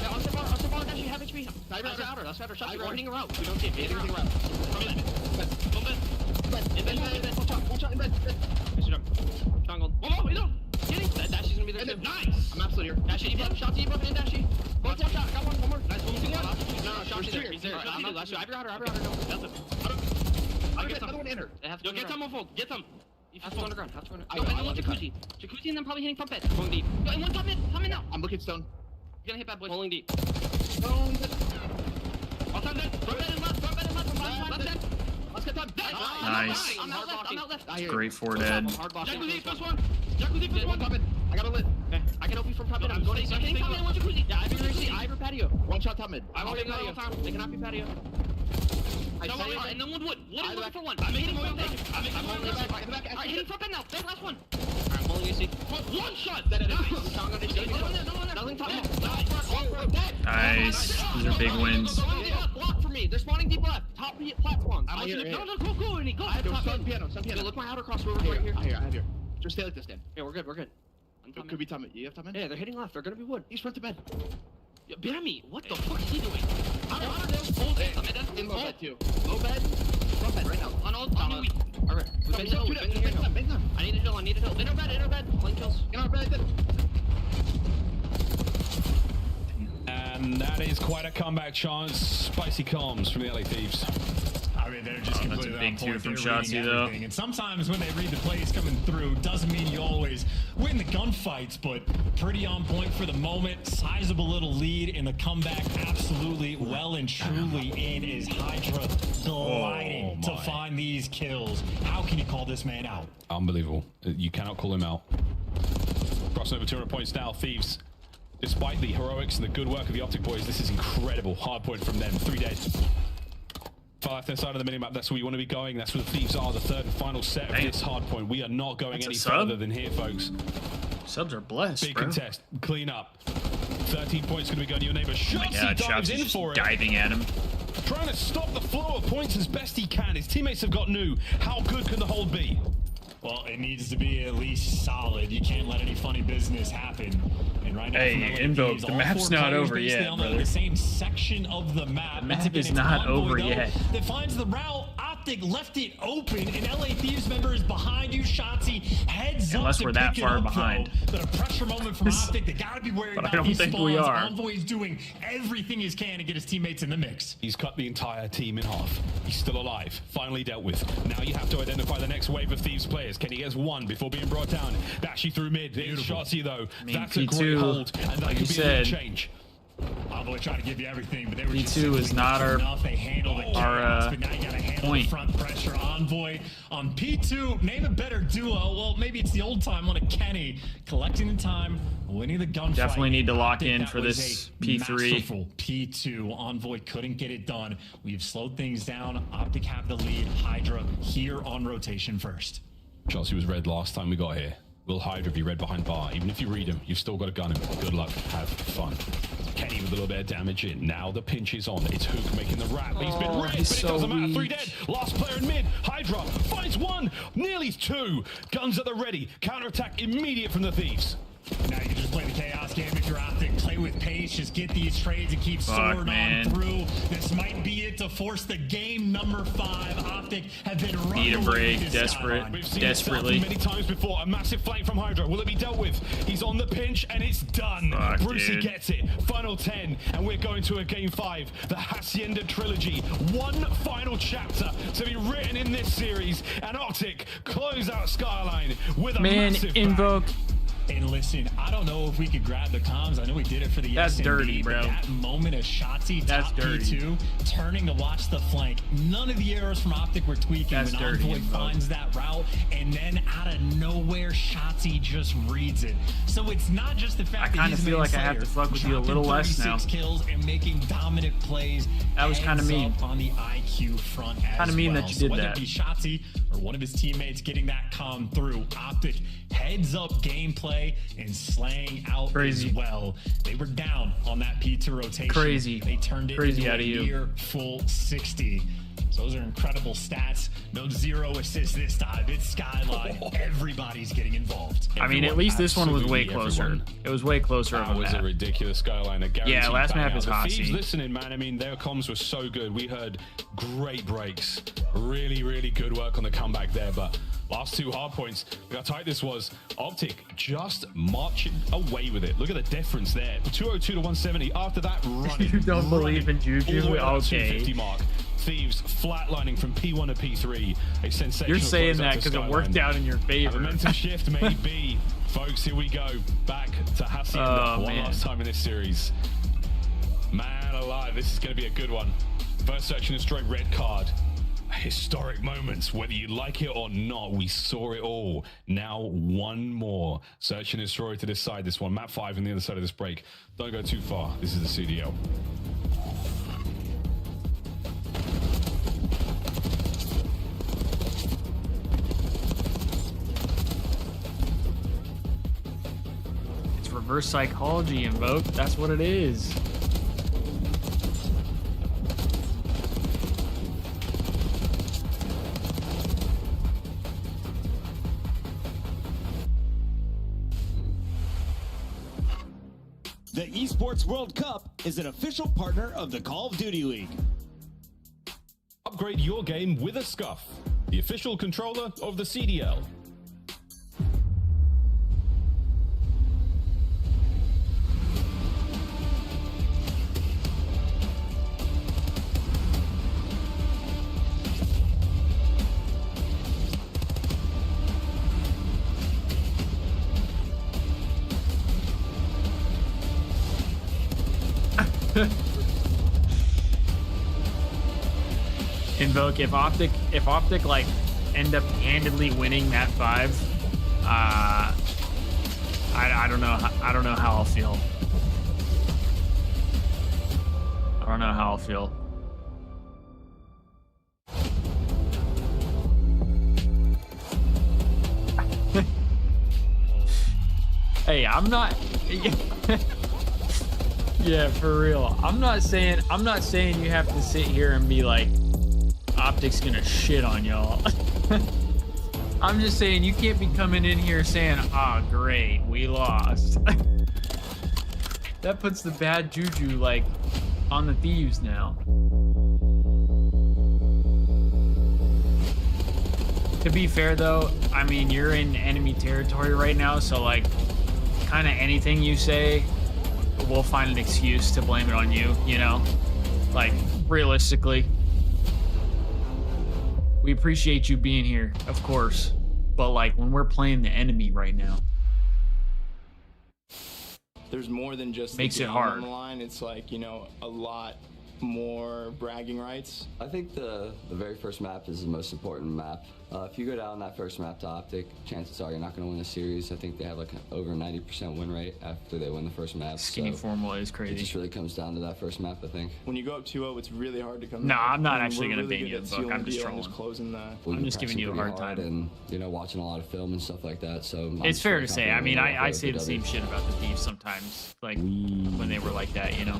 Yeah, on the bar. Dash, you have HP. That's outer. Shot. We're hitting her out. We don't see it. We're hitting her out. Come in. Go mid. In bed. One shot in bed. Jungle. Whoa, we don't. Dashy's gonna be there too. Nice! I'm absolutely here. Dashy, shots to you, and Dashy. One shot. Got one more. Nice. No, Shotzzy's there. He's there. I got her. No, that's it. I'll get another one in her. Yo, get some on fold. Get some. Have to go underground. Yo, and then one Jacuzzi. Jacuzzi and then probably hitting front bed. Going deep. Yo, and one top mid. Top mid now. I'm looking stone. He's gonna hit bad boys. Rolling deep. Stone. All time dead. Front bed and left. Left dead. Let's get time. Nice. I'm out left. Great 4 dead. Jacuzzi, first one. I got a lid. Okay. I can help you from top mid. I'm going to top mid and one Jacuzzi. Yeah, I have your patio. One shot top mid. I'm holding patio. They cannot be patio. And then wood. Wood is looking for one. I'm hitting front bed. I'm hitting front bed now. There's last one. Alright, I'm holding AC. One shot. Nice. These are big wins. Block for me. They're spawning deep left. Top platforms. No, go, Ernie. Go. Sun piano. Look my outer cross river right here. I have here. Just stay like this, Dan. Yeah, we're good. Could be top mid. You have top mid? Yeah, they're hitting left. They're gonna be wood. He's front to bed. Yo, Benny, what the fuck is he doing? Hold it. In low bed too. Low bed. Front bed right now. On me. Alright. Bang them. I need a hill. Inner bed. Flank kills. In our bed. And that is quite a comeback chance. Spicy comms from the LA Thieves. I mean, they're just completely a big on two point. from They're Shotzi, reading though. everything. And sometimes when they read the plays coming through, doesn't mean you always win the gunfights, but pretty on point for the moment. Sizable little lead in the comeback. Absolutely well and truly in is Hydra gliding to find these kills. How can you call this man out? Unbelievable. You cannot call him out. Crossing over 200 points now, Thieves. Despite the heroics and the good work of the OpTic boys, this is incredible. Hardpoint from them. 3 days. Far left-hand side of the minimap, that's where we want to be going. That's where the Thieves are, the third and final set of this hardpoint. We are not going any further than here, folks. Subs are blessed, Big bro. contest. Clean up. 13 points going to be going to your neighbor. God, dives in just for it. diving at him. Trying to stop the flow of points as best he can. His teammates have got new. How good can the hold be? Well, it needs to be at least solid. You can't let any funny business happen. And right now, Hey, Invoke, the map's not over yet, on brother. the same section of the map. The map is not over yet. That finds the route. OpTic left it open, and LA Thieves member is behind you. Shotzi heads Unless up to we're that pick it far up, behind. though. But a pressure moment from OpTic. They gotta be worried But I about don't these think spawns. we are. Envoy's doing everything he can to get his teammates in the mix. He's cut the entire team in half. He's still alive. Finally dealt with. Now you have to identify the next wave of Thieves players. Can he get one before being brought down? Dashy through mid. It's Shotzi though. I mean, That's a P2, great hold. And that like could you be a big said, change. Envoy trying to give you everything, but they were just P2 is not our They handle the chaos, but now you gotta handle point. the front pressure. Envoy on P2, name a better duo. Well, maybe it's the old time one of Kenny collecting the time, winning the gunfight. Definitely need to lock in That for was this a P3. masterful P2. Envoy couldn't get it done. We've slowed things down. OpTic have the lead. Hydra here on rotation first. Chelsea was red last time we got here. Will Hydra be red behind bar? Even if you read him, you've still got to gun him. Good luck. Have fun. Kenny with a little bit of damage in. Now the pinch is on. It's Hook making the wrap. He's been red, but it doesn't matter. 3 dead. Last player in mid. Hydra finds one. Nearly 2. Guns at the ready. Counterattack immediate from the Thieves. Now you can just play the chaos game if you're OpTic. Play with pace, just get these trades and keep soaring on through. This might be it to force the game number 5. OpTic have been running. Need a break, desperate, We've seen desperately. this many times before. A massive flank from Hydra. Will it be dealt with? He's on the pinch and it's done. Brucey dude. gets it. Final 10 and we're going to a game 5. The Hacienda trilogy. One final chapter to be written in this series. And OpTic close out Skyline with a massive Invoke. bang. And listen, I don't know if we could grab the comms. I know we did it for the That's SMB, dirty, but bro. that moment of Shotzi That's top dirty. P2, turning to watch the flank. None of the arrows from OpTic were tweaking That's when dirty, Envoy Invoke. finds that route, and then out of nowhere, Shotzi just reads it. So it's not just the fact I that kinda he's feel main like I have slayer, to fuck with you a dropping little less now. 36 kills and making dominant plays. That was kinda heads mean. up on the IQ front as Kinda mean well. that you So did whether that. it be Shotzi or one of his teammates getting that comm through, OpTic heads up gameplay and slaying out Crazy. as well. They were down on that P2 rotation. Crazy. They turned it Crazy into out a of you. near full 60. So those are incredible stats. No 0 assists this time. It's Skyline. Everybody's getting involved. I mean, at least this one was way Absolutely closer. everyone. It was way closer That of a was a map. ridiculous Skyline. A guaranteed Yeah, last map banger. is The hot Thieves seat. listening, man. I mean, their comms were so good. We heard great breaks. Really, really good work on the comeback there. But last 2 hard points, look how tight this was. OpTic just marching away with it. Look at the difference there. 202 to 170. After that, running. You don't believe in Juju? All the way to that Okay. 250 mark. Thieves flatlining from P1 to P3. A sensational. You're saying closeout that to because it Skyline. worked out in your A favor. momentum shift maybe. Folks, here we go. Back to Hacienda Oh, one man. last time in this series. Man alive, this is going to be a good one. First search and destroy red card. Historic moments, whether you like it or not, we saw it all. Now one more. Search and destroy to decide this one. Map 5 on the other side of this break. Don't go too far. This is the CDL. It's reverse psychology, Invoke. That's what it is. The Esports World Cup is an official partner of the Call of Duty League. Upgrade your game with a Scuff, the official controller of the CDL. Invoke, if OpTic like end up handedly winning that 5, I don't know how I'll feel. I don't know how I'll feel. Hey, I'm not. Yeah, for real. I'm not saying you have to sit here and be like, OpTic's gonna shit on y'all. I'm just saying you can't be coming in here saying, "Ah, great, we lost." That puts the bad juju like on the Thieves now. To be fair though, I mean, you're in enemy territory right now, so like kind of anything you say, we'll find an excuse to blame it on you, you know? Like, realistically. We appreciate you being here, of course. But like, when we're playing the enemy right now, There's more than just makes it hard on the line. It's like, you know, a lot more bragging rights. I think the very first map is the most important map. If you go down that first map to OpTic, chances are you're not going to win the series. I think they have like an over 90% win rate after they win the first map. Skinny formula is crazy. It just really comes down to that first map, I think. When you go up 2-0, it's really hard to come No, back. I'm not I mean, actually we're going to really ban you good the at book. I'm sealing just deal and trolling. Closing the... I'm just giving you a hard time. And, you know, watching a lot of film and stuff like that, so... It's fair to say. I mean, I say the same shit about the Thieves sometimes, like when they were like that, you know?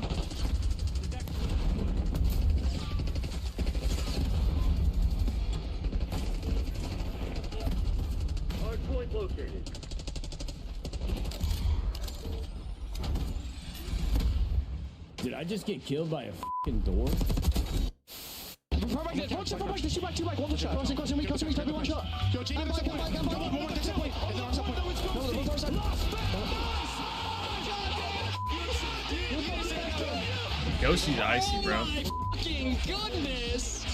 Hardpoint located. Did I just get killed by a fucking door? Ghosty's icy, bro. Fucking goodness!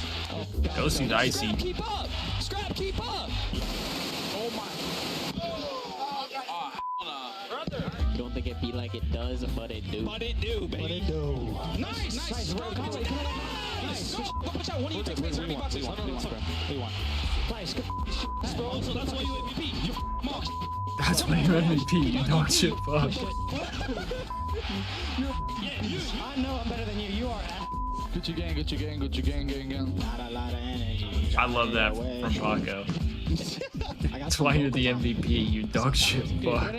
Ghosty's icy. Keep up! Scrap, keep up! Oh my. You don't think it be like it does, but it do. But it do, baby. But it do. Nice! Nice! Nice! Go watch out! One of you take space, every box. No. Nice. So that's why you MVP. You mark. That's why you're MVP, you dog shit fuck. I know I'm better than you. You are. Get your gang. Not a lot of energy. I love that from Paco. That's why you're the MVP, you dog shit fuck.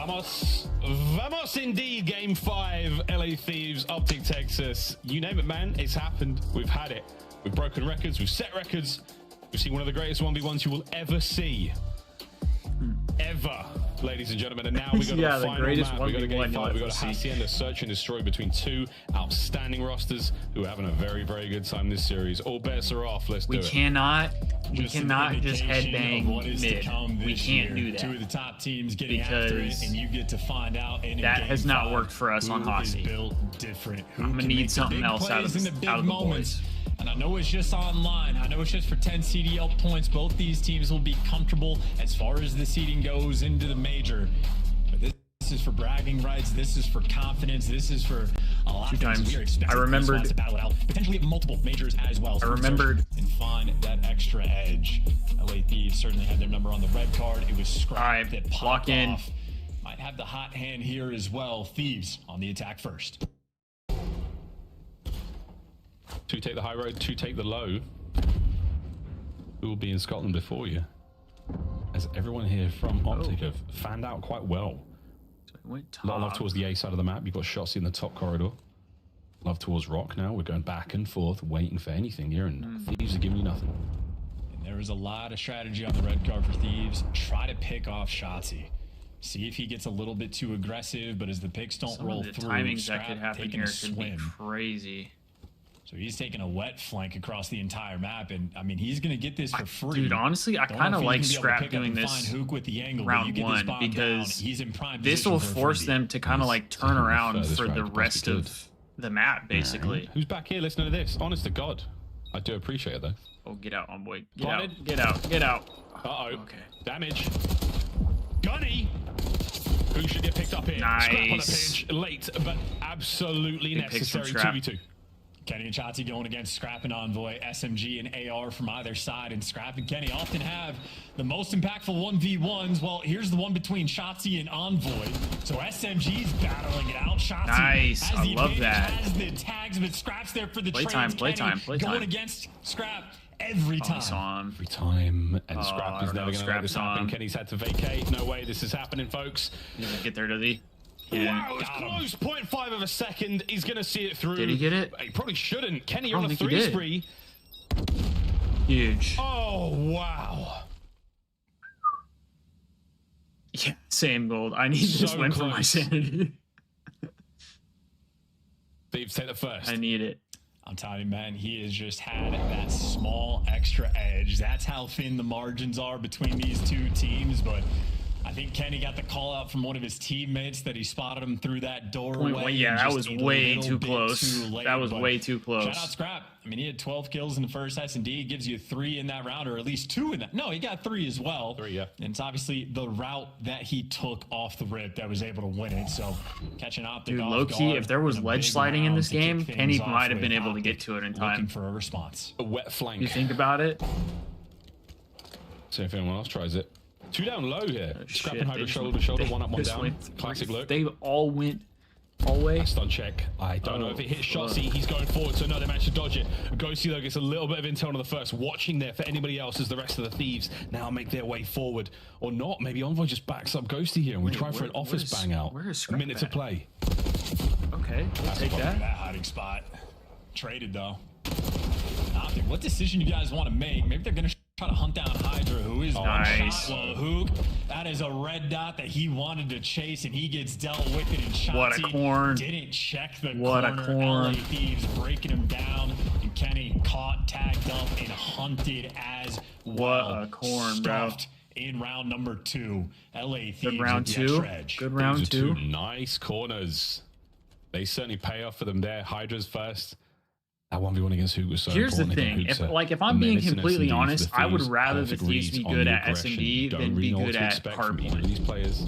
Vamos indeed, Game 5, LA Thieves, OpTic, Texas. You name it, man, it's happened. We've had it. We've broken records, we've set records. We've seen one of the greatest 1v1s you will ever see. Ever, ladies and gentlemen. And now we got yeah, the final greatest map. We got a Game 5. We got a see. Hacienda search and destroy between two outstanding rosters who are having a very, very good time this series. All bets are off. Let's do it. We cannot just headbang what is to mid. come We this can't year. do that. Two of the top teams getting after it, and you get to find out in that game has not 5 worked for us on who is Hossie. built different. Who I'm gonna can need make the something big else out of plays the- in the big out of the moments. And I know it's just online. I know it's just for 10 CDL points. Both these teams will be comfortable as far as the seeding goes into the major. But this is for bragging rights. This is for confidence. This is for a lot of things. We are expecting I remembered- these spots to battle it out. Potentially multiple majors as well. I remembered- And find that extra edge. LA Thieves certainly had their number on the red card. It was scrapped. It popped lock in. off. Might have the hot hand here as well. Thieves on the attack first. Two take the high road, two take the low. Who will be in Scotland before you? As everyone here from OpTic have fanned out quite well. A lot of love towards the A side of the map. You've got shots in the top corridor. Love towards Rock now. We're going back and forth, waiting for anything here, and Thieves are giving you nothing. And there is a lot of strategy on the red card for Thieves. Try to pick off Shotzzy. See if he gets a little bit too aggressive, but as the picks don't Some roll of the through, timings that Scrap could happen taking here a could be swim. crazy. So he's taking a wet flank across the entire map, and I mean he's going to get this for free. Dude, honestly, I Don't kind know of if like he's gonna be able to Scrap pick up doing and find this Hook with the angle, but you round get this one bomb down, because he's in prime this will position for a force freebie. them to kind of like turn around furthest for round the could possibly rest good. of the map, basically. Who's back here listening to this? Honest to God. I do appreciate it though. Oh, get out, Envoy. Get out. Get out. Uh-oh. Okay. Damage. Gunny. Who should get picked up here? Nice. Scrap on the pinch. Late, but absolutely necessary 2v2. Kenny and Shotzi going against Scrap and Envoy, SMG and AR from either side, and Scrap and Kenny often have the most impactful 1v1s. Well, here's the one between Shotzi and Envoy. So SMG's battling it out. Shotzi nice. has the I love that. Has the tags, but Scrap's there for the trades. Playtime. Going against Scrap every time. Every time. And Scrap is never going to let this on. happen. Kenny's had to vacate. No way this is happening, folks. He's gonna get there, does he? Wow, it's close. 0.5 of a second. He's going to see it through. Did he get it? He probably shouldn't. Kenny, you're on a 3 spree. Huge. Oh, wow. Yeah, same gold. I need this win for my sanity. Thieves take the first. I need it. I'm telling you, man, he has just had that small extra edge. That's how thin the margins are between these two teams, but I think Kenny got the call out from one of his teammates that he spotted him through that doorway. Yeah, that was way too close. That was way too close. Shout out Scrap. I mean, he had 12 kills in the first S&D. Gives you 3 in that round, or at least 2 in that. No, he got 3 as well. 3, yeah. And it's obviously the route that he took off the rip that was able to win it. So catching OpTic Dude, off low key, guard if there was in a ledge big sliding in round this to kick game, things Kenny off might have been with able to OpTic get to it in looking time. for a response. A wet flank. You think about it? See if anyone else tries it. 2 down low here. Scrap and Hydra shoulder to shoulder, 1 up, 1 down. Classic look. They all went all way. Stun check. I don't know if it hits Shotzi. He's going forward, so no, they managed to dodge it. Ghosty though gets a little bit of intel on the first. Watching there for anybody else as the rest of the Thieves now make their way forward. Or not. Maybe Envoy just backs up Ghosty here and we try for an office bang out. Where is A Scrap minute to play. Okay, we'll take that. That hiding spot. Traded though. OpTic, what decision you guys want to make? Maybe they're going to try to hunt down Hydra, who is nice. Well, Hook, that is a red dot that he wanted to chase, and he gets dealt with it. And Shotzi what a corn. Didn't check the what corner. A corn. LA Thieves breaking him down, and Kenny caught, tagged up, and hunted as well. What a corn, bro. In round number 2, LA Thieves. Good round 2. Good round 2. Nice corners. They certainly pay off for them there. Hydra's first. That 1v1 against Hook was so Here's important. the thing. If I'm being completely honest, I would rather the Thieves be good at S&D than be good at Hardpoint. These players.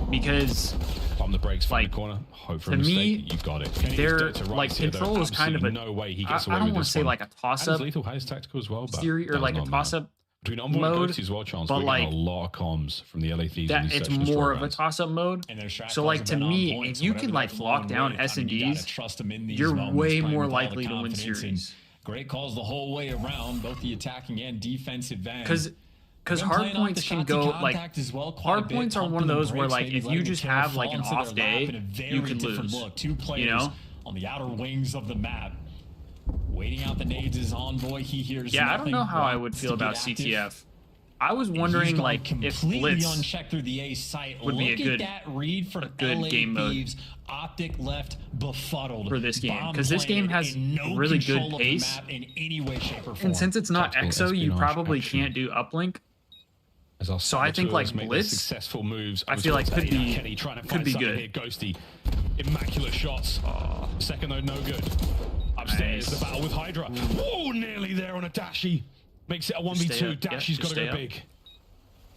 Because on the brakes from the corner. Hope for a mistake. You've got it. They're like control is kind of a no way he gets away I don't with want to say like a toss-up. Lethal has tactical as well, but theory or like a toss-up. Between Envoy and Ghosty as well, Chance, but like a lot of comms from the LA Thieves. That it's more of a toss-up mode. So like to me, if you can like lock down S&Ds, you're way more likely to win series. Great calls the whole way around, both the attacking and defensive end. Because hard points can go like hard points are one of those where like if you just have like an off day, you could lose. You know, on the outer wings of the map. Waiting out the nades is Envoy. He hears I don't know how I would feel about CTF. I was wondering like if Blitz unchecked through the A site would be a good, that read for good game mode. OpTic left befuddled for this game because this game has really good pace. In any way, shape, or form. And since it's not EXO, you probably can't do uplink. So I think like Blitz, successful moves. I feel like could be good. Here. Ghosty, immaculate shots. Second though, no good. Upstairs, the battle with Hydra. Oh, nearly there on a Dashi. Makes it a 1v2. Dashi's got to go big.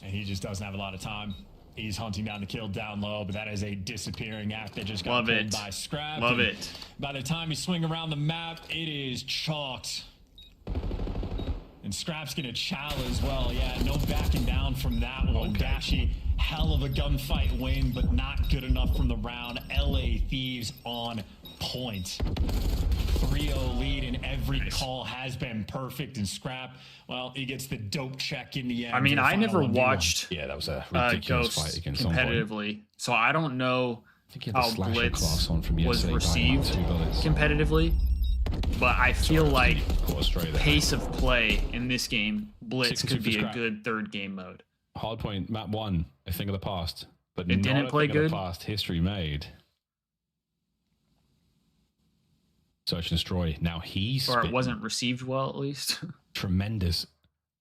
And he just doesn't have a lot of time. He's hunting down the kill down low, but that is a disappearing act that just got pulled by Scrap. Love it. By the time you swing around the map, it is chalked. And Scrap's gonna chow as well. Yeah, no backing down from that one. Dashi, hell of a gunfight win, but not good enough from the round. LA Thieves on point. 3-0 lead, and every call has been perfect. And Scrap, well, he gets the dope check in the end. I mean, I never watched that was a ridiculous fight against competitively, so I don't know how Blitz was received competitively. But I feel like pace of play in this game, Blitz could be a good third game mode. Hardpoint map 1, a thing of the past, but it didn't play good. Of the past, history made. Search and destroy. Now or it wasn't received well, at least. Tremendous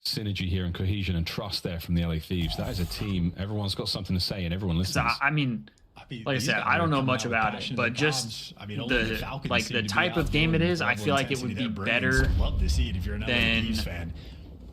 synergy here and cohesion and trust there from the LA Thieves. That is a team. Everyone's got something to say and everyone listens. I mean, like I said, I don't know much about it, but just the type of game it is, I feel like it would be better than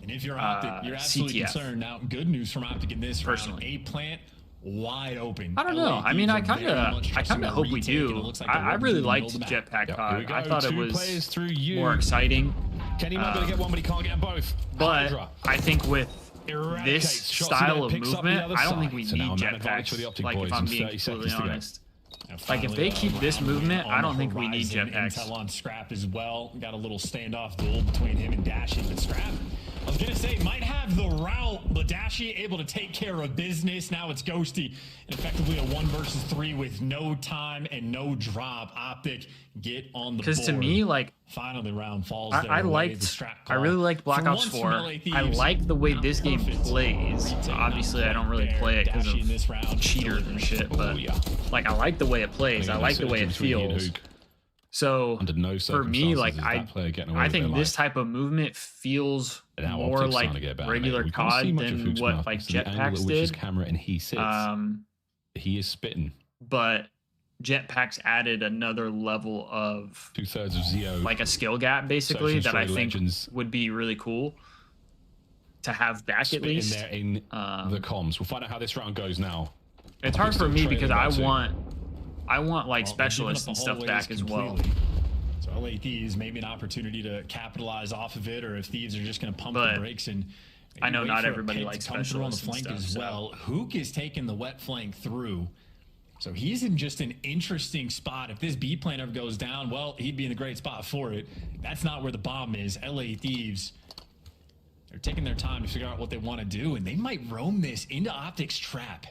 and if you're OpTic, you're absolutely concerned. Now, good news from OpTic in this round. A plant wide open. I don't know. I mean, I kind of hope we do. I really liked Jetpack COD. I thought it was more exciting. Kenny might be able to get one, but he can't get both. But I think with this style of movement, I don't think we need jetpacks. Like, if I'm being completely honest. Like, if they keep this movement, I don't think we need jetpacks. Intel on Scrap as well. Got a little standoff duel between him and Dashy, but Scrap, I was gonna say, might have the route, but Dashy able to take care of business. Now it's Ghosty, and effectively a 1 versus 3 with no time and no drop. OpTic get on the board. Because to me, like, finally round falls. I really liked Black Ops 4. I like the way this game plays. Obviously, I don't really play it because of cheaters and shit, but like, I like the way it plays. I like the way it feels. So for me, like, I think this type of movement feels more like regular COD than what like Jetpacks did. Camera and he sits. He is spitting. But Jetpacks added another level of 2/3 of Zeo, like a skill gap, basically, that I think would be really cool to have back at least. In there in the comms. We'll find out how this round goes now. It's hard for me because I want like specialists and stuff back as well. So LA Thieves, maybe an opportunity to capitalize off of it, or if Thieves are just going to pump the brakes and I know not everybody likes specialists on the flank and stuff, as well. Hook is taking the wet flank through, so he's in just an interesting spot. If this B plan ever goes down, well, he'd be in a great spot for it. That's not where the bomb is. LA Thieves, they're taking their time to figure out what they want to do, and they might roam this into OpTic's trap.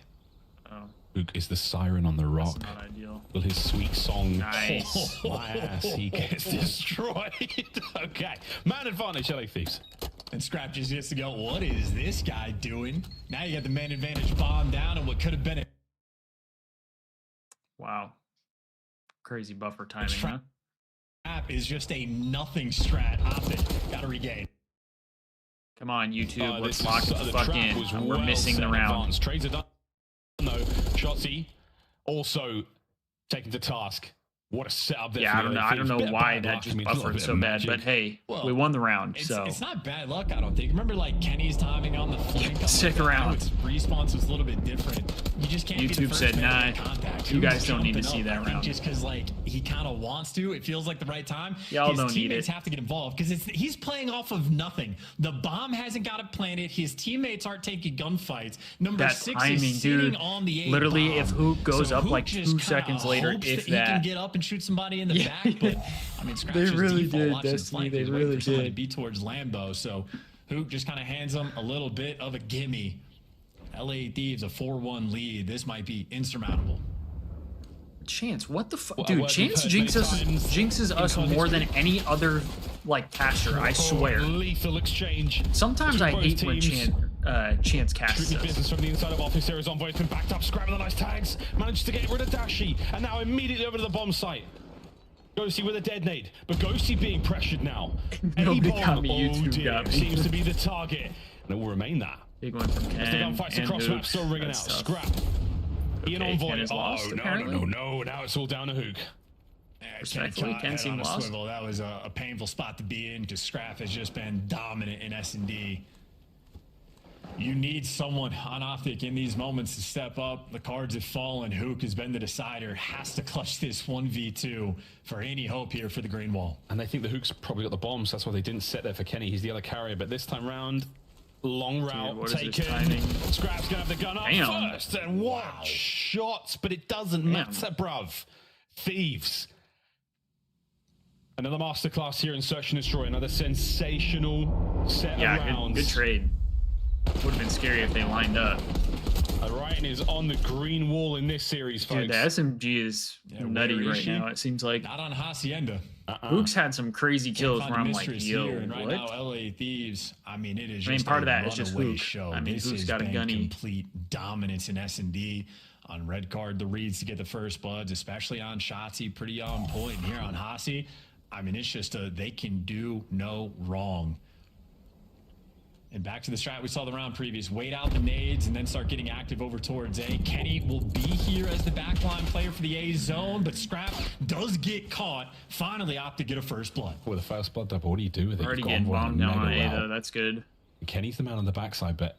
Luke is the siren on the rock. That's not ideal. Will his sweet song, nice. My ass, he gets destroyed. Okay, man advantage, LA Thieves. And Scrap just gets to go, what is this guy doing? Now you got the man advantage bomb down, and what could have been a wow, crazy buffer timing, huh? Scrap is just a nothing strat. OpTic got to regain. Come on, YouTube, let's lock the fuck in. We're missing the round. Trades are done. No, Shotzi also taken to task. What a setup there. Yeah, I don't know why that just buffered so bad, but hey, we won the round, so it's not bad luck, I don't think. Remember, like, Kenny's timing on the flank. Stick around. Response was a little bit different. You just can't. YouTube said, nah, you guys don't need to see that round. Just because, like, he kind of wants to. It feels like the right time. Y'all don't need it. His teammates have to get involved because he's playing off of nothing. The bomb hasn't got it planted. His teammates aren't taking gunfights. Number 6 is sitting on the A literally, bomb. if Hook goes up like 2 seconds later, if he can get up and shoot somebody in the back, but I mean, Scratch they really did. Destiny, they really did. To be towards Lambo, so Hook just kind of hands them a little bit of a gimme. LA Thieves a 4-1 lead. This might be insurmountable. Chance, what the fuck, dude? Chance jinxes us more than any other like caster. I swear. Lethal exchange. Sometimes I hate when Chance casts us. Business from the inside of office. There is Envoy. It's been backed up. Scrapping the nice tags. Managed to get rid of Dashy, and now immediately over to the bomb site. Ghosty with a detonate, but Ghosty being pressured now. Nobody got me. YouTube got me. Seems to be the target, and it will remain that. Big one from Ken. The gunfights across map still ringing out. Tough. Scrap. Ian Envoy. Lost, no. Now it's all down to Hook. Respectfully, Ken seemed lost. That was a painful spot to be in because Scrap has just been dominant in S&D. You need someone on OpTic in these moments to step up. The cards have fallen. Hook has been the decider. Has to clutch this 1v2 for any hope here for the green wall. And they think the Hook's probably got the bombs. That's why they didn't set there for Kenny. He's the other carrier. But this time round, long route taken. Scrap's gonna have the gun up first. And what shots? But it doesn't matter, bruv. Thieves. Another masterclass here in Search and Destroy. Another sensational set of rounds. Good trade. Would have been scary if they lined up. Ryan is on the green wall in this series, folks. Dude, the SMG is nutty right now. It seems like not on Hacienda. Hook's had some crazy kills where I'm like, yo, here, and right what? now, LA Thieves. I mean, it is. I mean, just part of that is just Hook. Show. I mean, Hook's got a gunny. Complete dominance in S&D. On red card, the reads to get the first bloods, especially on Shotzi, pretty on point. And here on Hasi, I mean, it's just they can do no wrong. And back to the strat we saw the round previous. Wait out the nades and then start getting active over towards A. Kenny will be here as the backline player for the A zone, but Scrap does get caught. Finally opt to get a first blood. With a first blood double, what do you do with it? Already getting bombed down on A, though. That's good. Kenny's the man on the backside, but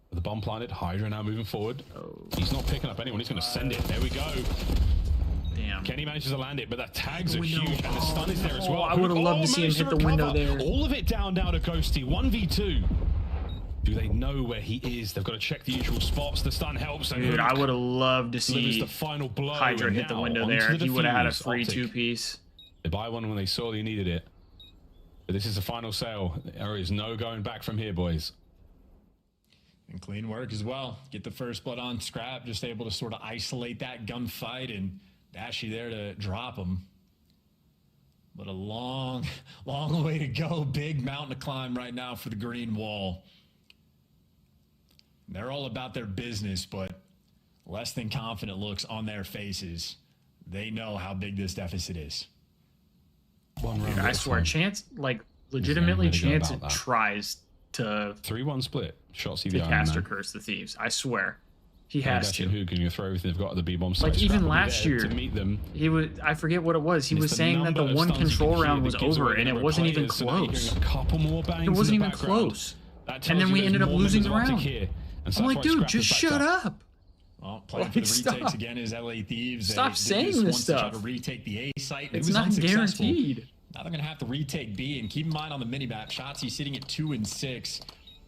with the bomb planted, Hydra now moving forward. He's not picking up anyone. He's going to send it. There we go. Damn. Kenny manages to land it, but the tags are huge, and the stun is there as well. I would have loved to see him hit the window there. All of it down now to Ghosty. 1v2. Do they know where he is? They've got to check the usual spots. The stun helps. Dude, I would have loved to see the final blow, Hydra hit the window there. He would have had a free two-piece. They buy one when they saw they needed it. But this is the final sale. There is no going back from here, boys. And clean work as well. Get the first blood on Scrap. Just able to sort of isolate that gunfight, and Dashy there to drop him. But a long, long way to go. Big mountain to climb right now for the green wall. They're all about their business, but less than confident looks on their faces. They know how big this deficit is. Dude, I swear, Chance, like, legitimately, Chance tries to 3-1 split. Shots to caster curse the Thieves. I swear. He has to. Who can you throw everything they've got at the B-bomb site? Like, even last year, to meet them. he was, I forget what it was. He was saying that the one control round was over, and it wasn't even close. A couple more bangs. It wasn't even close. And then we ended up losing the round. I'm like, dude, just shut up. Well, playing for the retakes again is LA Thieves. Stop saying this stuff. To try to retake the A site. It's not guaranteed. Now they're going to have to retake B, and keep in mind on the minimap, Shotzi sitting at 2 and 6.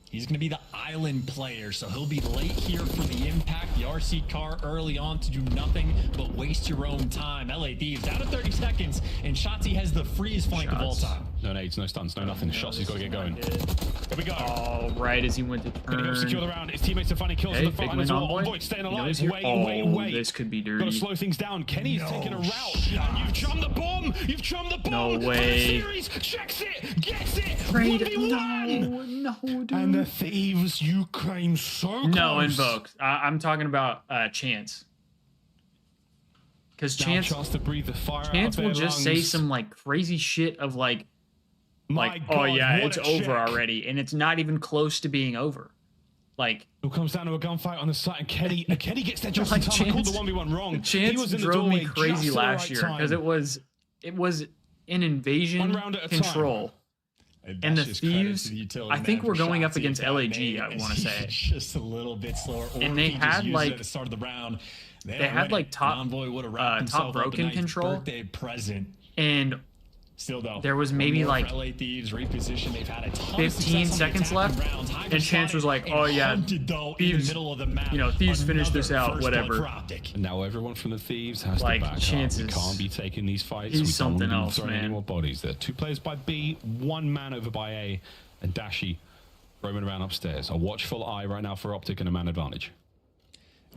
He's going to be the island player, so he'll be late here for the impact. The RC car early on to do nothing but waste your own time. LA Thieves down to 30 seconds, and Shotzi has the freest flank of all time. No nades, no stuns, no nothing. Shotzi's got to get going. Here we go. Oh, right as he went to turn. Gonna secure the round. His teammates are finding kills in the front line as well. Envoy staying alive. Wait. This could be dirty. Got to slow things down. Kenny's taking a route. And you've chummed the bomb. You've chummed the bomb. No way. Series checks it, gets it. Trade. 1v1. No, dude. And the Thieves, you came so close. No, Invoke. I'm talking about Chance. Because Chance to breathe the fire Chance out will of their just lungs. say some like crazy shit of like God, oh yeah, what it's a over check. already, and it's not even close to being over. Like it comes down to a gunfight on the site, and Kenny gets there just in like time. I called the 1v1 wrong. Chance he was in the drove me doorway crazy just last at year the right because it was an invasion One round at a control. And the Thieves, I think we're going up against LAG, I want to say. Just a little bit slower. And they had like at the start of the round. They had like top broken control. Birthday present. And still though, there was maybe like LA Thieves reposition. They've had a ton 15 seconds left, and Chance was like, "Oh yeah, Thieves, Thieves finished this out, whatever." And now everyone from the Thieves has like to back Chances. up. We can't be taking these fights. He's we something don't else, throw man. any more bodies. There are 2 players by B, 1 man over by A, and Dashy roaming around upstairs. A watchful eye right now for OpTic and a man advantage.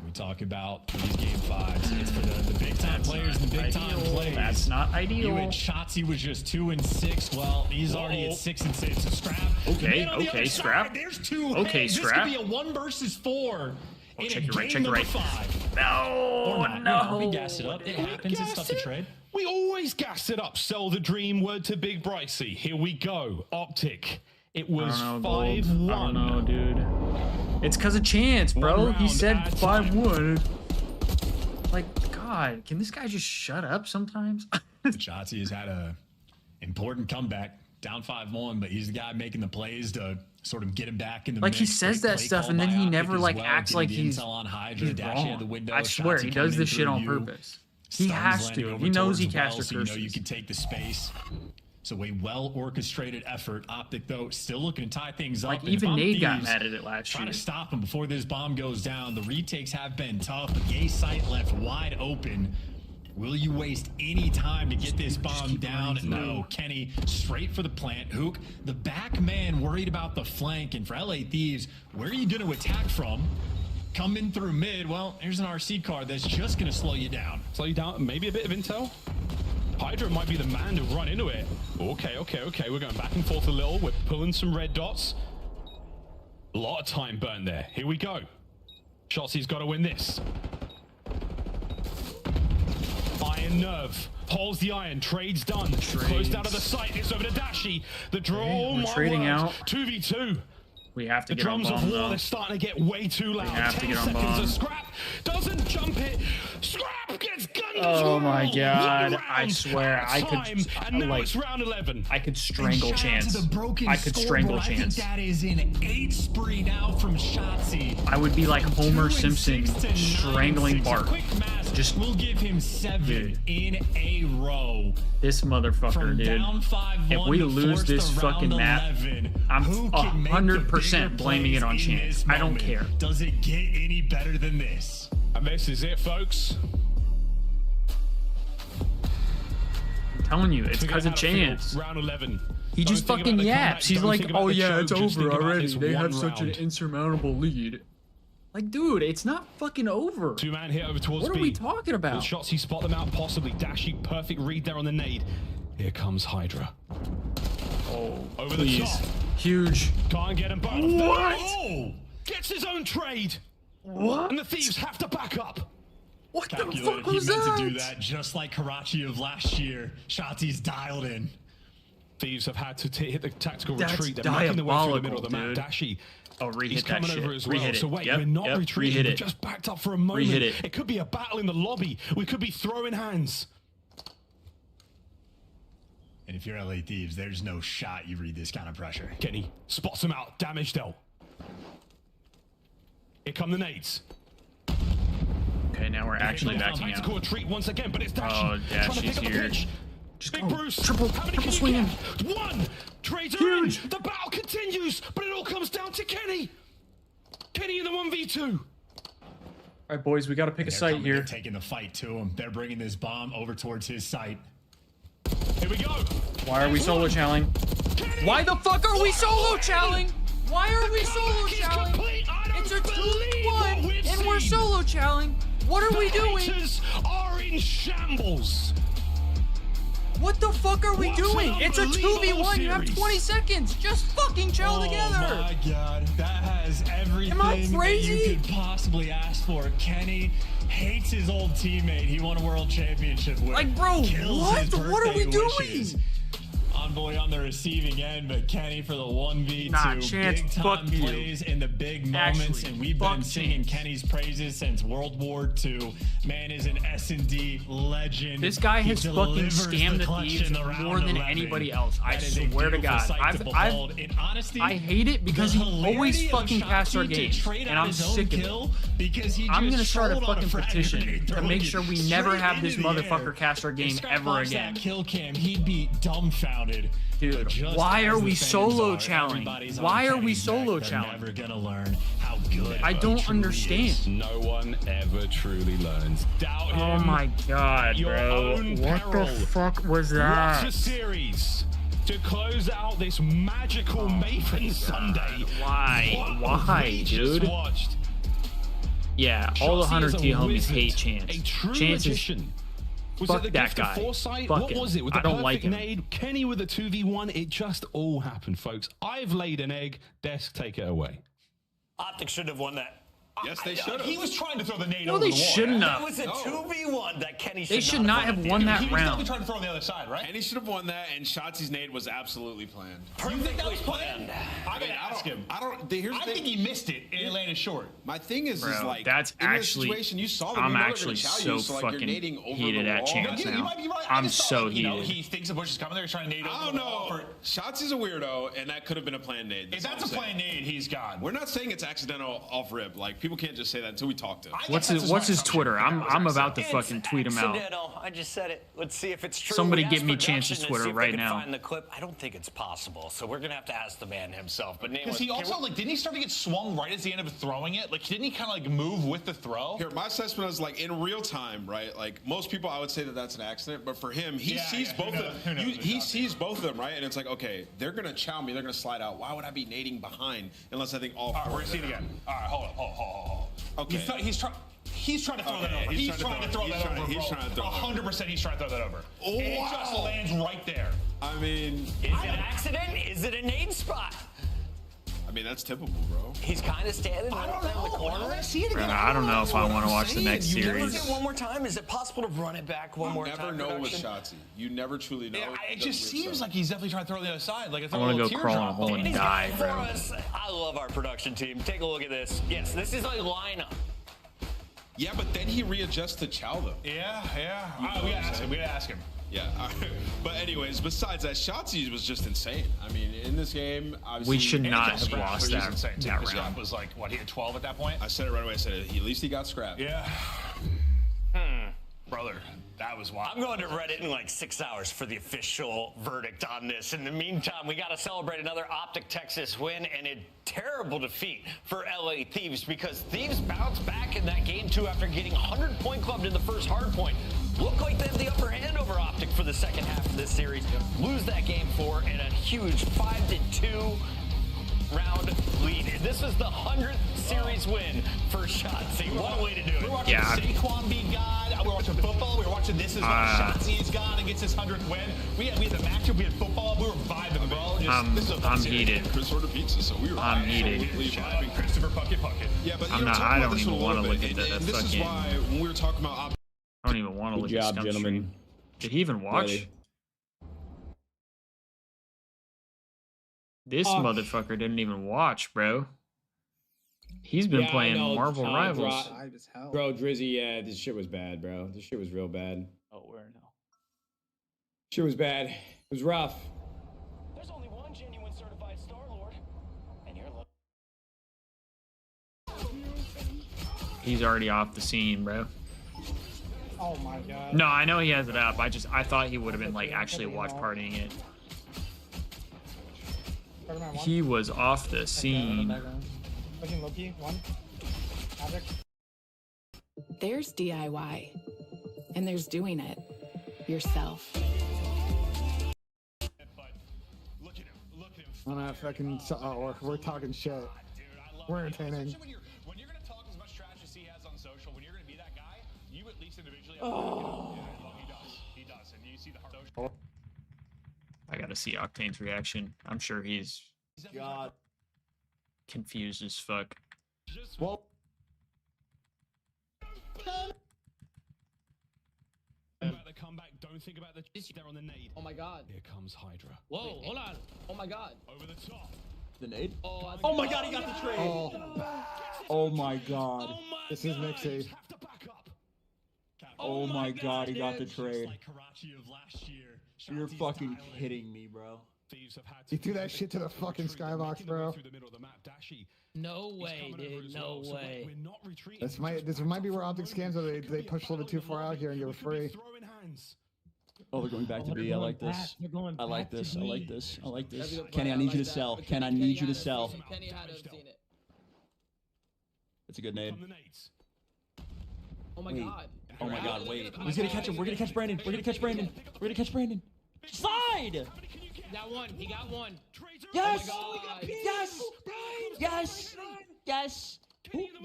We talk about these game 5s. It's for the big time players and the big time plays. That's not ideal. Shotzi was just 2 and 6. Well, he's already at 6 and 6. So Scrap. Okay, Scrap. There's 2. Okay, Scrap. This could be a 1 versus 4. Oh, check your right. 5. No. We gassed it up. It happens. It's tough to trade. We always gas it up. Sell the dream. Word to Big Bricey. Here we go. OpTic. It was 5-1. I don't know, dude. It's because of Chance, bro. He said 5-1. Like, God, can this guy just shut up sometimes? Shotzi has had a important comeback, down 5-1, but he's the guy making the plays to sort of get him back in the mix. He says that stuff, and then he never like acts like he's on wrong. I swear, he does this shit on purpose. He has to. He knows he caster curses. You can take the space. So a well-orchestrated effort. OpTic, though, still looking to tie things up. Like, even Nate got mad at it last year. Trying to stop him before this bomb goes down. The retakes have been tough. The A site left wide open. Will you waste any time to get this bomb down? No. Kenny, straight for the plant. Hook, the back man worried about the flank. And for LA Thieves, where are you going to attack from? Come in through mid. Well, here's an RC car that's just going to slow you down. Slow you down? Maybe a bit of intel? Hydra might be the man to run into it. Okay. We're going back and forth a little. We're pulling some red dots. A lot of time burned there. Here we go. Shotzi's got to win this. Iron Nerve. Holds the iron. Trade's done. Closed out of the site. It's over to Dashy. The draw. We're trading out. 2v2. We have to The get on drums of bomb, war, though. they're starting to get way too loud. We have to 10 get on seconds bomb. of Scrap doesn't jump it. Scrap gets gunned as Oh well. my God! One I round swear, at I a time, could and now like it's round 11. I could strangle And shout out to Chance. the broken I could strangle scoreboard. Chance. I think that is an 8 spree now from Shotzi. I would be like Homer Simpson strangling Bart. Just we'll give him 7 in a row. This motherfucker, From dude. down 5-1 If we to lose force this the fucking round map, 11, I'm who can make the 100% bigger blaming it on plays in Chance. this I don't moment? care. Does it get any better than this? And this is it, folks. I'm telling you, it's Think because about of how to feel. Chance. Round 11. He just Don't think fucking about the yaps. comeback, He's don't like, think about oh the yeah, choke, it's just over think about already. this They have one such an round. insurmountable lead. Like, dude, it's not fucking over. Two-man hit over towards What are B. we talking Will about? Shotzi spot them out? Possibly. Dashy, perfect read there on the nade. Here comes Hydra. Oh, Over please. the top. Huge. Can't get him both. What? Oh! Gets his own trade. What? And the Thieves have to back up. What the Calculated. fuck was He meant that? to do that just like Karachi of last year. Shotzi's dialed in. Thieves have had to hit the tactical That's retreat. They're making their way through the middle of the map. dude. Dashy. Oh, rehit He's that coming shit. over as well. Rehit So it. wait, Yep, we're not yep, retreating. rehit We're it. just backed up for a moment. Rehit it. It could be a battle in the lobby. We could be throwing hands. And if you're LA Thieves, there's no shot you read this kind of pressure. Kenny spots him out. Damage dealt. Here come the nades. Okay, now we're actually backing out. Tactical retreat once again, but it's Dashy. Oh, trying to Dashy's pick up the here. pitch. Just Big go. Bruce. Triple swinging. One. Trades are Huge. in. The battle continues, but it all comes down to Kenny. Kenny in the 1v2. All right, boys, we got to pick a They're site coming, here. They're taking the fight to him. They're bringing this bomb over towards his site. Here we go. Why are we solo challenging? Why the fuck are we solo challenging? Why are we solo challenging? It's a 2v1 and we're solo challenging. What are we doing? Haters are in shambles. What the fuck are we What doing? an It's a unbelievable 2v1. You have series. 20 seconds. Just fucking gel together. Oh my god, that has everything Am I that crazy? you could possibly ask for. Kenny hates his old teammate he won a world championship with. Like, bro, Kills what? his What are we birthday doing? wishes. Envoy on the receiving end, but Kenny for the 1v2. Nah, Chance, big fuck time you. plays in the big moments, Actually, and we've fuck been singing Chance. Kenny's praises since World War II. Man is an S&D legend. This guy He has fucking delivers scammed the clutch Thieves in the round more than 11. anybody else. I That is a swear to beautiful God. sight to behold. In honesty, I hate it because the he always hilarity of fucking casts our Shotzi to games, trade and out I'm his own sick of kill it. because he I'm just gonna start a trolled on fucking frag petition grenade, to throwing make it sure we never straight have this into the motherfucker air. cast our If game Scrap ever lost again. that kill cam, he'd be dumbfounded. Dude, Just why as are the we fans solo are, challenging? everybody's on Why are we Kenny's neck. solo They're challenging? never gonna learn how good. I Bo don't truly understand. is. No one ever truly learns. Doubt him. Oh my god, at your bro. own What peril. the fuck was Watch that? a series to close out this magical Maven Sunday. Why? What Why, we just dude? watched. Yeah, all the Shotzi Hunter is a T homies wizard, hate Chance. A true Chance is magician. Was fuck it the that gift guy. of foresight? Fuck What him. was it? With the I don't like perfect him. nade, Kenny with a 2v1, it just all happened, folks. I've laid an egg. Desk, take it away. OpTic should have won that. Yes, they should have. He was trying to throw the nade No, over they the wall. shouldn't That have. was a 2v1 that Kenny should They should not have won that He was definitely round. trying to throw on the other side, right? And he should have won that, and Shotzi's nade was absolutely planned. You think that was planned? I gotta ask him. Here's the I thing. think he missed it and it landed short. My thing is Bro, like, that's in this actually. situation, you saw them. I'm you know they're actually gonna chow so you, so like you're fucking nading over heated the at wall. Chance You now. might be right. I'm just thought, so like, you know, heated. he thinks a bush is coming there, he's trying to nade over I don't the wall. know. Shotzi's a weirdo, and that could have been a planned nade. If that's a planned nade, he's gone. We're not saying it's accidental off rip. Like people can't just say that until we talk to him. What's his Twitter? I'm about to fucking tweet him out. Accidental. I just said it. Let's see if it's true. Somebody We give asked me production Chance's to Twitter see if they right can now. Find the clip. I don't think it's possible. So we're gonna have to ask the man himself. But Because he also, like, didn't he start to get swung right as he ended up throwing it? Like, didn't he kind of, like, move with the throw? Here, my assessment is like in real time, right? Like most people, I would say that that's an accident, but for him, he sees both of them. He sees both of them, right? And it's like, okay, they're gonna chow me, they're gonna slide out. Why would I be nading behind unless I think all? All right, we're gonna see it again. All right, hold. Okay. He's trying to throw that over. He's trying to throw that over. He's trying to throw 100% he's trying to throw that over. Oh, and it just lands right there. I mean, is it an accident? Is it a nade spot? mean, that's typical, bro. He's kind of standing in the corner. I don't know if I want to watch the next You series. never get one more time. Is it possible to run it back one more time? You never know with Shotzi. You never truly know. Yeah, it just seems like he's definitely trying to throw it on the other side. Like I want to go crawl in a hole and die, For bro. us, I love our production team. Take a look at this. Yes, this is a lineup. Yeah, but then he readjusts to Chow, though. Yeah. We gotta ask him. We gotta ask him. Yeah, but anyways, besides that, Shotzi was just insane. I mean, in this game, obviously... We should not have lost that round. Was like, what, he had 12 at that point? I said it right away. I said, at least he got scrapped. Yeah. Brother, that was wild. I'm going to Reddit in like 6 hours for the official verdict on this. In the meantime, we got to celebrate another OpTic Texas win and a terrible defeat for LA Thieves, because Thieves bounced back in that game too after getting 100-point clubbed in the first Hardpoint. Look like they have the upper hand over OpTic for the second half of this series. Lose that game 4 and a huge 5-2 round lead. This was the 100th series win for Shotzi. What a way to do it. We were watching Saquon be God. We were watching football. We were watching this as well. Shotzi is God and gets his 100th win. We had the matchup. We had football. We were vibing, bro. I'm heated. Chris ordered pizza, so we were heated. Christopher Puckett. Yeah, but I don't even want to look at the this fucking... is why when we were talking about OpTic, I don't even want to look at Scum Stream. Did he even watch? Ready. This motherfucker didn't even watch, bro. He's been playing Marvel Rivals. Bro, Drizzy, yeah, this shit was bad, bro. This shit was real bad. Oh, where now? Shit was bad. It was rough. There's only one genuine certified Star-Lord, and you're He's already off the scene, bro. Oh my god. No, I know he has it up. I thought he would have been like actually watch partying it. He was off the scene. Looking Loki, one. Magic. There's DIY, and there's doing it yourself. On that fucking, we're talking shit. We're entertaining. When you're gonna talk as much trash as he has on social, when you're gonna be that guy, you at least individually. He does, and you see the heart. I gotta see Octane's reaction. I'm sure he's confused as fuck. Well, about the comeback, don't think about the there on the nade. Oh my god. Here comes Hydra. Whoa, hold on. Oh my god. Over the top. The nade? Oh my god, he got the trade. oh my god. This is Mixie. Oh my god, he got the trade. You're fucking kidding me, bro. You threw that shit to the fucking skybox, bro. No way, dude. No way. This might be where OpTic scams are. They push a little bit too far out here and give it free. Oh, they're going back to B. I like this. I like this. I like this. I like this. Kenny, I need you to sell. Ken, I need you to sell. Kenny had to have seen it. It's a good nade. Oh my god. Oh my god, wait. He's gonna catch him. We're gonna catch Brandon. We're gonna catch Brandon. We're gonna catch Brandon. Slide! He got one. He got one. Yes! Oh my god. Yes! Yes! Yes! We don't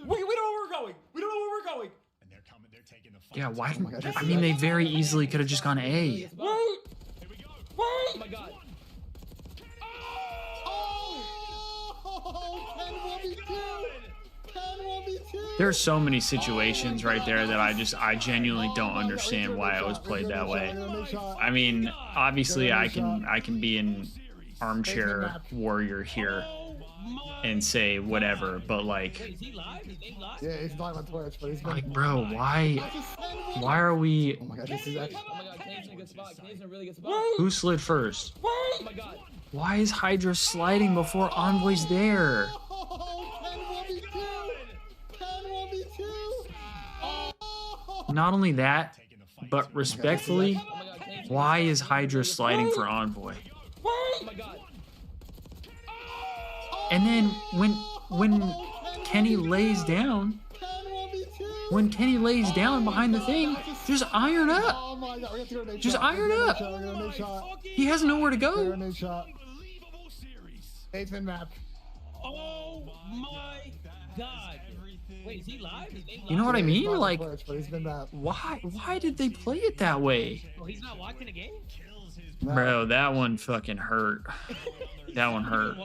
know where we're going. We don't know where we're going. And they're coming. They're taking the fight. Yeah, why? I mean, they very easily could have just gone A. Wait! Here we go. Wait! Oh my god. There's so many situations right there that I genuinely don't understand why it was played that way. I mean, obviously I can be an armchair warrior here and say whatever, but like, yeah, he's live on Twitch, but he's been... like, bro, why are we? Oh my god, this is actually... Oh my god, Kenny's in a good spot. Kenny's in a really good spot. Who slid first? Oh my god. Why is Hydra sliding before Envoy's there? Not only that, but respectfully, why is Hydra sliding for Envoy? And then when Kenny lays down, behind the thing, just iron up. Just iron up. He has nowhere to go. Map. Oh my god. Wait, is he live? You know what I mean? Like, but why did they play it that way? Oh, he's not watching the game? Bro, that one fucking hurt. That one hurt.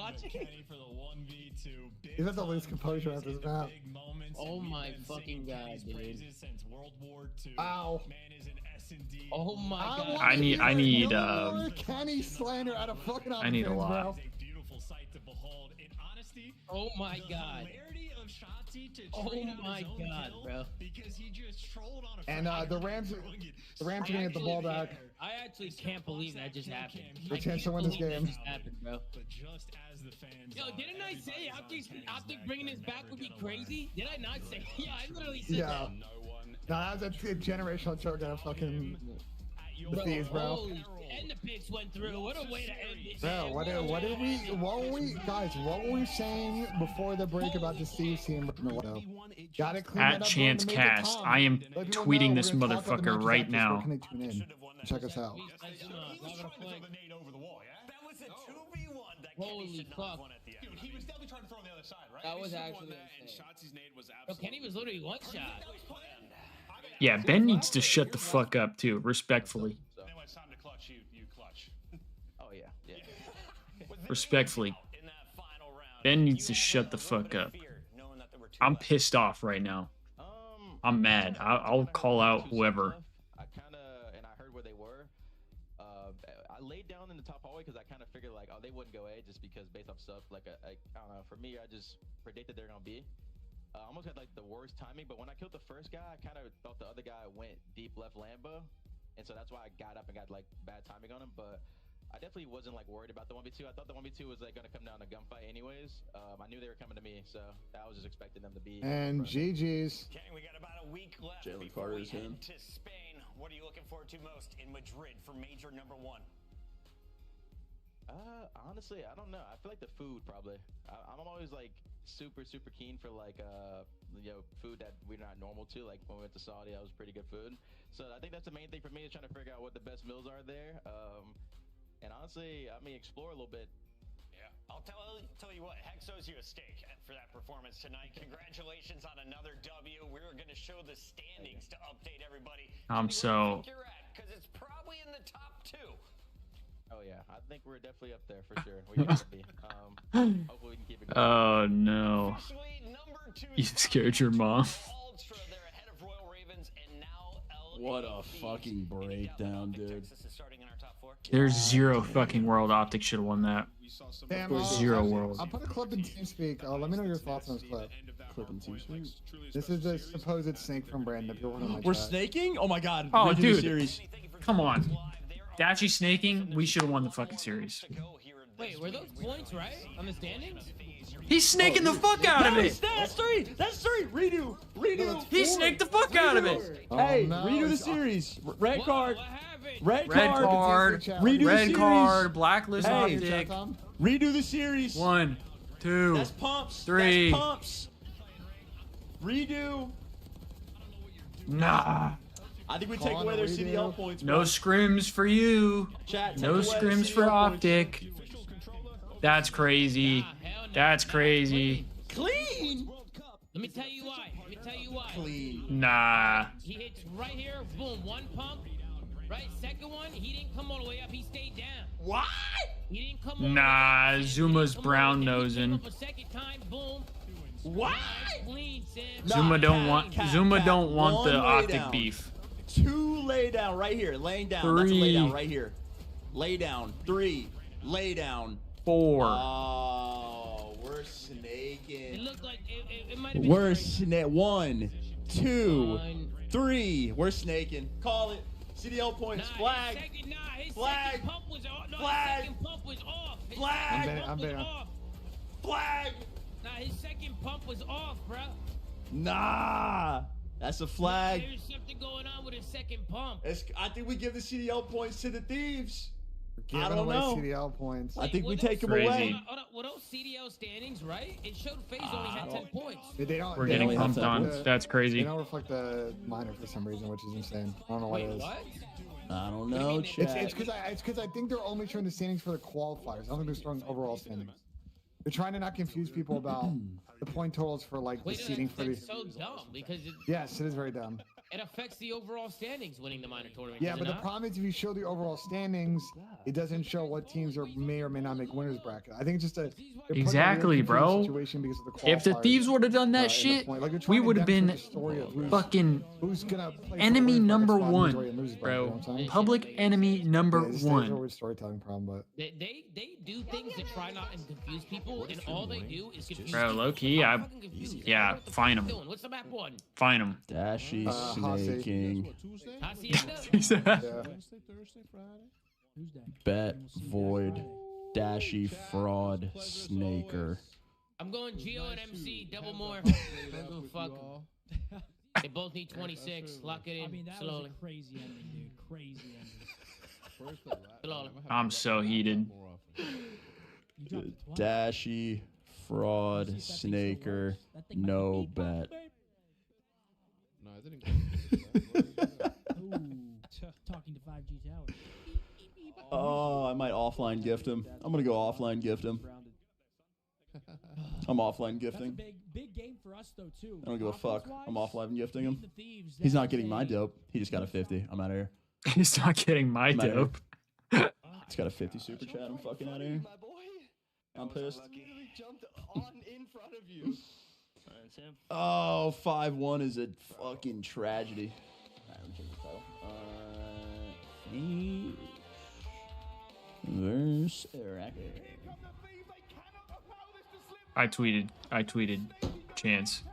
He's about to lose composure at this map. Oh my fucking god, dude. Ow. Oh my god. I need Kenny slander out of fucking I need a lot. Oh my god. Oh my god, bro. And the Rams are gonna get the ball back. I actually can't believe that just happened. The chance to win this game. Just happened, bro. Yo, didn't I say OpTic bringing this back would be crazy? Did I not say? Yeah, I literally said that. No, that was a generational choke out of fucking the Thieves, bro. Holy, and the picks went through. What a way to end it. Bro, what were we saying before the break about the Thieves team? Gotta clean At that up Chance to make it Cast, calm. I am Let people tweeting know this we're gonna talk about the motherfucker matches right after, so now. where can they tune in? Check us out. Holy fuck. Dude, he was definitely trying to throw on the other side, right? That was actually insane. Yo, Kenny was literally one shot. Yeah, Ben needs to shut the fuck up too, respectfully. Then when it's time to clutch, you clutch. Oh yeah, yeah. Respectfully. Ben needs to shut the fuck up. I'm pissed off right now. I'm mad. I'll call out whoever. I heard where they were. I laid down in the top hallway because I kind of figured like, oh, they wouldn't go A just because based off stuff. Like, I don't know. For me, I just predicted they're gonna be. I almost had like the worst timing, but when I killed the first guy, I kind of thought the other guy went deep left Lambo, and so that's why I got up and got like bad timing on him. But I definitely wasn't like worried about the 1v2. I thought the 1v2 was like gonna come down to gunfight anyways. I knew they were coming to me, so I was just expecting them to be. And GG's. Okay, we got about a week left Jalen before we Carter's head in. to Spain. What are you looking forward to most in Madrid for major number 1? Honestly, I don't know. I feel like the food probably. I'm always like super keen for like food that we're not normal to. Like when we went to Saudi, that was pretty good food. So I think that's the main thing for me is trying to figure out what the best meals are there. And honestly, I mean explore a little bit. Yeah, I'll tell you what. Hex owes you a steak for that performance tonight. Congratulations on another W. We're going to show the standings to update everybody. Because it's probably in the top 2. Oh yeah, I think we're definitely up there for sure. We gotta be. Hopefully we can keep it going. Oh no. You scared your mom. What a fucking breakdown, dude. There's zero fucking world OpTic should have won that. Damn, Zero world. I'll put a clip in TeamSpeak. Let me know your thoughts on this clip. Clip in TeamSpeak. This is the supposed snake from Brandon. If you're one of my We're chat. snaking? Oh my god. Oh, Redo the dude. series. Come on. Dashy snaking, we should have won the fucking series. Wait, were those points right on the standings? He's snaking the fuck out of it. That's 3. That's 3. Redo. He snaked the fuck out of it. Hey, redo the series. Red card. Red Red card. Redo the Red series. card. Blacklist Hey. OpTic. Redo the series. 1, 2, That's pumps. 3. That's pumps. Redo. Nah. I think we take away their CDL points. No bro. scrims for you. Chat, take No away their scrims for CDL points. OpTic. That's crazy. That's crazy. Clean. Let me tell you why. Clean. Nah. He hits right here, boom, one pump. Right, second one, he didn't come all the way up, he stayed down. What? He didn't come all the way Nah. up. Zuma's brown nosing. A second time, boom. What? Clean, Sam. Zuma don't want the One OpTic laydown. beef. 2 lay down right here. Laying down. That's a 3. lay down right here. Lay down. 3. Lay down. 4. Oh, we're snaking. It looked like it might have been We're straight. 1, 2, One. 3. We're snaking. Call it. CDL points. Flag. His Flag. second pump was off. No, Flag. his second pump was off. His Flag. second pump I'm was betting. off. Flag. Nah, his second pump was off, bro. Nah. That's a flag. There's something going on with his second pump. I think we give the CDL points to the Thieves. Giving I don't away know. CDL points. I think we were take them Crazy. away. Hold on, were those CDL standings right? It showed FaZe only had 10 points. They don't, We're they getting don't pumped reflect on. the- That's They crazy. don't reflect the minor for some reason, which is insane. I don't know what it is. What? I don't know, It's because I think they're only showing the standings for the qualifiers. I don't think they're showing overall standings. They're trying to not confuse people about the point totals for like the Wait, seeding for the. that's so dumb because Yes, it is very dumb. it affects the overall standings winning the minor tournament. Yeah, but the problem is if you show the overall standings, it doesn't show what teams may or may not make winners bracket. I think it's just exactly, bro. Situation because of the if the Thieves would have done that shit, like, we would have been fucking enemy number one, bro. Public enemy number one. Storytelling problem, but they do things to try not and confuse people, and all they do is confuse. Bro, low key, yeah, fine them. What's the map one? Fine them. Dashy snaking. Bet void. Dashy fraud snaker. I'm going Geo and MC double more. Fuck. They both need 26. Lock it in. I mean, that slowly. Was a crazy ending, dude. Crazy ending. Slowly. I'm so heated. Dashy fraud snaker. No bet. No, I didn't. Talking to 5G Tower. Oh, I might offline gift him. I'm gonna go offline gift him. I'm offline gifting. That's a big game for us though too. I don't give a fuck. I'm offline gifting him. He's not getting my dope. He just got a 50. I'm out of here. He's not getting my dope. He's got a 50 super chat. I'm fucking out of here. I'm pissed. Oh, 5-1 is a fucking tragedy. Verse I tweeted Chance.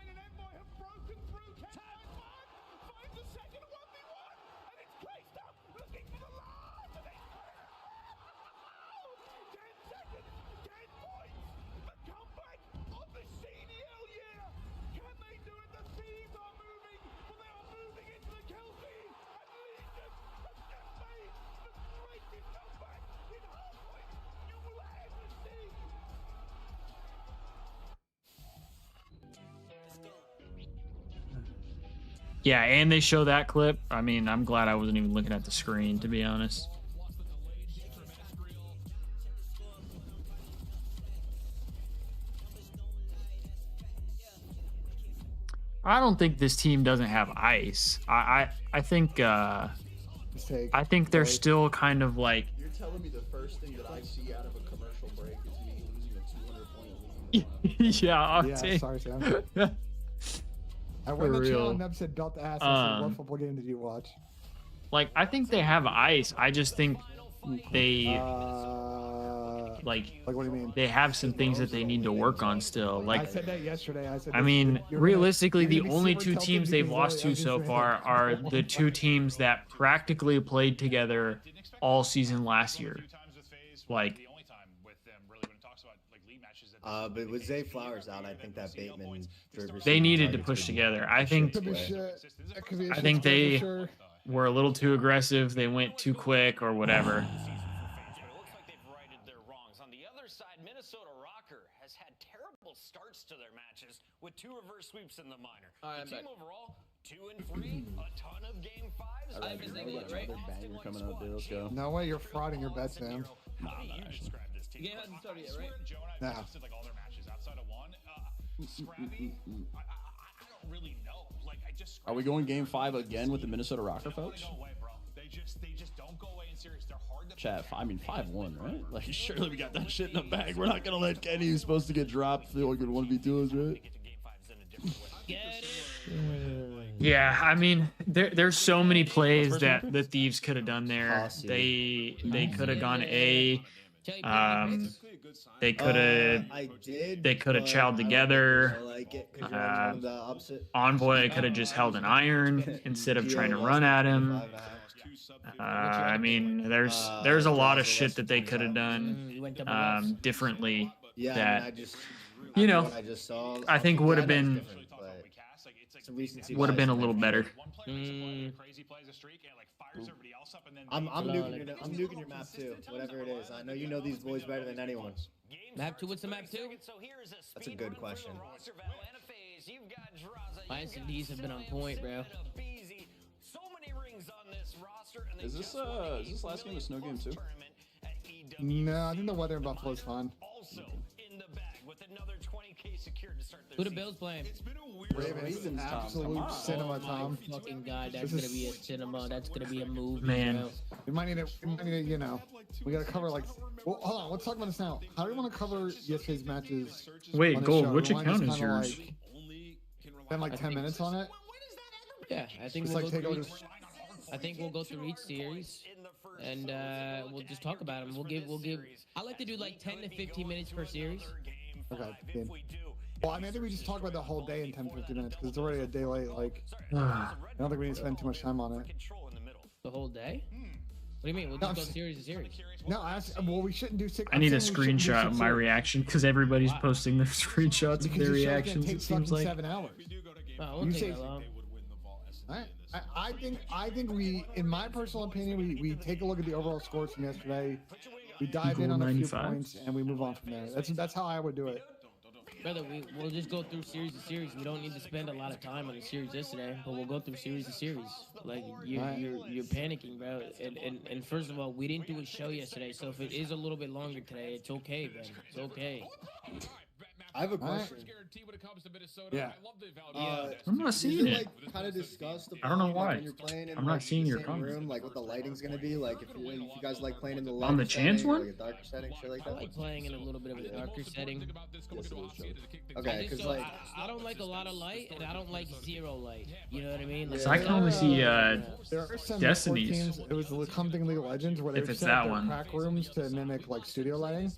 Yeah, and they show that clip. I mean, I'm glad I wasn't even looking at the screen, to be honest. I don't think this team doesn't have ice. I think they're still kind of like. You're telling me the first thing that I see out of a commercial break is me losing a 200-point lead? Yeah, yeah, sorry, Sam. I went to the channel and Neb said belt the ass. I said, what football game did you watch? Like, I think they have ice. I just think they like what do you mean? They have some things that they need to work on still. Like, I said that yesterday. I mean, realistically, the only two teams they've lost to so far are the two teams that practically played together all season last year. Like. But with Zay Flowers out, I think that Bateman. They needed to push together. I think they were a little too aggressive. They went too quick or whatever. It looks like they've righted their wrongs. On the other side, Minnesota Rocker has had terrible starts to their matches with 2 reverse sweeps in the minor. The team overall, 2 and 3, a ton of game 5s. I think banger coming up, dude. Let's go. No way, you're frauding your bets, Sam. Nah, not actually. The game hasn't started yet, right? No. Like all their matches outside of one. Scrappy, I don't really know. Like I just. Are we going game 5 again with the Minnesota Rocker folks? No way, bro. They just don't go away in series. They're hard to. Chat. I mean 5-1, right? Like surely we got that shit in the bag. We're not gonna let Kenny, who's supposed to get dropped, feel like it 1v2 us, right? Yeah, I mean, there's so many plays that the Thieves could have done there. They could have gone A. They could have chowed together. Envoy could have just held an iron instead of trying to run at him. I mean, there's a lot of shit that they could have done differently that I think would have been a little better. I'm nuking your map too, whatever it is. I know you know these boys better than anyone. Map 2, what's the map 2? That's a good question. My SDs have been on point, bro. Is this last game a snow game too? No, I think the weather in Buffalo is fun. with another 20K secured to start their Who the Bills playing? Ravens, absolute cinema, Tom. Fucking God, that's gonna be a cinema. That's gonna be a movie. Man. Bro. We might need to, you know, we gotta cover like. Well, hold on. Let's talk about this now. How do we want to cover yesterday's matches? Wait, on the Gold, show? which Do we wanna account just is kinda, yours? Like, spend like 10 minutes on it. Yeah, I think Just we'll like go take through over. I think we'll go through each series, and we'll just talk about them. We'll give. I like to do like 10 to 15 minutes per series. Okay. Good. Well, I mean, I think we just talk about the whole day in 10, 15 minutes because it's already a day late. Like, I don't think we need to spend too much time on it. The whole day? What do you mean? We'll No, just go series to series. No, well, we shouldn't do six. I need a I'm saying we shouldn't do screenshot six of my series. reaction because everybody's posting their screenshots of Because their your show's gonna reactions. take It seems fucking like 7 hours. Oh, it won't You take say- that long. Alright. I think we, in my personal opinion, we take a look at the overall scores from yesterday. We dive in Goal on a few 95. points and we move on from there. That's how I would do it. Brother, we'll just go through series to series. We don't need to spend a lot of time on the series yesterday, but we'll go through series to series. Like you're panicking, bro. And first of all, we didn't do a show yesterday, so if it is a little bit longer today, it's okay, man. It's okay. I have a question. Yeah. I'm not seeing is it. Like, kind of discussed. I don't know like, why. When you're playing in, I'm not like, seeing the your same comments. room, like what the lighting's gonna be. Like if you guys like playing in the light On the Chance setting, or, one? like a darker setting, shit like I that. like playing in a little bit of a darker setting. Okay, because like I don't like a lot of light, and I don't like zero light. You know what I mean? Like, So I can only see there are some Destiny's. teams. It was something League of Legends where they If it's set up that their one. crack rooms to mimic like studio lighting.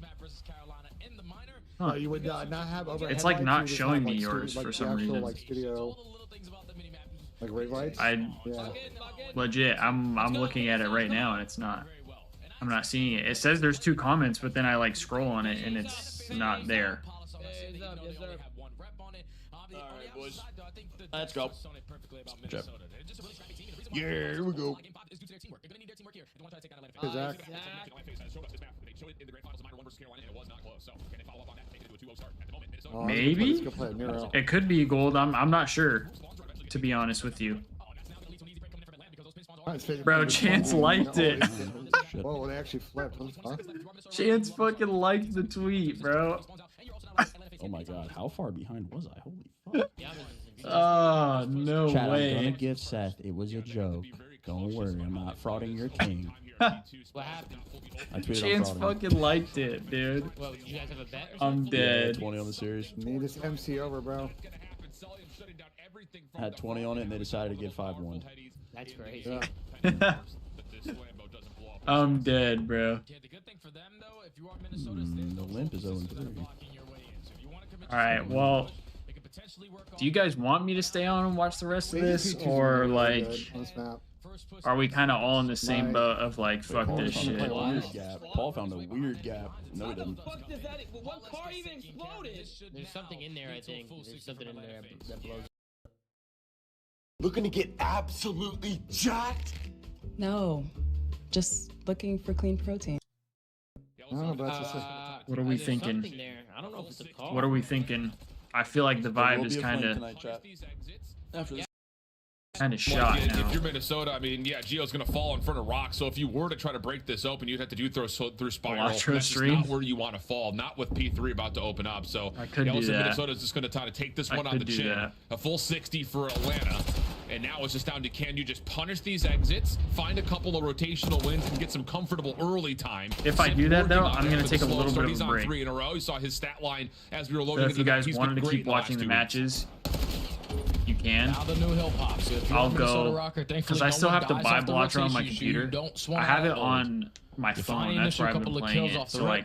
Huh. You would not have overhead It's like lights, not you just showing have, me like, yours like, for the some actual, reason. Like studio, like rave lights. Yeah. Legit, I'm looking at it right now and it's not. I'm not seeing it. It says there's 2 comments, but then I like scroll on it and it's not there. Alright, boys. Let's go. Jeff. Yeah, here we go. Hey, Zach. Maybe? Let's go play Nero. It could be Gold. I'm not sure, to be honest with you. Bro, Chance liked it. Whoa, they actually flipped. Huh? Chance fucking liked the tweet, bro. Oh my god, how far behind was I? Holy fuck. Oh, no Chat, way. I'm gonna give Seth. It was a joke. Don't worry, I'm not frauding your king. What happened? I tweeted Chance I'm frauding. fucking liked it, dude. Well, did you guys have a bet? I'm dead. 20 on the series. Need this MC over, bro. Had 20 on it and they decided to get 5-1. That's crazy. Yeah. I'm dead, bro. The limp is 0-3. Alright, well, do you guys want me to stay on and watch the rest of this, or like, are we kind of all in the same boat of like, fuck this shit? Paul found a weird gap. No, he didn't. What car even exploded? There's something in there, I think. There's something in there that blows. Looking to get absolutely jacked? No, just looking for clean protein. No, but that's just What are we thinking? There. I don't know if it's a car. What are we thinking? I feel like the vibe is kind of shot now. If you're Minnesota, I mean, yeah, Gio's going to fall in front of rocks. So if you were to try to break this open, you'd have to do through spiral. Electro That's just stream? not where you want to fall. Not with P3 about to open up. So I could do also that. Minnesota's just going to try to take this I one on could the do chin. that. A full 60 for Atlanta. And now it's just down to, can you just punish these exits, find a couple of rotational wins, and get some comfortable early time? If I do that, though, I'm going gonna take a little bit of He's a on break. 3 in a row. You saw his stat line as we were So loading if into you the guys He's wanted been to great keep the last watching the 2 matches, you can. Now the new hill pops. If you're I'll a Minnesota go rocker, thankfully because I no still one have to dies buy off the blocker on my rotation, so you computer. don't swing I have it out on my You phone. find That's where I've initial been couple of playing kills it. off the So like,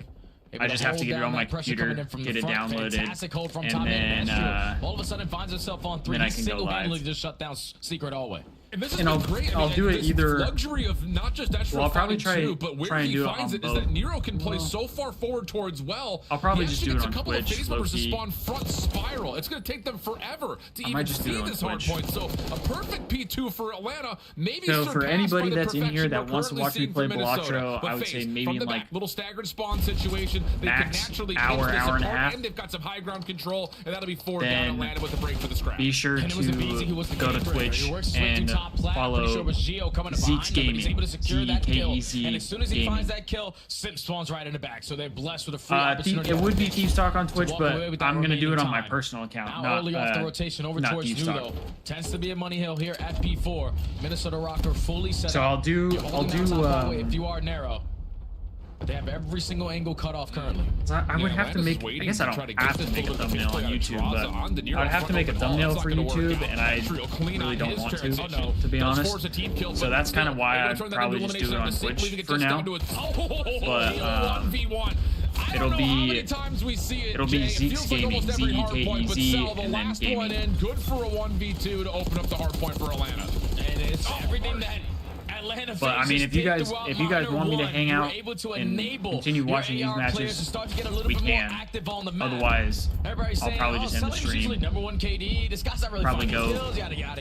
rip. I just have to get it on my computer, get it downloaded, and then all of a sudden finds himself on 3. then I can go Single-handedly live. just shut down Secret Hallway. And this has And been I'll- great. I I'll mean, do it this either- luxury of not just extra Well, I'll probably fighting try- too, but where try and he do it finds on it is that both. Nero can play so far forward towards well. I'll probably he just actually do it gets on a couple Twitch, of phase members to low-key. spawn front spiral. It's going to take them forever to I even might just do see it on this Twitch. hard point. So a perfect P2 for Atlanta. Maybe So for surpassed anybody by the that's in here perfection that we're wants to currently watch me seeing play from Minnesota. Blotro, But I would FaZe, say maybe from in the like back, little staggered spawn situation. They can max naturally hour, pace this hour and a apart, half. and they've got some high ground control, and that'll be 4 Then down Atlanta with a break for the scrap. be sure And it was a BZ who to was the go to game breaker. Twitch He works his way through and time follow Zeke's Gaming, Z-E-K-E-Z And as soon as he Gaming. finds that kill, Simp spawns right in the back. So they're blessed with a free opportunity. It would be Thieves Talk on Twitch, walk but away with that I'm going to do it on my remaining personal account, Now not, early off the rotation over towards Thieves Talk. Nudo. Tends to be a money hill here at P4. Minnesota Rocker fully set So up. I'll do if you are narrow. But they have every single angle cut off currently. I would have to make. I guess I don't have to make a thumbnail on YouTube, but I would have to make a thumbnail for YouTube, and I really don't want to be honest. So that's kind of why I'd probably just do it on Twitch for now. But it'll be Zeke's Gaming, Z-E-K-E-Z, and then Gaming. Good for a 1v2 to open up the hardpoint for Atlanta. And it's everything that Atlanta. But I mean, if you guys want me to hang out and continue watching these matches, we can. Otherwise, I'll probably just end the stream. Probably go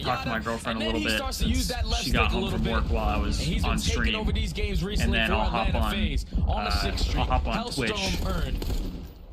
talk to my girlfriend a little bit since she got home from work while I was on stream, and then I'll hop on Twitch.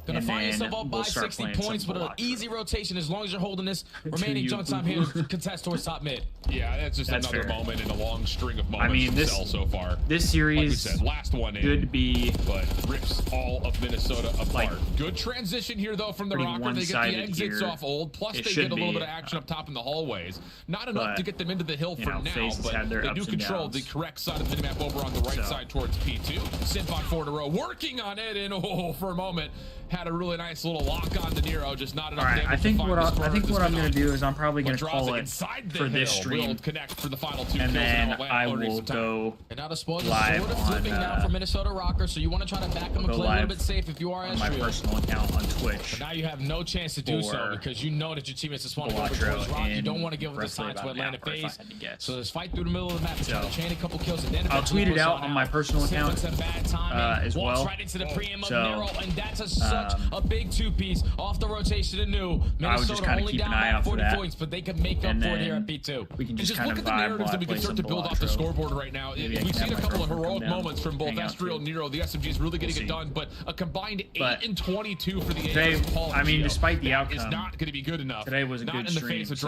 Gonna find yourself up by 60 points with an easy rotation as long as you're holding this remaining junk time here. Contest towards top mid. Yeah, that's just another moment in a long string of moments. I mean, this so far. This series, like we said, last one in, could be, but rips all of Minnesota apart. Good transition here though from the Rocker. They get the exits off old. Plus they get a little bit of action up top in the hallways. Not enough to get them into the hill for now, but they do control the correct side of the minimap over on the right side towards P2. Simp on 4 in a row, working on it, and for a moment had a really nice little lock on the Nero, just not enough. All right, I think what I'm gonna do is I'm probably gonna call it for this stream, connect for the final 2 and kills, then I will go live on now for Minnesota Rocker, so you want to try to back them and play a little bit safe if you are on my personal account on Twitch. But now you have no chance to do so because you know that your teammates are spawning over towards Rock. You don't want to give it this time to Atlanta phase. So let's fight through the middle of the map, try to chain a couple kills, and then I'll tweet it out on my personal account as well. Right into the preem of Nero, and that's such a big two-piece off the rotation to New. Minnesota only down by 40 points, but they can make up for it here at B2. We can just look at the narratives that we can start to build off the scoreboard right now. We've seen a couple of heroic moments from both Estriel and Nero. The SMG is really getting it done, but a combined 8 and 22 for the today, I mean, despite the outcome, is not going to be good enough. Today was a good stream, so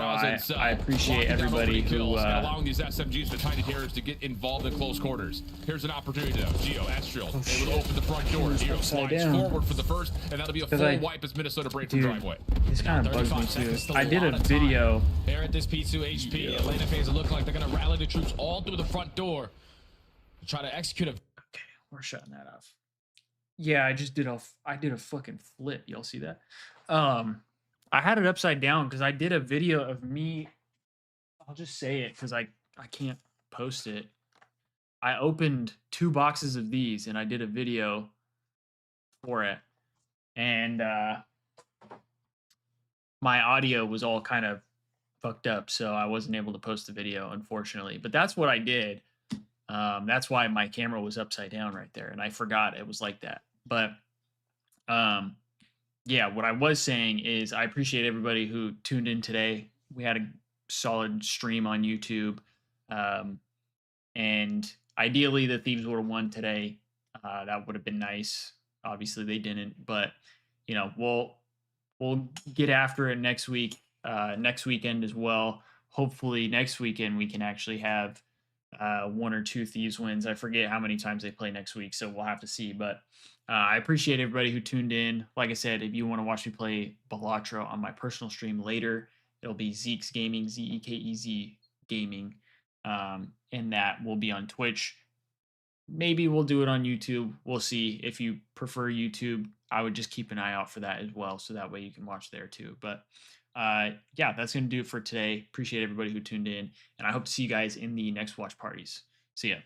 I appreciate everybody who allowing these SMGs, the Tiny Terrors, to get involved in close quarters. Here's an opportunity though. Geo, Estriel, able to open the front door. Nero slides forward for the first, and that'll be a full wipe as Minnesota break from driveway. This kind of bugs me too. I did a video. Here at this P2 HP, Atlanta phase look like they're gonna rally the troops all through the front door to try to execute a. Okay, we're shutting that off. Yeah, I did a fucking flip. Y'all see that? I had it upside down because I did a video of me. I'll just say it because I can't post it. I opened 2 boxes of these and I did a video for it, and my audio was all kind of fucked up, so I wasn't able to post the video, unfortunately. But that's what I did. That's why my camera was upside down right there, and I forgot it was like that. But yeah, what I was saying is I appreciate everybody who tuned in today. We had a solid stream on YouTube, and ideally the Thieves would have won today. That would have been nice. Obviously they didn't, but you know, we'll get after it next week, next weekend as well. Hopefully next weekend we can actually have 1 or 2 Thieves wins. I forget how many times they play next week, so we'll have to see. But I appreciate everybody who tuned in. Like I said, if you want to watch me play Balatra on my personal stream later, it'll be Zeke's Gaming, Z-E-K-E-Z Gaming, and that will be on Twitch. Maybe we'll do it on YouTube. We'll see. If you prefer YouTube, I would just keep an eye out for that as well, so that way you can watch there too. But yeah, that's going to do it for today. Appreciate everybody who tuned in, and I hope to see you guys in the next watch parties. See ya.